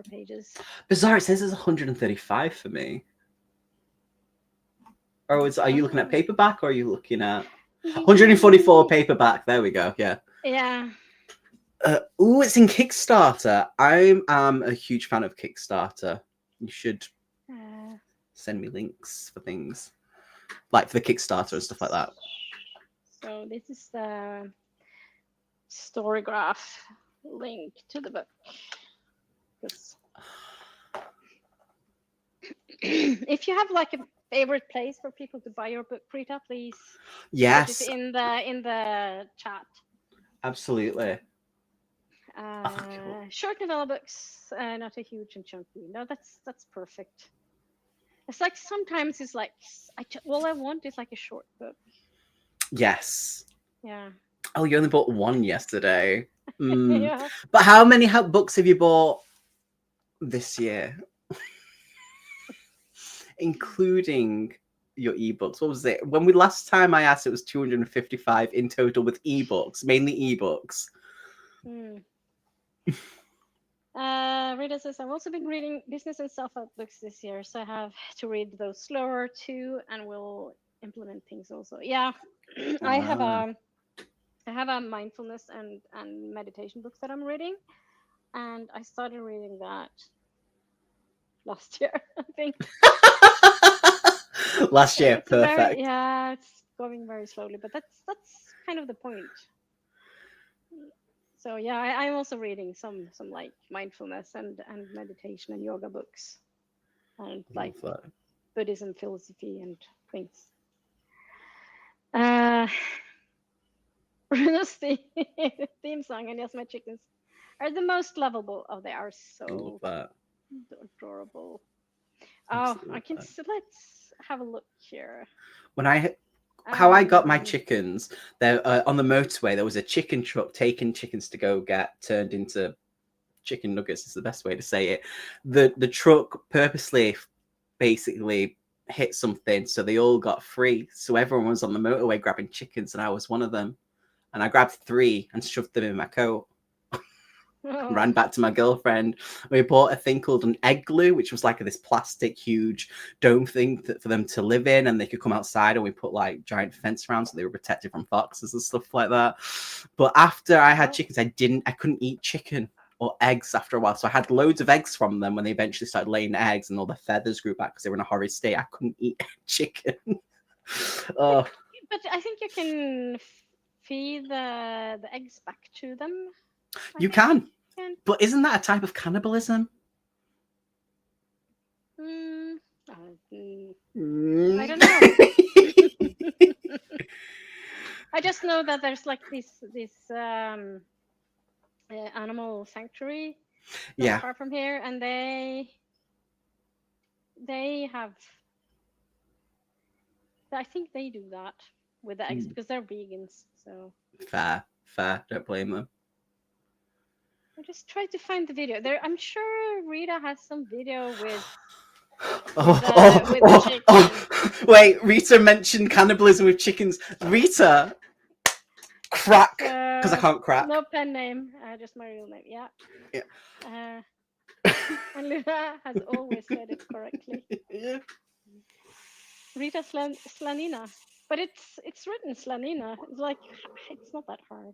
pages. Bizarre, it says it's 135 for me. Or are you looking at Oh. paperback, or are you looking at 144 paperback? There we go. Yeah. Yeah. Ooh, it's in Kickstarter. I'm a huge fan of Kickstarter. You should Uh, send me links for things like for the Kickstarter and stuff like that. so this is the Storygraph link to the book. If you have like a favorite place for people to buy your book, Rita, please Yes, put it in the chat. absolutely. Short novella books, not a huge and chunky. No, that's perfect. It's like sometimes it's like all I want is like a short book. Yes. Yeah. Oh, you only bought one yesterday. Yeah. But how many books have you bought this year? Including your ebooks. What was it? When we last time I asked, it was 255 in total with ebooks, mainly ebooks. Rita says, I've also been reading business and self-help books this year, so I have to read those slower too, and will implement things also. Yeah, I have a mindfulness and meditation books that I'm reading, and I started reading that last year, I think. Last So year, it's perfect. it's going very slowly, but that's kind of the point. So yeah, I'm also reading some like mindfulness and meditation and yoga books, and like Buddhism philosophy and things. Bruno's theme song and Yes My Chickens are the most lovable. Oh, they are I love so that. adorable. Absolutely I can love that. let's have a look here. How I got my chickens, there on the motorway, there was a chicken truck taking chickens to go get turned into chicken nuggets. Is the best way to say it. The truck purposely, basically hit something, so they all got free. So everyone was on the motorway grabbing chickens, and I was one of them. And I grabbed 3 and shoved them in my coat. Ran Oh. back to my girlfriend. We bought a thing called an egg glue, which was like this plastic huge dome thing for them to live in, and they could come outside. And we put like giant fence around so they were protected from foxes and stuff like that. But after I had Oh. chickens, I couldn't eat chicken or eggs after a while. So I had loads of eggs from them when they eventually started laying eggs, and all the feathers grew back because they were in a horrid state. I couldn't eat chicken. Oh, But I think you can feed the eggs back to them. I you think can, you can. but isn't that a type of cannibalism? Mm, uh, I Mm. don't know. I just know that there's like this animal sanctuary not Yeah. far from here, and they have. I think they do that with the eggs Mm. because they're vegans. So Fair, fair. Don't blame them. I just tried to find the video. There, I'm sure Rita has some video Oh, oh, with the oh, chicken. oh. Wait, Rita mentioned cannibalism with chickens. Rita, crack, because I So can't crack. no pen name, just my real name. Yeah. Yeah. Uh, and Luna has always said it correctly. Yeah. Rita Slanina, but it's written Slanina. It's like it's not that hard.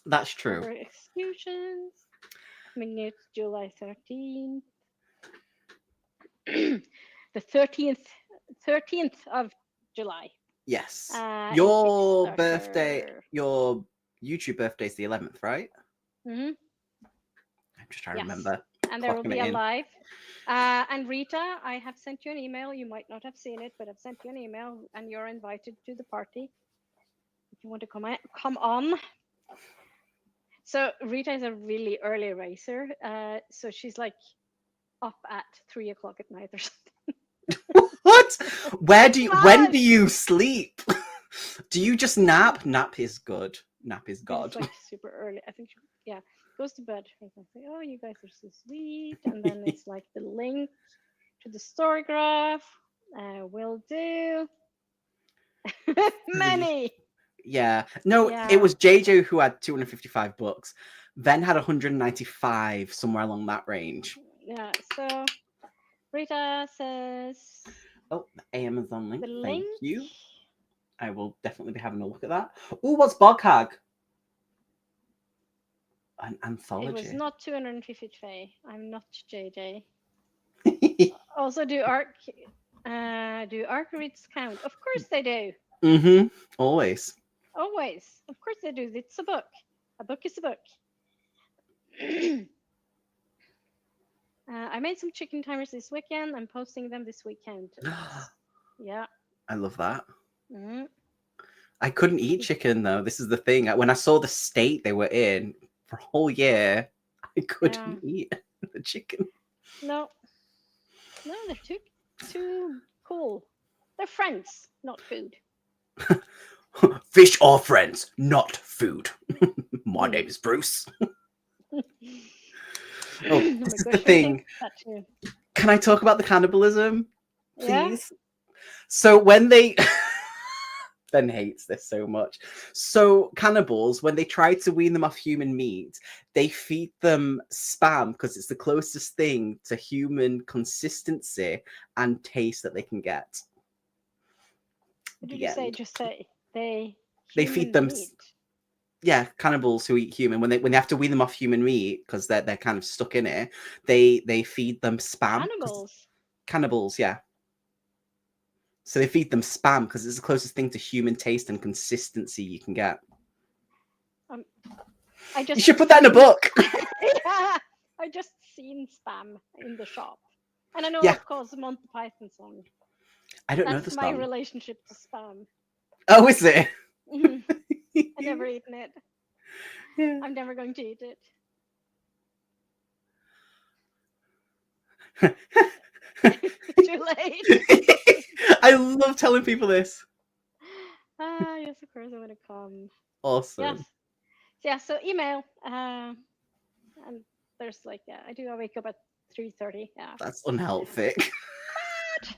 That's true. Over executions. Coming near July 13th. The 13th of July. Yes. In Your birthday, Kickstarter. your YouTube birthday is the 11th, right? Hmm. I'm just trying to Yes, remember. and there will Clocking be it a in. live. And Rita, I have sent you an email. You might not have seen it, but I've sent you an email, and you're invited to the party if you want to come on. So Rita is a really early racer, so she's like up at 3 o'clock at night or something. What? When Mad! do you sleep? Do you just nap? Nap is good. Nap is But it's God. like super early. I think she, yeah, goes to bed. I can say, oh, you guys are so sweet, and then it's like the link to the story graph. Will do. Many. Yeah. No, it Yeah, was JJ who had 255 books. Then had 195, somewhere along that range. yeah. So Rita says Oh, the Amazon link. the Thank link. you. I will definitely be having a look at that. Oh, what's Boghag? An It was anthology. not 250. I'm not JJ. Also, do arc reads count? Of course they do. Mm-hmm. Always. Always. Of course they do. It's a book. A book is a book. I made some chicken timers this weekend. I'm posting them this weekend. Yeah. I love that. Mm. I couldn't eat chicken though. This is the thing. When I saw the state they were in for a whole year, I Yeah. couldn't eat the chicken. No. No, they're too cool. They're friends, not food. Fish are friends, not food. My Mm. name is Bruce. Oh Oh, my this is the gosh, I think thing. that too. Can I talk about the cannibalism, Yeah. please? So when they Ben hates this so much. So cannibals, when they try to wean them off human meat, they feed them spam because it's the closest thing to human consistency and taste that they can get. What did The you say? end. Just say they They feed human them, meat. yeah, cannibals who eat human. When they have to wean them off human meat because they're kind of stuck in it, they feed them spam. Cannibals. Cannibals, yeah. So they feed them spam because it's the closest thing to human taste and consistency you can get. Um, I You just should put that in a seen. book. Yeah, I just seen spam in the shop, and I know Yeah, of course Monty Python song. I don't know the That's my song. relationship to spam. Oh, is it? Mhm. I never eaten it. Yeah. I'm never going to eat it. Too late. I love telling people this. Yes, of course I'm gonna come. Yes, Awesome. yeah. So email. And there's like I do. I wake up at 3:30. Yeah. That's unhealthy. Mad.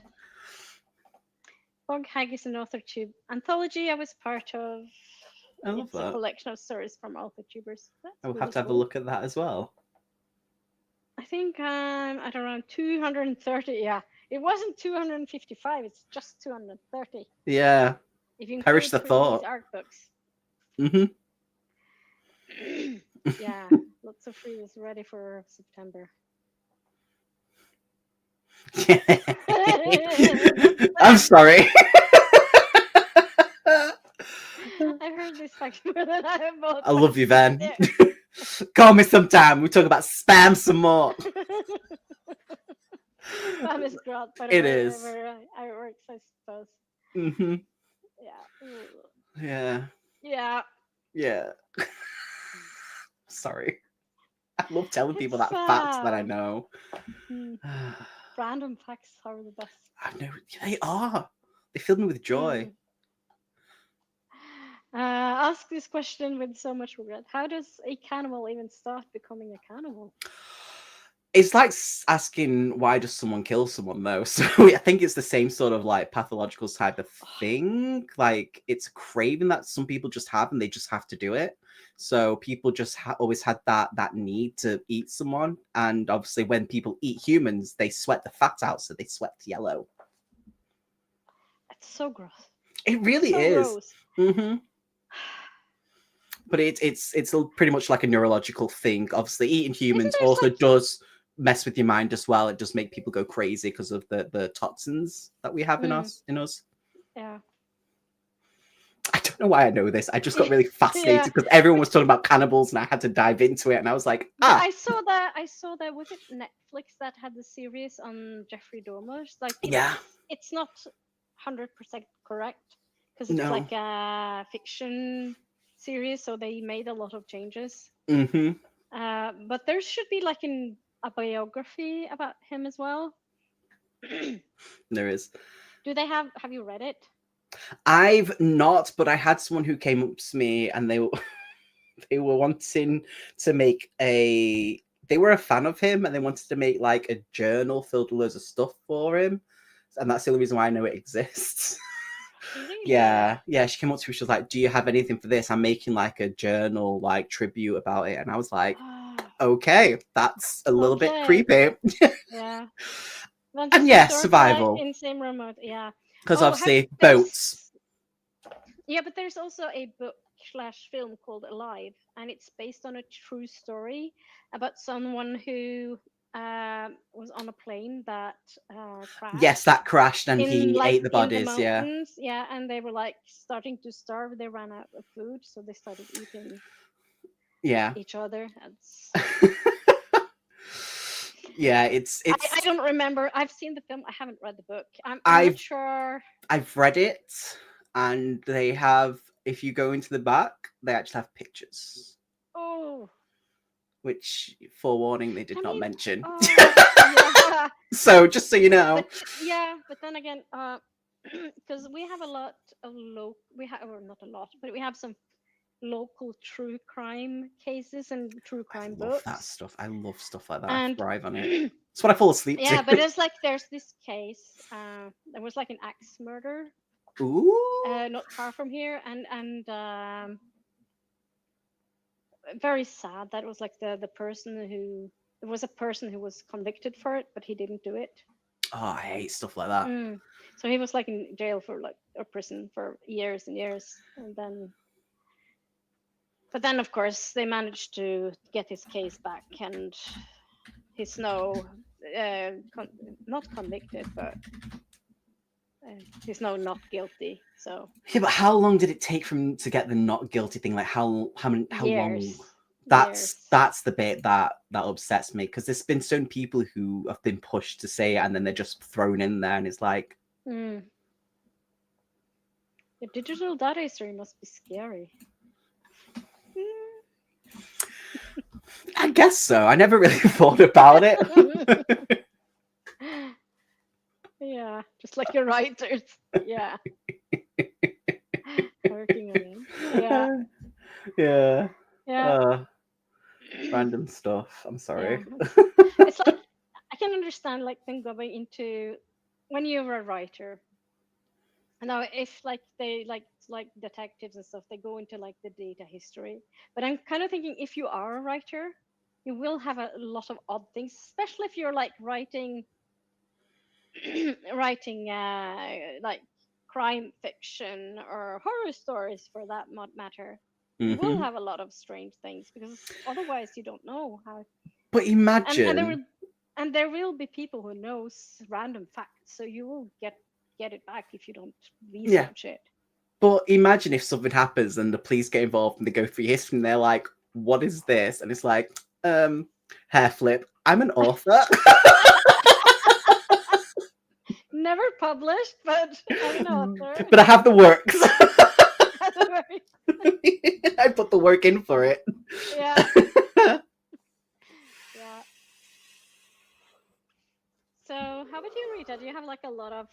Bog Haggis and Author Tube anthology I was part of. I love It's a that. collection of stories from author tubers. I That's will have really to have a cool. look at that as well. think I'm at around 230. Yeah, it wasn't 255. It's just 230 Yeah. if you Perish include the previous thought. art books. Hmm. Yeah, lots of freebies ready for September. That's I'm sorry. I've heard this fact more than I have bought I love you, books. Van. Yeah. Call me sometime. We talk about spam some more. Spam is great, but It is. wherever I work, I suppose. Hmm. Yeah. Ooh. Yeah. Yeah. Yeah. Sorry. I love telling people It's that facts that I sad. know. Mm. I Random facts are the best. know they are. They fill me with joy. Mm. Ask this question with so much regret. How does a cannibal even start becoming a cannibal? It's like asking why does someone kill someone though. So I think it's the same sort of like pathological type of thing. Like it's a craving that some people just have, and they just have to do it. So people just always had that need to eat someone, and obviously when people eat humans, they sweat the fat out, so they sweat yellow. It's so gross. It It's really so is. gross. Hmm. But pretty much like a neurological thing. Obviously, eating Isn't humans there's also like does mess with your mind as well. It does make people go crazy because of the toxins that we have in mm, us. yeah. I don't know why I know this. I just got really Yeah. fascinated because everyone was talking about cannibals, and I had to dive into it. And I was like, Yeah, ah, I saw that was it Netflix that had the series on Jeffrey Dahmer. It's like yeah, it's not 100% correct because it's no, like a fiction series, so they made a lot of changes. mm-hmm, But there should be like a biography about him as well. there is. Do they have you read it? I've not, but I had someone who came up to me, and they were wanting to make a. They were a fan of him, and they wanted to make like a journal filled with loads of stuff for him, and that's the only reason why I know it exists. Really? Yeah, yeah. She came up to me. She was like, "Do you have anything for this? I'm making like a journal, like tribute about it." And I was like, Ah, "Okay, that's a little bit okay. creepy." Yeah. Want And us to yeah, start like survival, in same remote? Yeah. because Oh, have obviously boats. there's yeah, but there's also a book slash film called Alive, and it's based on a true story about someone who was on a plane that Yes, crashed that crashed, and in he like ate the in the bodies. Yeah, mountains. Yeah, and they were like starting to starve. They ran out of food, so they started eating yeah. each other. That's Yeah, I don't remember. I've seen the film. I haven't read the book. I'm not I've sure. I've read it, and they have. If you go into the back, they actually have pictures, Oh, which, forewarning, they I did not mean, mention. yeah. So just so you know, But yeah, but then again, because we have a lot of we have or not a lot, but we have some local true crime cases and true I crime love that books, stuff. I love stuff like that. I and thrive on it. It's what I fall asleep to. yeah, but it's like there's this case. There was like an axe murder, Ooh. not far from here, and very sad. That was like the person who there was a person who was convicted for it, but he didn't do it. Oh, I hate stuff like that. Mm. So he was like in jail for like or prison for years and years, and then but then of course they managed to get his case back, and he's no not convicted, but he's no not guilty. So Yeah, but how long did it take from to get the not guilty thing? Like how long? years, That's years. that's the bit that upsets me, because there's been certain people who have been pushed to say it, and then they're just thrown in there, and it's like, Mm. The digital data history must be scary. I guess so. I never really thought about it. Yeah, just like your writers. Yeah, working on it. Yeah, Yeah. yeah, Uh, random stuff. I'm yeah. sorry. It's like I can understand like them going into when you're a writer. Now, if like they like detectives and stuff, they go into like the data history. But I'm kind of thinking if you are a writer, you will have a lot of odd things, especially if you're like writing writing like crime fiction or horror stories for that matter. You will Hmm. have a lot of strange things because otherwise you don't know how. But And there imagine, will be people who knows random facts, so you will get it back if you don't yeah. research it. But imagine if something happens and the police get involved and they go through history and they're like, "What is this?" And it's like, hair flip. I'm an author. Never published, but I'm an author. But I have the works. That's very, I put the work in for it. yeah, yeah. So, how about you, Rita? Do you have like a lot of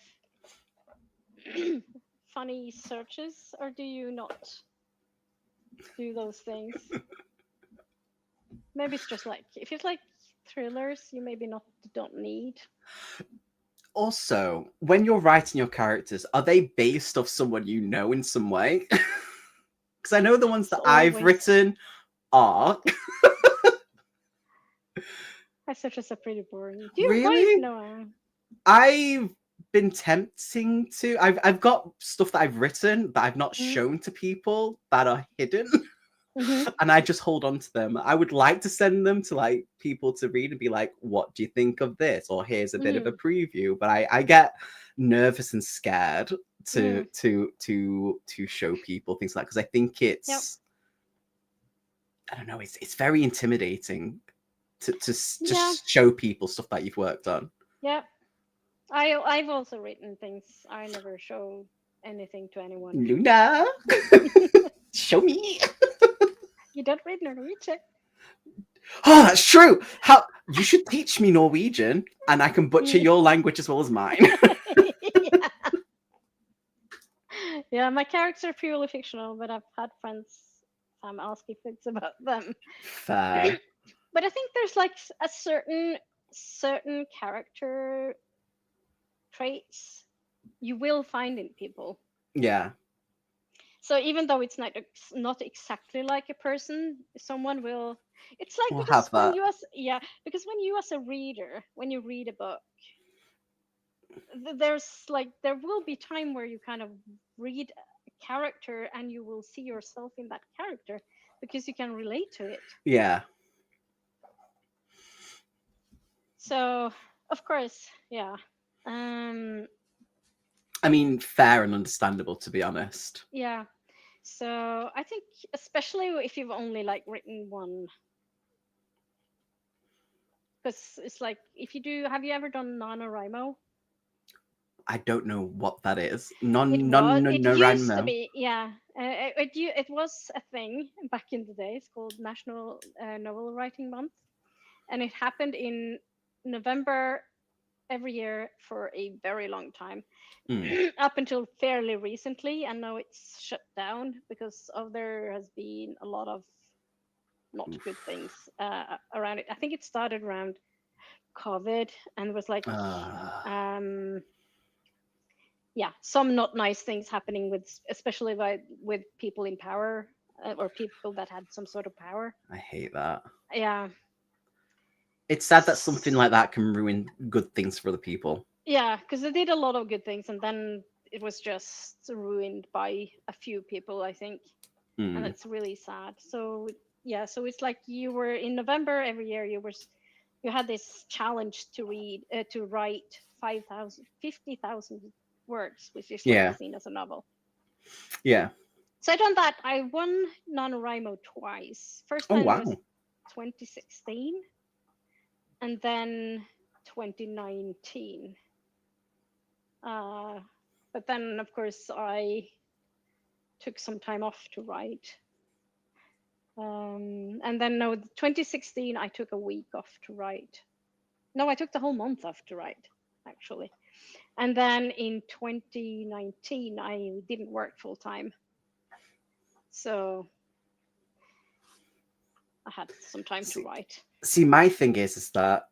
funny searches, or do you not do those things? Maybe it's just like if it's like thrillers, you maybe not don't need. Also, when you're writing your characters, are they based off someone you know in some way? Because I know the ones It's that I've always written are. my searches are pretty boring. Do you write? Really? No. I've been tempting to. I've got stuff that I've written that I've not Mm-hmm. shown to people that are hidden, Mm-hmm. and I just hold on to them. I would like to send them to like people to read and be like, "What do you think of this?" Or here's a bit of a Mm-hmm. preview. But I get nervous and scared to Mm. show people things like because I think Yep. it's I don't know it's very intimidating to Yeah. just show people stuff that you've worked on. Yep. I've also written things. I never show anything to anyone. Luna, show me. You don't read Norwegian. Oh, that's true. How you should teach me Norwegian, and I can butcher Mm. your language as well as mine. Yeah. Yeah, my characters are purely fictional, but I've had friends ask if it's about them. Fair. But I think there's like a certain character traits you will find in people. Yeah, So even though it's not exactly like a person, someone will. It's like we'll because have that. because when you as a reader, when you read a book, there's like there will be time where you kind of read a character and you will see yourself in that character because you can relate to it. Yeah. So of course, yeah. Um, I mean, fair and understandable, to be honest. yeah. So I think especially if you've only like written one, because it's like if you do, have you ever done NaNoWriMo? I don't know what that is. It No, used to Ranmo. be, yeah. It was a thing back in the days called National Novel Writing Month, and it happened in November every year for a very long time, Mm. up until fairly recently, and now it's shut down because of there has been a lot of not good things around it. I think it started around COVID and was like, Uh, um, yeah, some not nice things happening with, especially with people in power or people that had some sort of power. I hate that. Yeah, It's sad that something like that can ruin good things for other people. yeah, because they did a lot of good things, and then it was just ruined by a few people, I think, and Mm. it's really sad. So yeah, so it's like you were in November every year. You had this challenge to write 50,000 words, which is like Yeah. seen as a novel. Yeah. So I done that. I won NaNoWriMo twice. First Oh time was wow. 2016, and then 2019. Uh, but then, of course, I took some time off to write. And then, no, 2016, I took a week off to write. No, I took the whole month off to write, actually. And then in 2019, I didn't work full time. So I had some time to See, write. my thing is that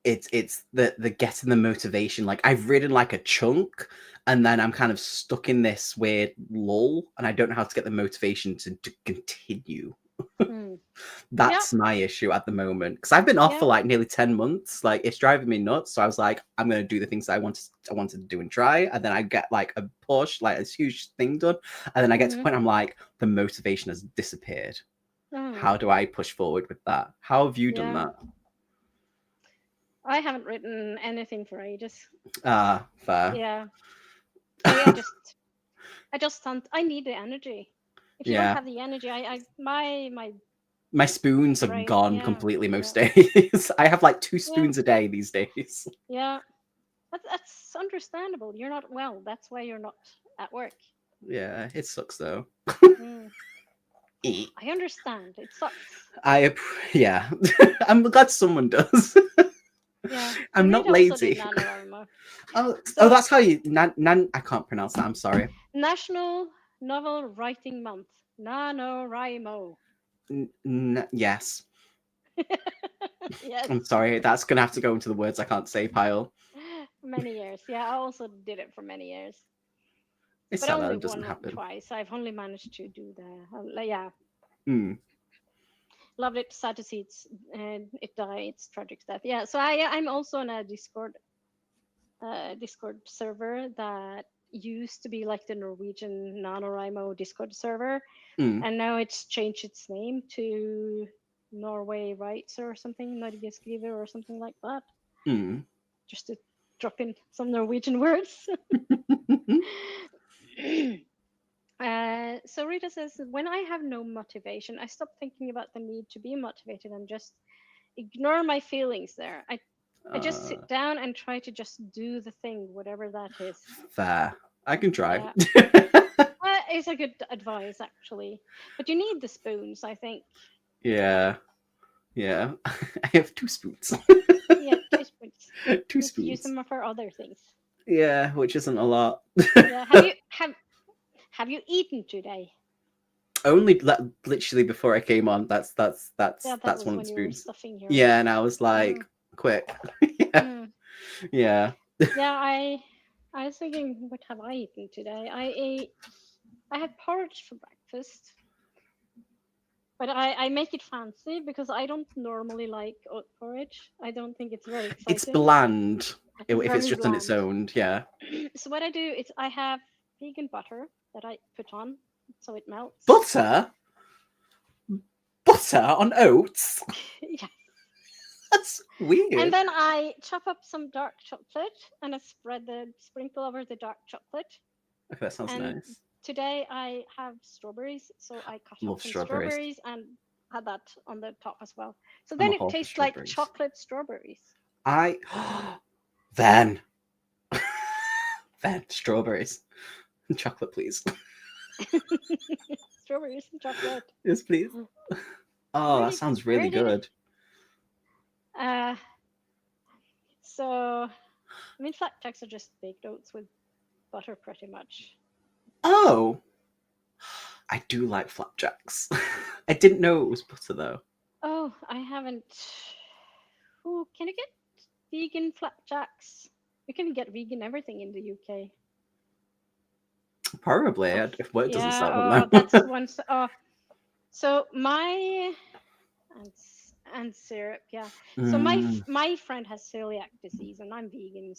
it's the getting the motivation. Like I've written like a chunk, and then I'm kind of stuck in this weird lull, and I don't know how to get the motivation to continue. Mm. Yeah. That's my issue at the moment because I've been off Yeah. for like nearly 10 months. Like it's driving me nuts. So I was like, I'm gonna do the things that I wanted to do and try, and then I get like a push, like this huge thing done, and then I get to a Mm-hmm. point I'm like, the motivation has disappeared. Mm. How do I push forward with that? How have you done Yeah. that? I haven't written anything for ages. Ah, fair. Yeah. I just don't. I need the energy. If you don't Yeah. have the energy, my My spoons have brain. gone Yeah. completely Yeah. most days. I have like two Yeah. spoons a day these days. Yeah. That's understandable. You're not well. That's why you're not at work. Yeah, it sucks though. Mm. Eh. I understand. It sucks. Yeah. I'm glad someone does. Yeah. So I'm not Rita also did lazy. NaNoWriMo. Oh, So that's how you nan. I can't pronounce that. I'm sorry. National Novel Writing Month. NaNoWriMo. Yes, Yes. I'm sorry. That's gonna have to go into the words I can't say pile. Many years. Yeah, I also did it for many years. It's But sad that only it doesn't one or happen. twice. I've only managed to do the. Yeah, Mm, loved it. Sad to see it die. It's tragic death. Yeah. So I'm also on a Discord server that used to be like the Norwegian NaNoWriMo Discord server, mm, and now it's changed its name to Norway Writes or something, Norge Skriver or something like that, mm. just to drop in some Norwegian words. So Rita says, when I have no motivation, I stop thinking about the need to be motivated and just ignore my feelings there. I just uh, sit down and try to just do the thing, whatever that is. fair. I can try. Yeah, it's a good advice actually, but you need the spoons, I think. Yeah, yeah. I have two spoons. Yeah, two spoons. Two You need to use spoons. them for other things. Yeah, which isn't a lot. Yeah, have you eaten today? Only literally before I came on. Yeah, that That's was one of the when you were spoons. stuffing your. Yeah, and I was like, Mm, quick. Yeah, mm. yeah. Yeah, I was thinking, what have I eaten today? I had porridge for breakfast, but I make it fancy because I don't normally like oat porridge. I don't think it's very It's exciting. bland It's if it's very just on its bland. own. Yeah. So what I do is I have vegan butter that I put on so it melts. Butter, butter on oats. Yeah. That's And weird. then I chop up some dark chocolate and I sprinkle over the dark chocolate. Okay, that sounds And nice. today I have strawberries, so I cut up Love some strawberries. strawberries and had that on the top as well. So I'm then a it whore for tastes like strawberries. chocolate strawberries. I then then strawberries and chocolate, please. Strawberries and chocolate. Yes, please. Oh, that Where did sounds really where did it? good. Uh, so I mean, flapjacks are just baked oats with butter, pretty much. Oh, I do like flapjacks. I didn't know it was butter though. Oh, I haven't. Oh, can you get vegan flapjacks? You can get vegan everything in the UK. Probably Oh, if work doesn't yeah. sell them Oh, though. that's one. Oh, so my and syrup. Yeah. So Mm. my friend has celiac disease, and I'm vegan.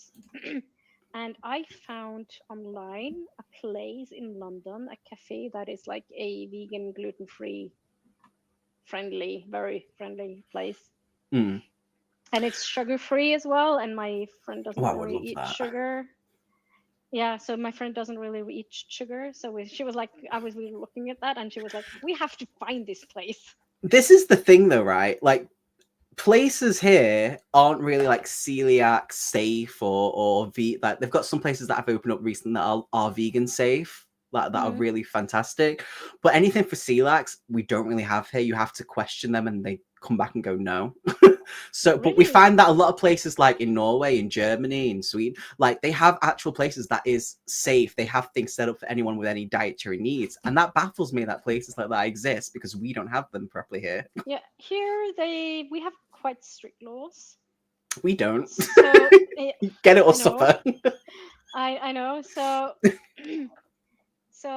And I found online a place in London, a cafe that is like a vegan, gluten-free, friendly, very friendly place. Mm. And it's sugar-free as well. And my friend Oh, doesn't I would really love eat that. sugar. Yeah, so my friend doesn't really eat sugar. So she was like, I was really looking at that, and she was like, we have to find this place. This is the thing though, right? Like places here aren't really like celiac safe like they've got some places that have opened up recently that are vegan safe, that are Mm, really fantastic, but anything for celiacs we don't really have here. You have to question them and they come back and go no. So but we really? find that a lot of places like in Norway, in Germany, in Sweden, like they have actual places that is safe. They have things set up for anyone with any dietary needs, and that baffles me that places like that exist because we don't have them properly here. Yeah, here we have quite strict laws. We don't. So Get it or I know, suffer. I know. So so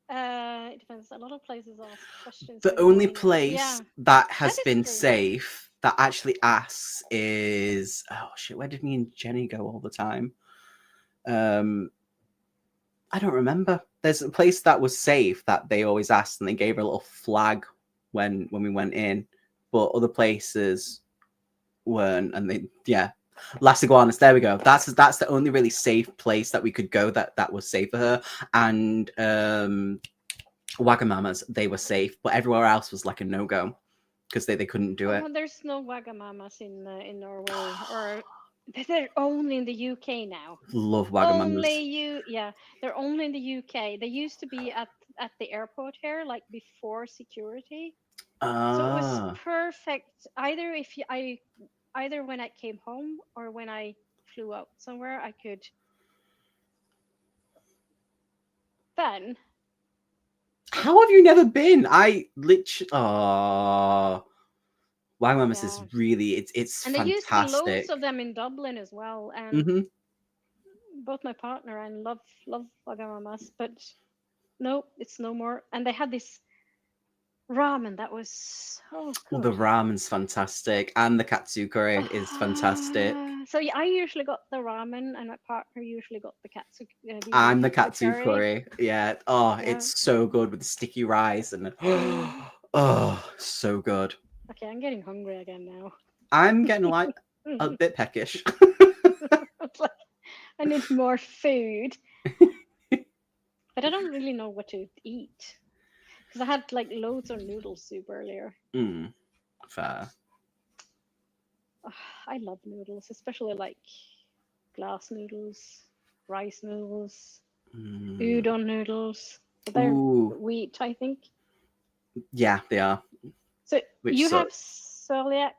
It depends. A lot of places ask questions The when only going in. place Yeah, that that has is been true. safe that actually asks is, oh shit, where did me and Jenny go all the time? Um, I don't remember. There's a place that was safe that they always asked, and they gave her a little flag when we went in, but other places weren't, and they yeah. Las Iguanas, there we go. That's the only really safe place that we could go that was safe for her. And Wagamamas, they were safe, but everywhere else was like a no go because they couldn't do it. Oh, there's no Wagamamas in Norway, or they're only in the UK now. Love Only Wagamamas. you, yeah, they're only in the UK. They used to be at the airport here, like before security. So it was Ah, perfect. Either when I came home or when I flew out somewhere, I could then. how have you never been? I literally. Oh, Wagamamas is Yeah, really it's and there used to be loads fantastic. of them in Dublin as well, and Hmm. both my partner and love Wagamamas, but no, it's no more. And they had this ramen that was so Well, the good. ramen's fantastic, and the katsu curry is fantastic. So yeah, I usually got the ramen, and my partner usually got the katsu, I'm the the katsu curry. curry. Yeah. Oh, Yeah. it's so good with the sticky rice and Mm. oh, so good. Okay, I'm getting hungry again now. I'm getting like a bit peckish. It's like I need more food, but I don't really know what to eat because I had like loads of noodle soup earlier. Mm, fair. Ugh, I love noodles, especially like glass noodles, rice noodles, Mm. udon noodles. But they're Ooh, wheat, I think. yeah, they are. So Which you so have celiac.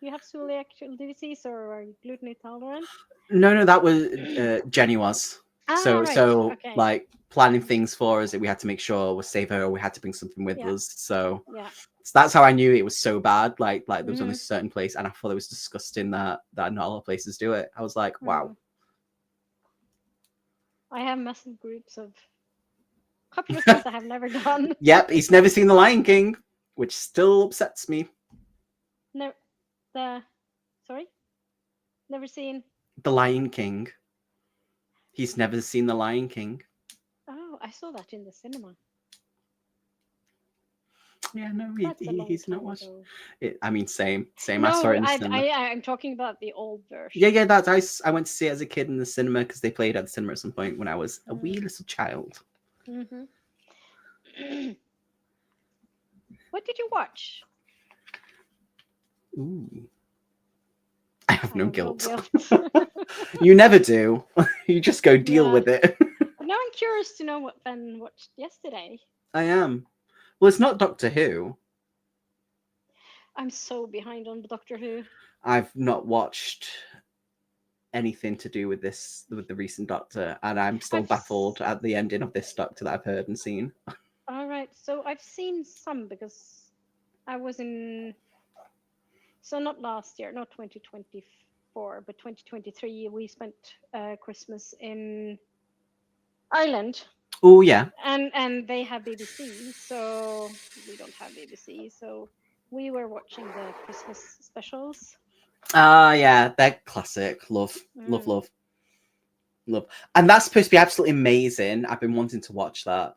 You have celiac disease, or are you gluten intolerant? no, that was Jenny was. Ah, right. So Okay. like planning things for us that we had to make sure was safe or we had to bring something with Yeah. us. So Yeah. that's how I knew it was so bad. Like there was only a Hmm. certain place, and I thought it was disgusting that not a lot of places do it. I was like, wow. Hmm. I have massive groups of popular things I have never done. Yep, he's never seen The Lion King, which still upsets me. No, the sorry, never seen. The Lion King. He's never seen The Lion King. Oh, I saw that in the cinema. Yeah, no, That's a long he's not time watched ago. it. I mean, same. I saw No, it in the cinema. I'm talking about the old Yeah, version. yeah, I went to see it as a kid in the cinema because they played at the cinema at some point when I was a wee little child. Mm-hmm. What did you watch? Ooh, I have I no have no guilt. guilt. You never do. You just go deal Yeah. with it. But now I'm curious to know what Ben watched yesterday. I am. Well, it's not Doctor Who. I'm so behind on Doctor Who. I've not watched anything to do with this with the recent Doctor, and I'm still baffled at the ending of this Doctor that I've heard and seen. All right. So I've seen some because I was in. So not last year, not 2024, but 2023. We spent Christmas in Ireland, Oh yeah. and they have BBC, so we don't have BBC. So we were watching the Christmas specials. Ah, yeah, they're classic. Love, love, Mm. love, love. And that's supposed to be absolutely amazing. I've been wanting to watch that.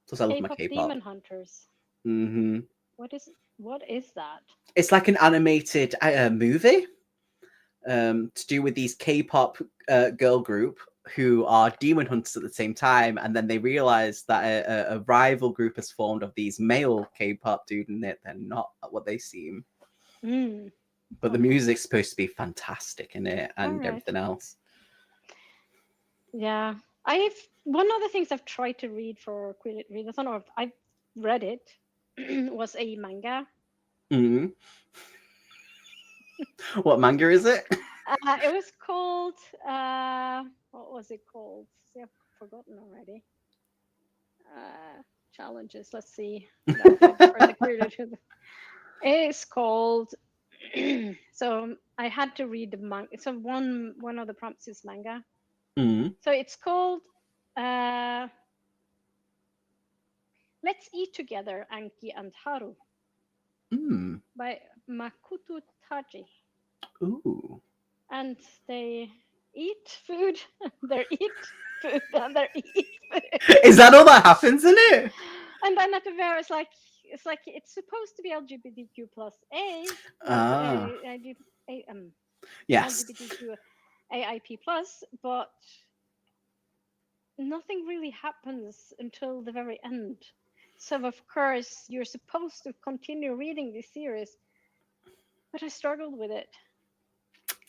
Plus, I love my K-pop K-pop. Demon Hunters. Hmm. What is that? It's like an animated movie to do with these K-pop girl group who are demon hunters at the same time, and then they realize that a rival group has formed of these male K-pop dude, and they're not what they seem. Mm. But the Okay. music's supposed to be fantastic in it All and right. everything else. Yeah. I've One of the things I've tried to read for Quidditch Readathon, or I've read it, was a manga. Mm. What manga is it? It was called what was it called? See, I've forgotten already. Challenges. Let's see what I did for the Quidditch. It's called. So I had to read the manga. So one of the prompts is manga. Mm. So it's called uh Let's Eat Together, Anki and Haru Mm. by Makoto Taji. Ooh. And they eat food, they eat food, and they eat food. Is that all that happens in it? And then at the very, it's like it's supposed to be LGBTQ plus A, Ah, yes. LGBTQ AIP plus, but nothing really happens until the very end. So of course you're supposed to continue reading this series, but I struggled with it.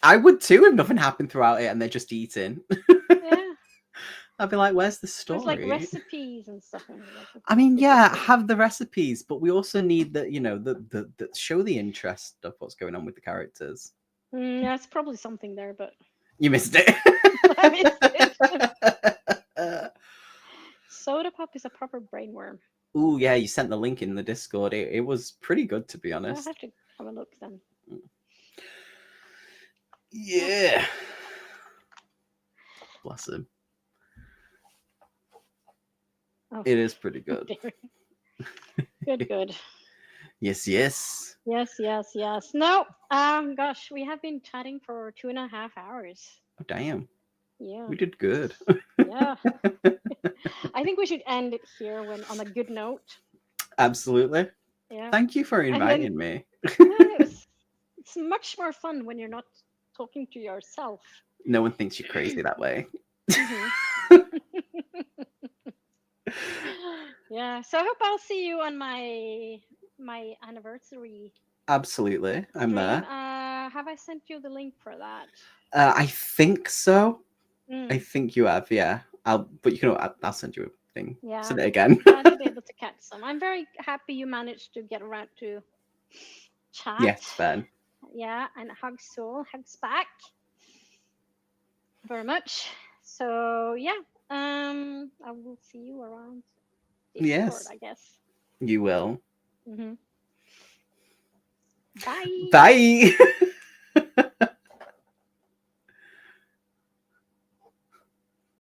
I would too if nothing happened throughout it and they're just eating. Yeah, I'd be like, where's the there's like story? recipes and stuff, and like I mean, this is yeah, the have the recipes, but we also need the, the show the interest of what's going on with the characters. yeah, it's probably something there, but You missed it. I missed it. Soda pop is a proper brainworm. Ooh, yeah, you sent the link in the Discord. It was pretty good, to be I honest. have to have a look then. Oh, Yeah. Bless him. oh, It is pretty good. dear. Good, good. Yes, yes. Yes, yes, yes. No, gosh, we have been chatting for 2.5 hours. Oh, damn. Yeah, We did good. yeah. I think we should end it here when on a good note. Absolutely. Yeah, Thank you for and then inviting me. it's much more fun when you're not talking to yourself. No one thinks you're crazy that way. Hmm. Yeah. So I hope I'll see you on my anniversary Absolutely. I'm stream. there. Have I sent you the link for that? I think so. I Mm, think you have, yeah. But you can. I'll send you a thing. yeah. Send it again. Glad to be able to catch some. I'm very happy you managed to get around to chat. Yes, Ben. Yeah, and hugs soul, hugs back. Very much. So yeah, I will see you around Discord, Yes, I guess. you will. Hmm. Bye. Bye.